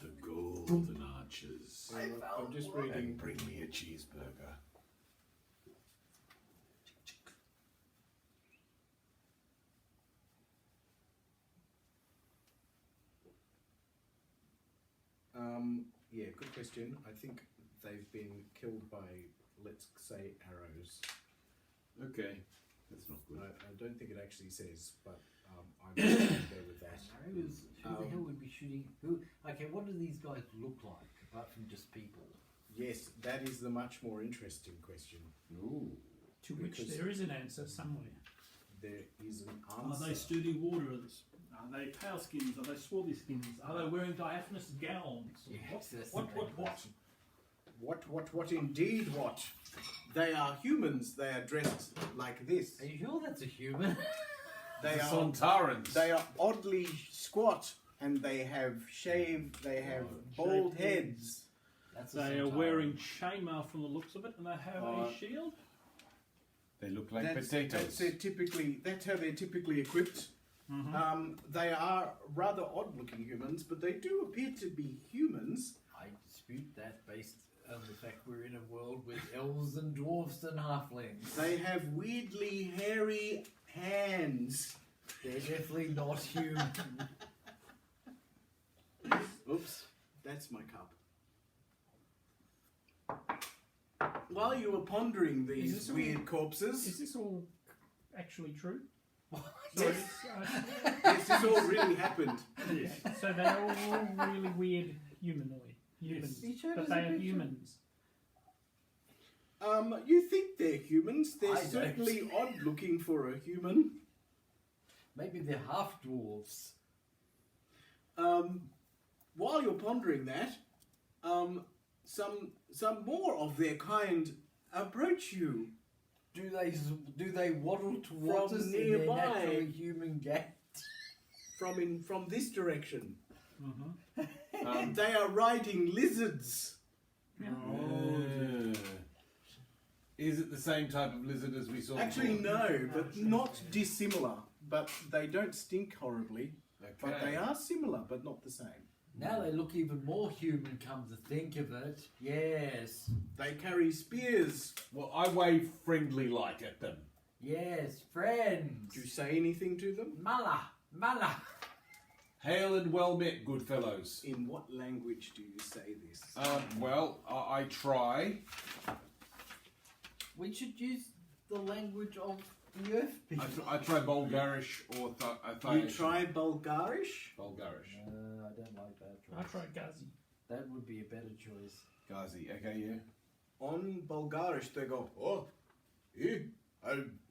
The golden arches. I'm just And reading. bring me a cheeseburger. Yeah, good question. I think they've been killed by, let's say, arrows. Okay. That's not good. I don't think it actually says, but I'm going to go with that. Arrows? Who the hell would be shooting? Who? Okay, what do these guys look like apart from just people? Yes, that is the much more interesting question. Ooh. To which Because- there is an answer somewhere. There is an Are answer. they sturdy warriors? Are they pale skins? Are they swarthy skins? Are they wearing diaphanous gowns? Yes, that's What? the main What indeed what? They are humans. They are dressed like this. Are you sure that's a human? They The are Sontarans. they are oddly squat and they have shaved. They have bald shaved heads. That's a They are Centaur. wearing chainmail from the looks of it, and they have a shield. They look like That's potatoes. that's how they're typically equipped. They are rather odd-looking humans, but they do appear to be humans. I dispute that based on the fact we're in a world with elves and dwarfs and halflings. They have weirdly hairy hands. They're definitely not human. Oops, that's my cup. While you were pondering Is these this all- weird Is corpses, this all actually true? yes, Uh, yes, this all really happened. so they're all really weird humanoid humans, He showed but us they a are picture. humans. You think they're humans? They're I don't. certainly odd-looking for a human. Maybe they're half dwarfs. While you're pondering that, some more of their kind approach you. Do they waddle towards From us in their nearby. naturally human gait? From this direction. Mm-hmm. They are riding lizards. Is it the same type of lizard as we saw Actually, before? no, but not dissimilar. But they don't stink horribly. But Okay. they are similar, but not the same. Now they look even more human, come to think of it. Yes. They carry spears. Well, I wave friendly like at them. Yes, friends. Do you say anything to them? Mala. Mala. Hail and well met, good fellows. In what language do you say this? Well, I try. We should use the language of the earth people. I try Bulgarish or You try Bulgarish? Bulgarish. I don't like that I choice. tried Gazi. That would be a better choice. Ghazi, okay, yeah. On Bulgarish, they go, oh,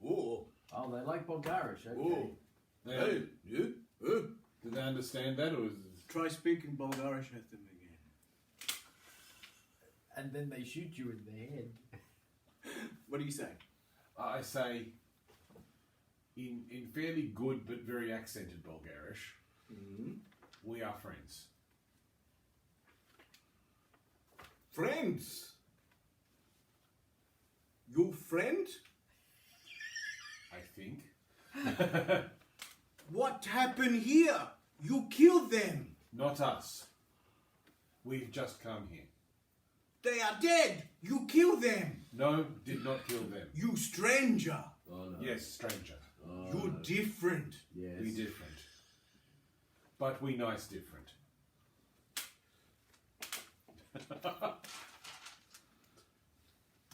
oh, Oh, they like Bulgarish. Okay. oh, Hey, you, do they understand that, or is it... Try speaking Bulgarish at them again. And then they shoot you in the head. What do you say? I say, in fairly good but very accented Bulgarish, we are friends. Friends? You friend? I think. What happened here? You killed them. Not us. We've just come here. They are dead. You killed them. No, did not kill them. You stranger. Oh no. Yes, stranger. Oh, You no. different. Yes. We different. But we nice different.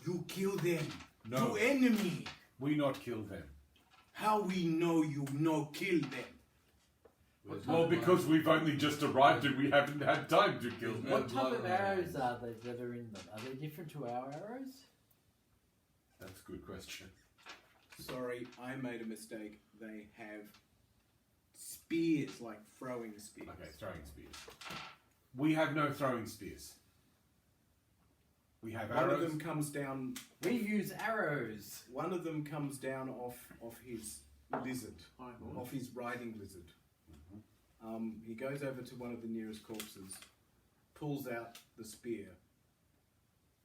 You kill them. No. You enemy. We not kill them. How we know you no kill them? Well, because we've only just arrived and we haven't had time to kill them. What type of arrows are they that are in them? Are they different to our arrows? That's a good question. Sorry, I made a mistake. They have spears, like throwing spears. Okay, throwing spears. We have no throwing spears. We have One arrows. of them comes down. We use arrows. One of them comes down off his lizard, off his riding lizard. He goes over to one of the nearest corpses, pulls out the spear.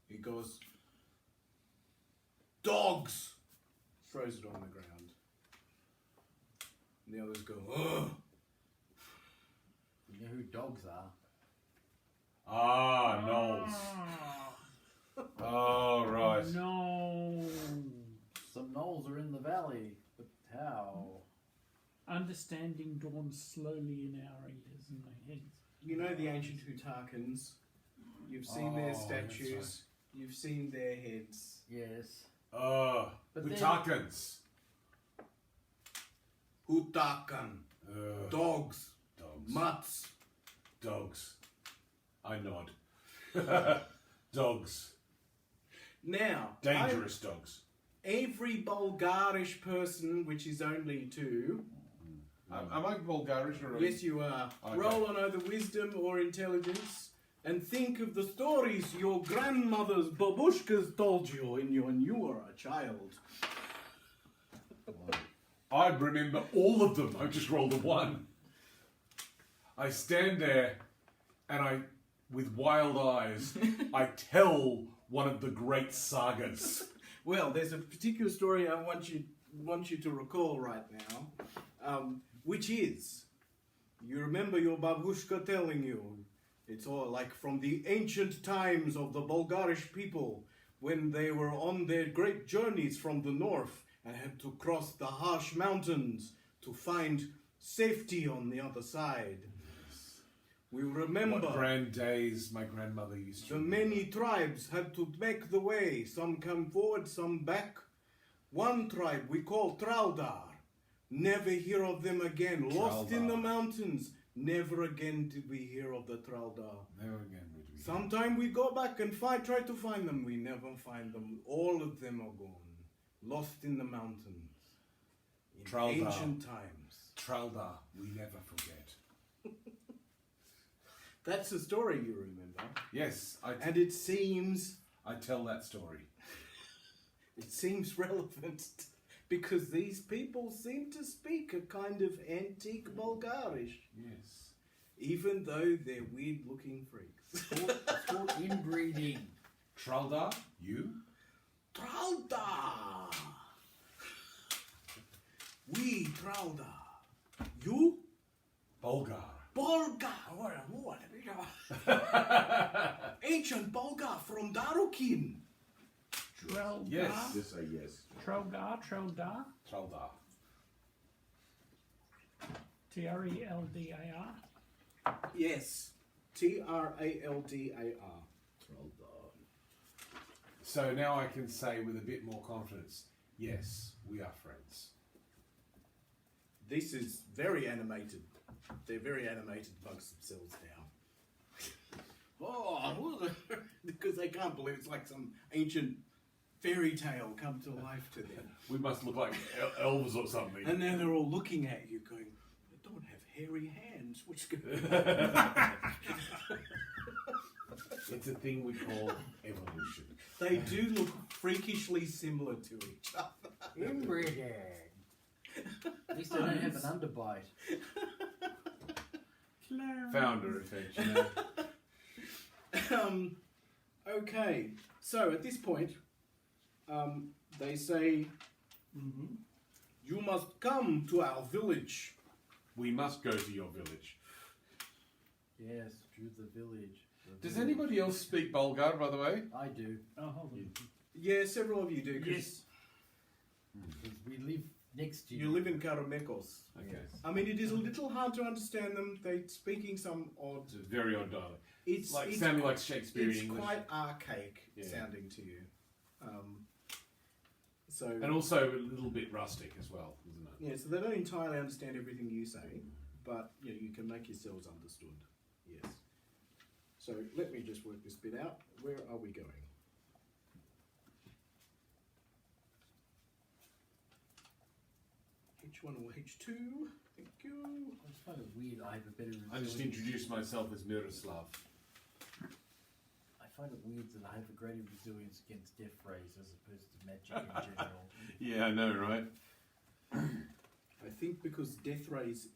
He goes, "Dogs!" Throws it on the ground. And the others go, "Ugh!" You know who dogs are? Ah, Knowles. Oh, right. No. Some gnolls are in the valley, but how? Understanding dawns slowly in our ears and our heads. You know the ancient Hutakans. You've seen their Oh, that's statues. right. You've seen their heads. Yes. But then- Hutakans. Hutakan. Dogs. Dogs. Mutts. Dogs. I nod. Dogs. Now, Dangerous dogs. every Bulgarish person, which is only 2. Am I Bulgarish or? Yes, you are. Okay. Roll on either wisdom or intelligence, and think of the stories your grandmother's babushkas told you when you were a child. I remember all of them. I just rolled a 1. I stand there, and with wild eyes, I tell one of the great sagas. Well, there's a particular story I want you to recall right now, which is, you remember your babushka telling you, it's all like from the ancient times of the Bulgarish people, when they were on their great journeys from the north and had to cross the harsh mountains to find safety on the other side. We remember What grand days my grandmother used to. the many tribes had to make the way. Some come forward, some back. One tribe we call Traldar. Never hear of them again. Lost in the mountains. Never again did we hear of the Traldar. Never again would we. Sometime we go back and try to find them. We never find them. All of them are gone. Lost in the mountains. In Traldar. ancient times. Traldar, we never forget. That's the story you remember. Yes, And it seems tell that story. It seems relevant because these people seem to speak a kind of antique Bulgarish, Yes. even though they're weird-looking freaks. It's called inbreeding. Traldar, you? Tralda! We Tralda. You? Bulgar. Bulgar! What? Ancient Bulgar from Darukin. Trelgar. Yes. Just say yes. Trelgar. Treldar. Traldar. Treldar. Yes. Traldar. So now I can say with a bit more confidence, yes, we are friends. This is very animated. They're very animated bugs themselves now. Oh, because they can't believe it's like some ancient fairy tale come to life to them. We must look like elves or something. And now they're all looking at you going, I don't have hairy hands. What's going It's a thing we call evolution. They do look freakishly similar to each other. Inbreeding. At least they don't have an underbite. Founder effect, you know. Okay, so at this point, they say, you must come to our village. We must go to your village. Yes, to the village. Does anybody else speak Bulgar, by the way? I do. Oh, hold on. Yeah, several of you do. 'Cause Yes. Because we live next to you. you live in Karamekos. Okay. I mean, it is a little hard to understand them. They're speaking some odd. It's a very odd dialect. It's Like it's, sounding like Shakespearean it's English. quite archaic Yeah. sounding to you. So And also a little bit rustic as well, isn't it? yeah, so they don't entirely understand everything you say, but you can make yourselves understood. Yes. So let me just work this bit out. Where are we going? H1 or H2? Thank you. I just find it weird. I have a better. I just resilience. introduced myself as Miroslav. I find it weird that I have a greater resilience against death rays as opposed to magic in general. Yeah, I know, right? I think because death rays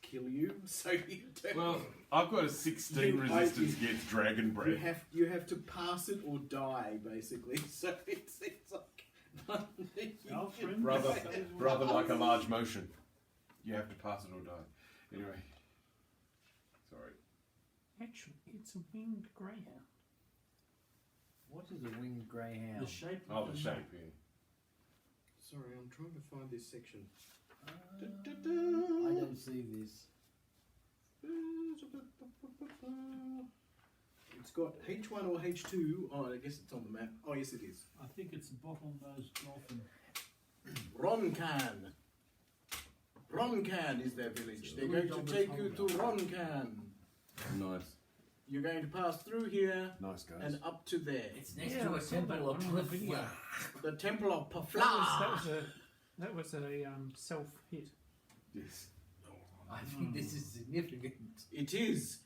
kill you, so you don't. Well, I've got a 16 resistance against dragon breath. You have to pass it or die, basically. So it's like Our friend. Brother like a large motion. You have to pass it or die. Anyway. Sorry. Actually, it's a winged greyhound. What is a winged greyhound? The shape. Oh, of the shape, yeah. Sorry, I'm trying to find this section. I don't see this. It's got H1 or H2. Oh, I guess it's on the map. Oh, yes, it is. I think it's bottle-nosed dolphin. Roncan. Roncan is their village. They're going to take you to Roncan. Nice. you're going to pass through here Nice guys. and up to there. It's next Yeah, to I a saw that temple of one on the Pafla. video. The Temple of That Pafla. was a self hit. Yes. I think this is significant. It is.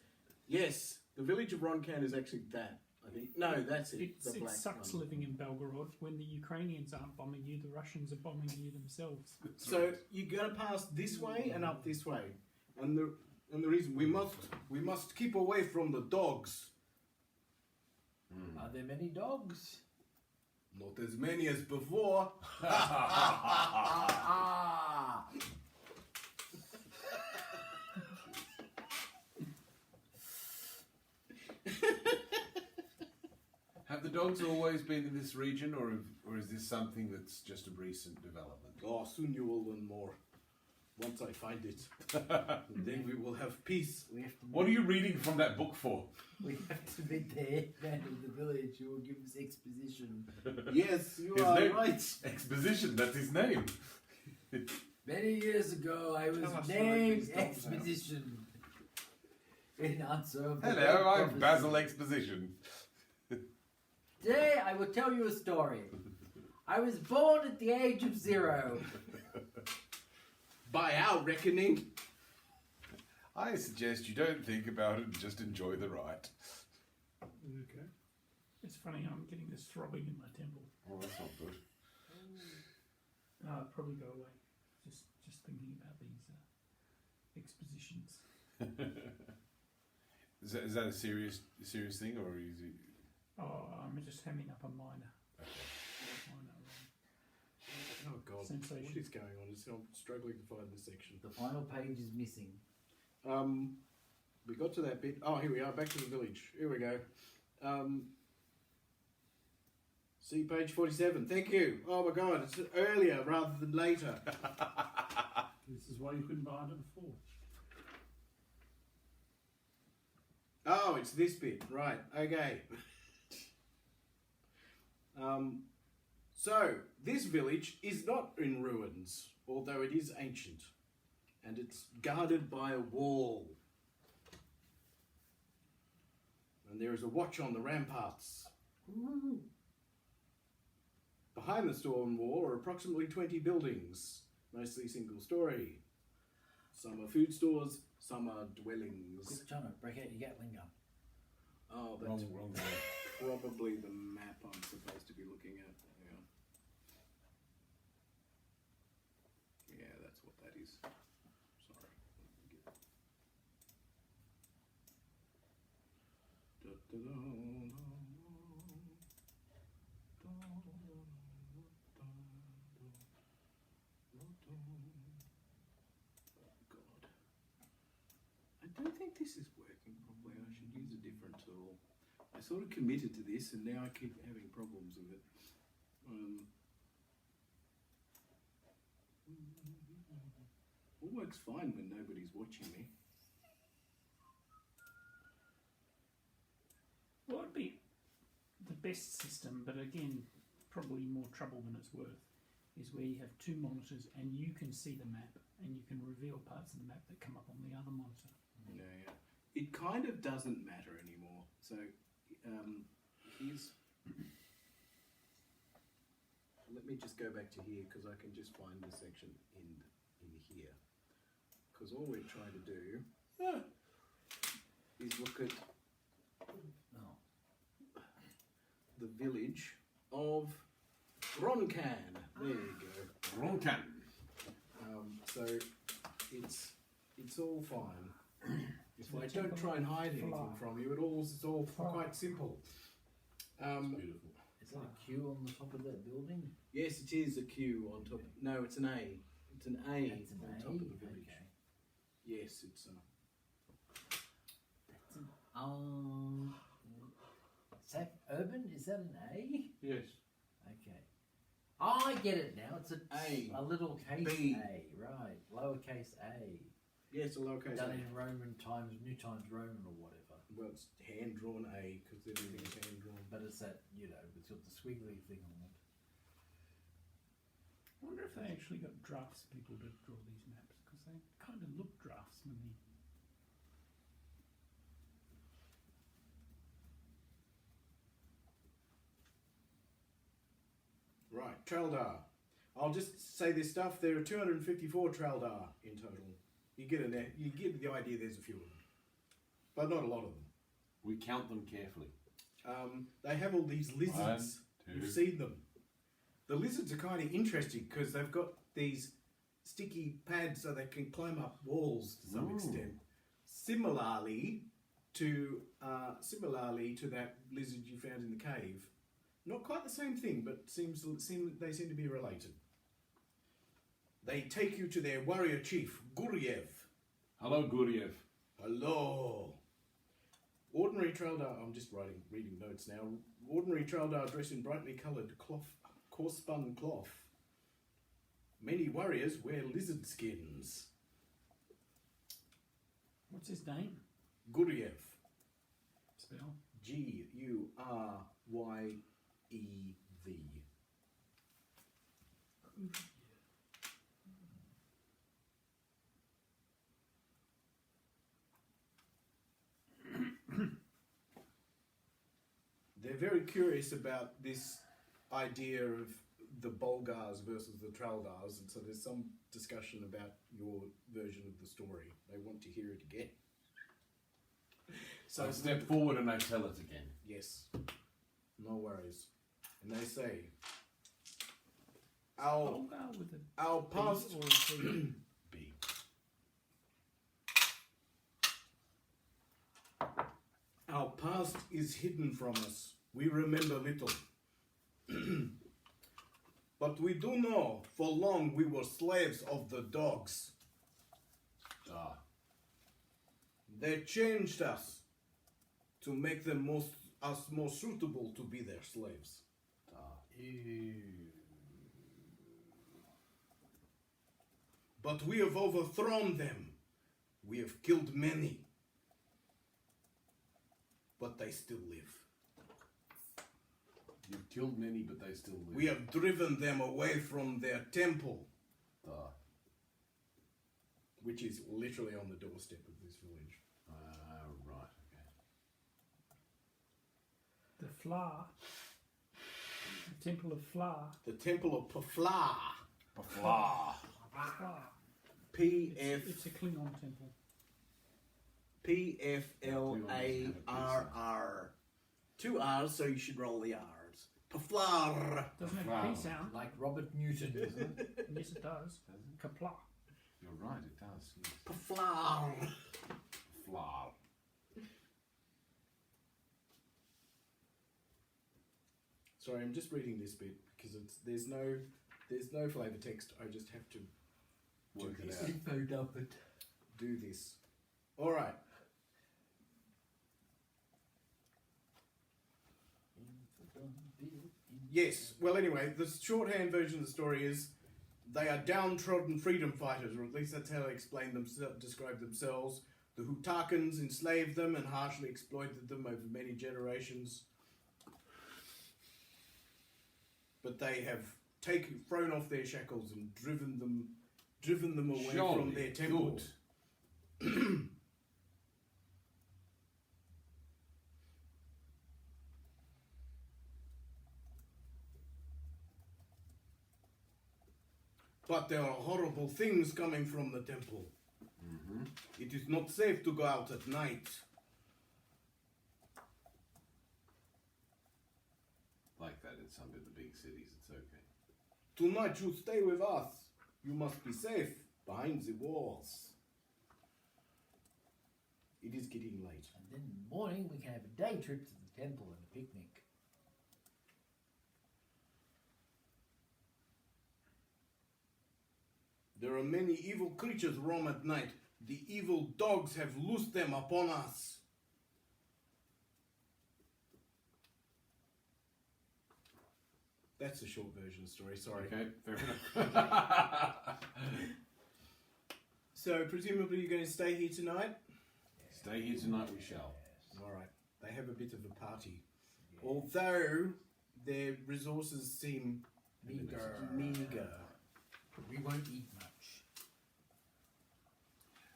Yes, the village of Roncan is actually that. I think. No, that's it. It the black sucks one. living in Belgorod when the Ukrainians aren't bombing you, the Russians are bombing you themselves. So you got to pass this way and up this way, and the reason we must keep away from the dogs. Are there many dogs? Not as many as before. Ah! Have the dogs always been in this region, or is this something that's just a recent development? Oh, soon you will learn more. Once I find it, then we will have peace. We have to What are you reading from that book for? We have to meet the headman of the village who will give us exposition. Yes, you His are name- right. Exposition, that's his name. Many years ago, I Tell was us named about these dogs now. Exposition. In answer of the Hello, great I'm prophecy. Basil Exposition. Today, I will tell you a story. I was born at the age of 0. By our reckoning, I suggest you don't think about it and just enjoy the ride. Okay. It's funny, I'm getting this throbbing in my temple. Well, that's not good. It'll probably go away. Just thinking about these expositions. Is that a serious thing, or is it? Oh, I'm just hamming up a minor. oh god, Sensation. what is going on? I'm struggling to find this section. The final page is missing. We got to that bit. Oh, here we are, back to the village. Here we go. See page 47. Thank you. Oh my god, it's earlier rather than later. This is why you couldn't buy it before. Oh, it's this bit. Right, okay. So, this village is not in ruins, although it is ancient. And it's guarded by a wall. And there is a watch on the ramparts. Behind the stone wall are approximately 20 buildings, mostly single story. Some are food stores, some are dwellings. Quick, Jono, break out your Gatling gun. Oh, that's Wrong. probably the map I'm supposed to be looking at. Yeah, that's what that is. Sorry. God. I don't think this is working properly. I should use a different tool. I sort of committed to this and now I keep having problems with it. All works fine when nobody's watching me. Well, it'd be the best system, but again, probably more trouble than it's worth, is where you have two monitors and you can see the map and you can reveal parts of the map that come up on the other monitor. Yeah. It kind of doesn't matter anymore. So, here's... Let me just go back to here because I can just find the section in here. Because all we're trying to do is look at the village of Roncan. There you go. Roncan. So it's all fine. If I don't try and hide anything from you, it's all quite simple. Beautiful. Is that a Q on the top of that building? Yes, it is a Q on top. No, it's an A. It's an A That's an on A? top of the village. Okay. Yes, it's That's an is that urban? Is that an A? Yes. Okay. I get it now. It's A. little case B. A, right? Lowercase A. yes, a lowercase Done A. in Roman times, New Times Roman or whatever. Well, it's hand drawn A because everything's hand drawn. But it's that, it's got the squiggly thing on it. I wonder if they actually got drafts people to draw these maps, because they kind of look drafts when they... Right, Traldar. I'll just say this stuff. There are 254 Traldar in total. You get the idea. There's a few of them, but not a lot of them. We count them carefully. They have all these lizards. 1, 2. You've seen them. The lizards are kind of interesting because they've got these sticky pads so they can climb up walls to some extent. Similarly to that lizard you found in the cave. Not quite the same thing, but they seem to be related. They take you to their warrior chief, Guryev. Hello, Guryev. Hello. Ordinary Traldar, I'm just reading notes now. Ordinary Traldar dress in brightly coloured coarse spun cloth. Many warriors wear lizard skins. What's his name? Guryev. Spell. Guryev. They're very curious about this idea of the Bulgars versus the Traldars, and so there's some discussion about your version of the story. They want to hear it again. So I step forward and I tell it again. Yes, no worries. And they say, our past Or a B. B. Our past is hidden from us. We remember little. But we do know for long we were slaves of the dogs. Ah. They changed us to make them us more suitable to be their slaves. But we have overthrown them. We have killed many. But they still live. You've killed many, but they still live. We have driven them away from their temple, which is literally on the doorstep of this village. Right, okay. The Fla. The Temple of Fla. The Temple of Pafla. Pafla. Fla. It's a Klingon temple. Pflarr. 2 R's, so you should roll the R's. Paflar. Doesn't have a P sound. Like Robert Newton, isn't it? Yes, it does. Kapla. You're right, it does. Yes. Paflar. Flar. Sorry, I'm just reading this bit because there's no flavor text. I just have to Work it this. out. Info dump it. Do this. All right. Yes. Well, anyway, the shorthand version of the story is they are downtrodden freedom fighters, or at least that's how they describe themselves. The Hutakans enslaved them and harshly exploited them over many generations. But they have thrown off their shackles and driven them away from their temple. Good. But there are horrible things coming from the temple. Mm-hmm. It is not safe to go out at night. Like that in some of the big cities, it's okay. Tonight you stay with us. You must be safe behind the walls. It is getting late. And then in the morning we can have a day trip to the temple and a picnic. There are many evil creatures roam at night. The evil dogs have loosed them upon us. That's a short version of the story, sorry. Okay, fair enough. So, presumably you're going to stay here tonight? Stay here tonight we shall. Alright. They have a bit of a party. Although their resources seem Meager. meager. We won't eat much.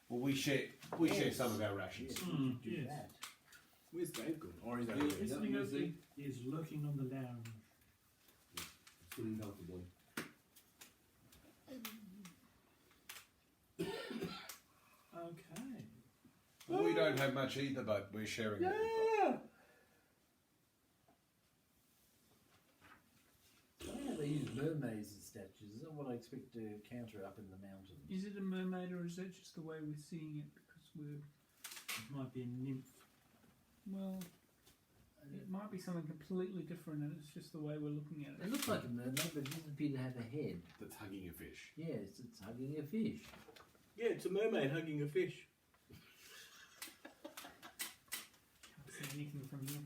Well, we share some of our rations. Yes, we could do yes. that. Where's Dave gone? Or is that He's lurking on the lounge. Sitting comfortably. Okay. We don't have much either, but we're sharing it. They use mermaids as statues. Is that what I expect to encounter up in the mountains? Is it a mermaid or is that just the way we're seeing it? Because it might be a nymph. Well, it might be something completely different, and it's just the way we're looking at It it. looks like a mermaid, but it doesn't appear to have a head. That's hugging a fish. Yes, it's hugging a fish. Yeah, it's a mermaid hugging a fish. Can't see anything from here.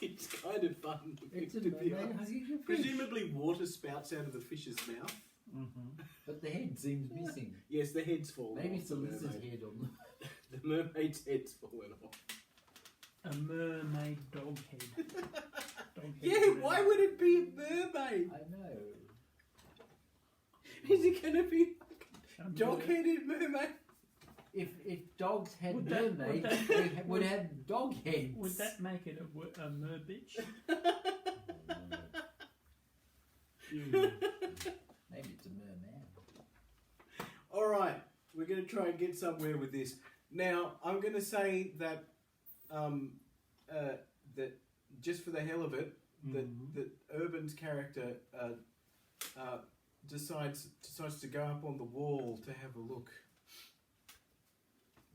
It's kind of fun. It's a to be mermaid honest. hugging a fish. Presumably water spouts out of the fish's mouth. Mm-hmm. But the head seems missing. Yes, the head's fallen Maybe off. it's a the lizard mermaid. head on The mermaid's head's fallen off. A mermaid dog head. Dog head Yeah, mermaid. why would it be a mermaid? I know. Is it going to be A mer- dog-headed mermaid? If dogs had Would that- mermaids, would that- they would have dog heads. Would that make it a mer bitch? Maybe it's a merman. All right, we're going to try and get somewhere with this. Now, I'm going to say that that just for the hell of it, that Urban's character decides to go up on the wall to have a look.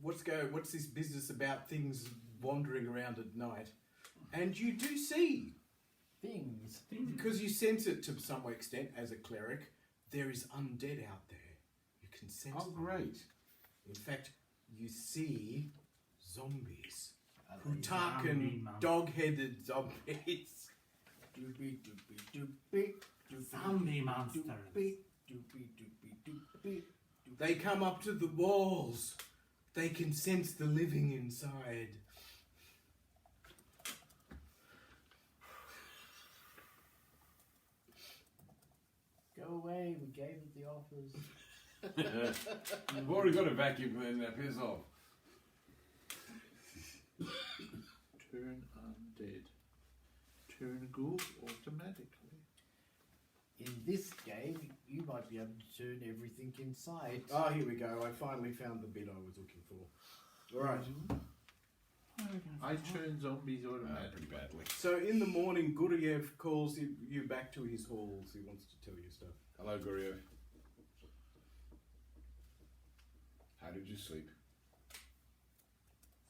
What's this business about things wandering around at night? And you do see, Things. because you sense it to some extent as a cleric, there is undead out there. You can sense Oh, them. great. In fact, you see zombies. Are they Hutakan, man. dog-headed zombies. doopy doopy doopy doopy Zombie monsters. doopy doopy doopy doopy. They come up to the walls. They can sense the living inside. Go away. We gave it the offers. You've already got a vacuum cleaner, now piss off. Turn undead. Turn ghoul automatically. In this game, you might be able to turn everything inside. Ah, here we go. I finally found the bit I was looking for. All right. I turn zombies automatically. Pretty badly. So in the morning, Guriev calls you back to his halls. He wants to tell you stuff. Hello, Guriev. How did you sleep?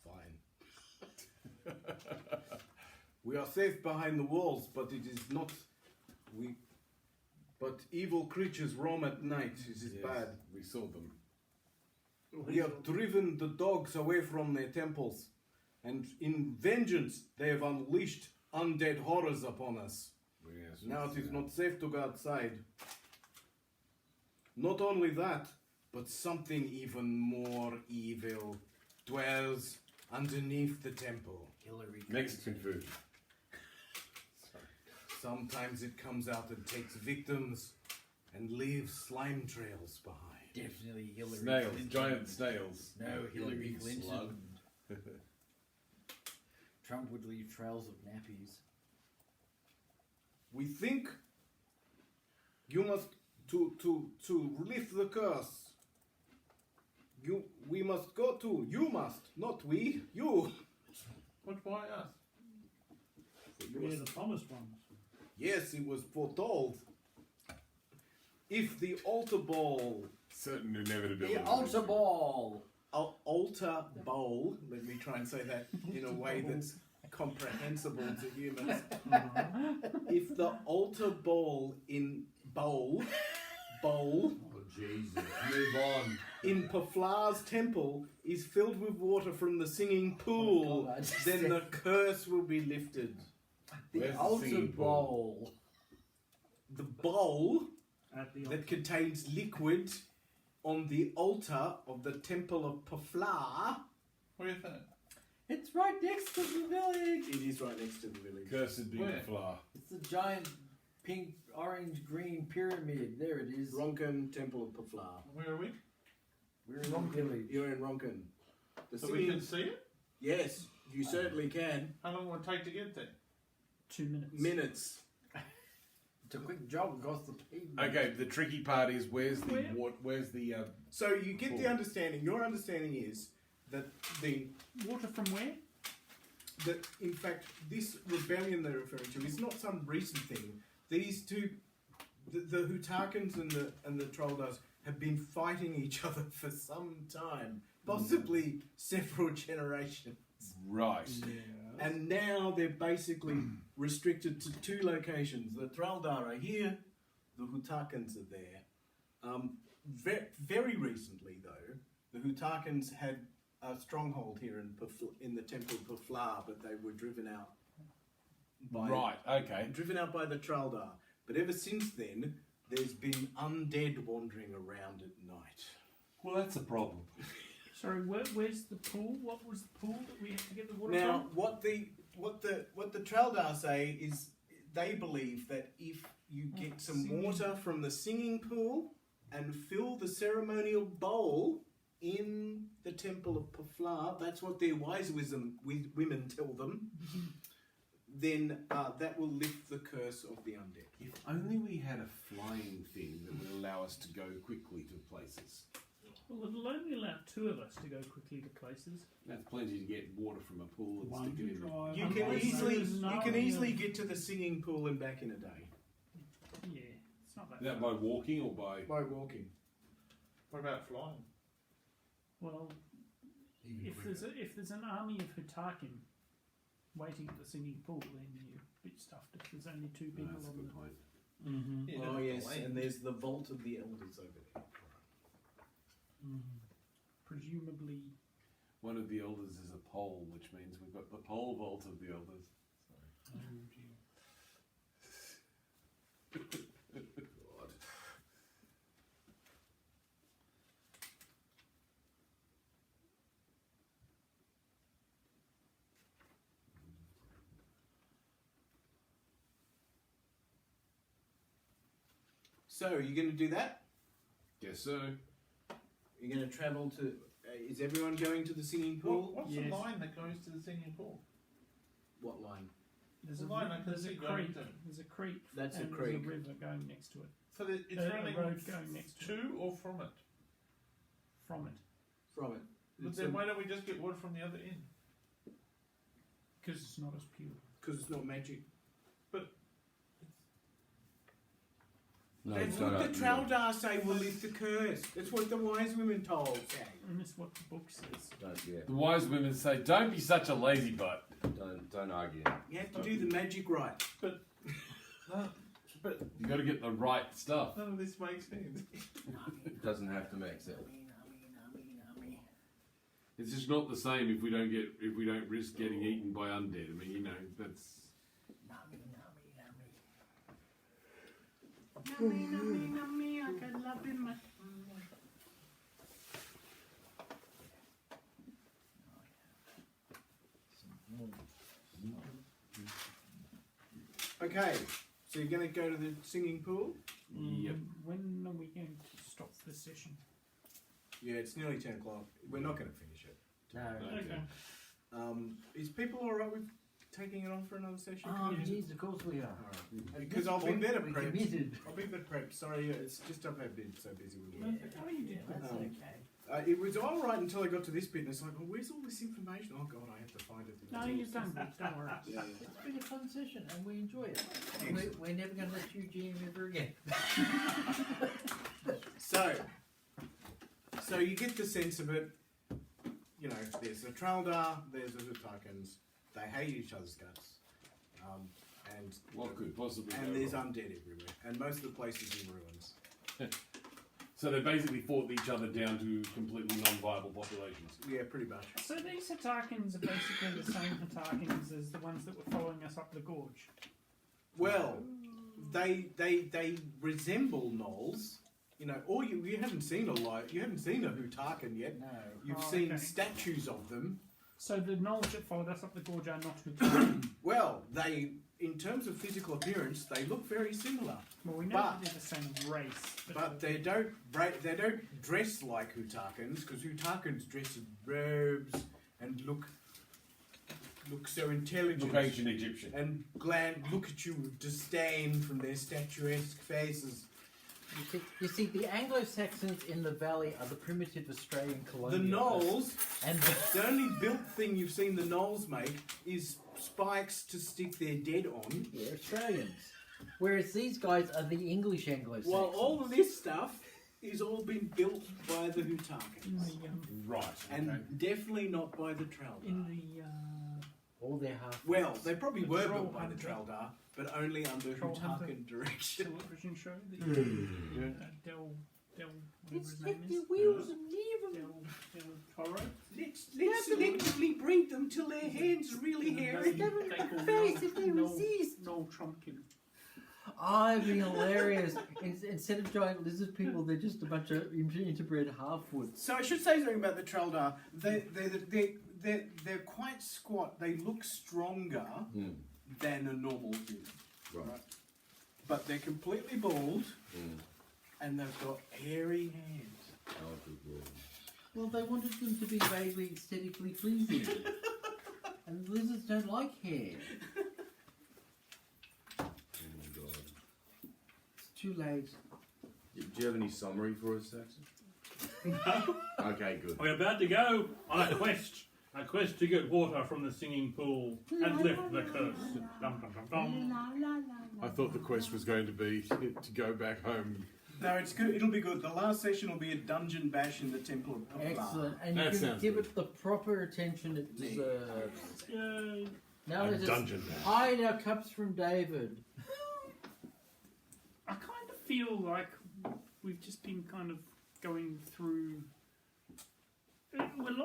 Fine. We are safe behind the walls, but it is not. But evil creatures roam at night. It is Yes, bad. We saw them. We have driven the dogs away from their temples, and in vengeance they have unleashed undead horrors upon us. Yes, Now it is not safe to go outside. Not only that, but something even more evil dwells underneath the temple. Hillary Next Clinton. conversion. Sometimes it comes out and takes victims and leaves slime trails behind. Definitely Hillary Snails, Clinton. giant snails. No, Hillary big Clinton. slug. Trump would leave trails of nappies. We think you must to lift the curse. We must go to. You must, not we. You. But why us? We're the promised ones. Yes, it was foretold. If the altar bowl, Certain inevitability. The altar ball! altar bowl, let me try and say that in a way that's comprehensible to humans. If the altar bowl Oh, Jesus. Move on. in Paflar's temple is filled with water from the singing pool, Oh God, I just then said- the curse will be lifted. The Where's the altar singing bowl. The bowl At the that contains liquid on the altar of the temple of Paflar. Where is that? It's right next to the village. It is right next to the village. Cursed be Where? the flower. It's the giant pink, orange, green pyramid. There it is. Ronken Temple of Paflar. Where are we? We're in the village. You're in Ronken. The So we singing, can see it? yes, you certainly can. How long will it take to get there? 2 minutes. Minutes. It's a quick jog across the pavement. Okay, the tricky part is where's the So you get the understanding. Your understanding is that Water from where? that in fact this rebellion they're referring to is not some recent thing. These two, the Hutakans and the Trolldars, have been fighting each other for some time, possibly several generations. right? And now they're basically restricted to two locations. The Thraldar are here, the Hutakans are there. Very recently, though, the Hutakans had a stronghold here in the Temple of Paflar, but they were driven out by driven out by the Traldar. But ever since then, there's been undead wandering around at night. Well, that's a problem. Sorry, where's the pool? What was the pool that we had to get the water Now, from? what the Traldar say is they believe that if you get some water from the singing pool and fill the ceremonial bowl in the Temple of Paflar, that's what their wise women tell them, then that will lift the curse of the undead. If only we had a flying thing that would allow us to go quickly to places. Well, it'll only allow two of us to go quickly to places. That's plenty to get water from a pool and stick it in there. You can easily get to the singing pool and back in a day Yeah, it's not that. Is that by walking or by? by walking. What about flying? Well, if there's an army of Hutakin waiting at the singing pool, then you're a bit stuffed if there's only two people That's a on good the. point. Mm-hmm. Yeah, Oh that's yes, the way. and there's the Vault of the Elders over there. Presumably. One of the elders is a pole, which means we've got the pole vault of the elders. Oh dear. God. So, are you going to do that? Guess so. You're going to travel to... is everyone going to the singing pool? What's Yes. the line that goes to the singing pool? What line? There's The a line I can there's a see going creek. to. There's a creek. That's a and creek. There's a river going next to it. So that it's A running road going next to it. to or from it? From it, From it. But then why don't we just get water from the other end? because it's not as pure. Because it's not magic. No, That's it's what not the up- Traldar say will lift the curse. That's what the wise women told say. And that's what the book says. Don't The wise women say, "Don't be such a lazy butt." don't argue. You have to do the magic right. No, but You got to get the right stuff. none of this makes sense. It doesn't have to make sense. It's just not the same if we don't risk getting eaten by undead. I mean, you know, that's. Nummy, I can love him. Okay, so you're going to go to the singing pool? Yep. When are we going to stop this session? Yeah, it's nearly 10 o'clock. We're not going to finish it. No. Okay. Is people alright with taking it on for another session? Oh, jeez, of course we are. Because I'll be better we prepped. committed. I'll be better prepped. Sorry, it's just I've been so busy with work. Oh, you did. That's Um, okay. It was alright until I got to this bit and it's like, oh, where's all this information? Oh god, I have to find it. No, you've done good. Don't worry. Yeah, It's been a fun session and we enjoy it. Excellent. We're never going to let you GM ever again. So you get the sense of it. You know, there's the Traldar, there's the Hutakans. They hate each other's guts. And What could possibly go there's wrong? undead everywhere. And most of the place is in ruins. So they basically fought each other down to completely non-viable populations. Yeah, pretty much. So these Hatarkins are basically the same Hatarkins as the ones that were following us up the gorge. Well, they resemble gnolls. You know, or you haven't seen you haven't seen a Hutakan yet. No. You've Oh, seen okay. statues of them. So the gnolls that followed us up the gorge are not Hatarkin. Well, in terms of physical appearance, they look very similar. Well, we know But- that they're the same race. But they don't dress like Hutakans, because Hutakans dress in robes and look look so intelligent. Look ancient Egyptian. And look at you with disdain from their statuesque faces. You see, the Anglo-Saxons in the valley are the primitive Australian The colonialists. gnolls, And the only built thing you've seen the gnolls make is spikes to stick their dead on. they're Australians. Whereas these guys are the English Anglo-Saxons. While all of this stuff is all been built by the In Hutakans. the, Right. And okay. definitely not by the Traldar. in the all their half. Well, they probably The were Troll built by the Hunter. Traldar, but only under Troll Hunter. Hutakan direction. television show, the Del, whatever Let's his take name the is. wheels and leave them. Del Toro. Let's selectively breed them till their hands are really hairy. Stab them in They the call face if they Noel- resist. Noel Trumpkin. Oh, it'd be hilarious. Instead of giant lizard people, they're just a bunch of interbred half-woods. So I should say something about the Traldar. They're quite squat. They look stronger than a normal human. Right. But they're completely bald Mm. and they've got hairy hands. Oh, good lord. Well, they wanted them to be vaguely aesthetically pleasing. And lizards don't like hair. Oh my god. It's too late. Do you have any summary for us, Saxon? Okay, good. We're about to go on a quest. A quest to get water from the singing pool and lift the curse. Dum, dum, dum, dum. I thought the quest was going to be to go back home. No, it's good. It'll be good. The last session will be a dungeon bash in the Temple of Poplar. Excellent. And That you can sounds give good. it the proper attention it deserves. Yay. Now A let's just dungeon master. hide our cups from David. I kind of feel like we've just been kind of going through.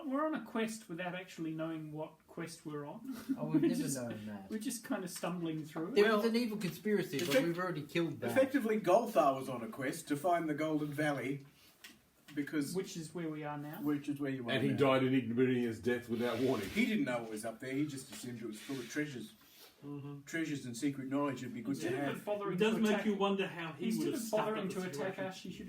We're on a quest without actually knowing what quest we're on. Oh, we've We're never just- known that. We're just kind of stumbling through it. There was an evil conspiracy, but effect- we've already killed that. Effectively, Golthar was on a quest to find the Golden Valley, because Which is where we are now. which is where you are. And he now. died an ignominious death without warning. He didn't know what was up there. He just assumed it was full of treasures. Treasures and secret knowledge would be good to Instead have. of bothering It does to make attack, you wonder how he would instead have of stuck bothering up to the attack situation. us, you should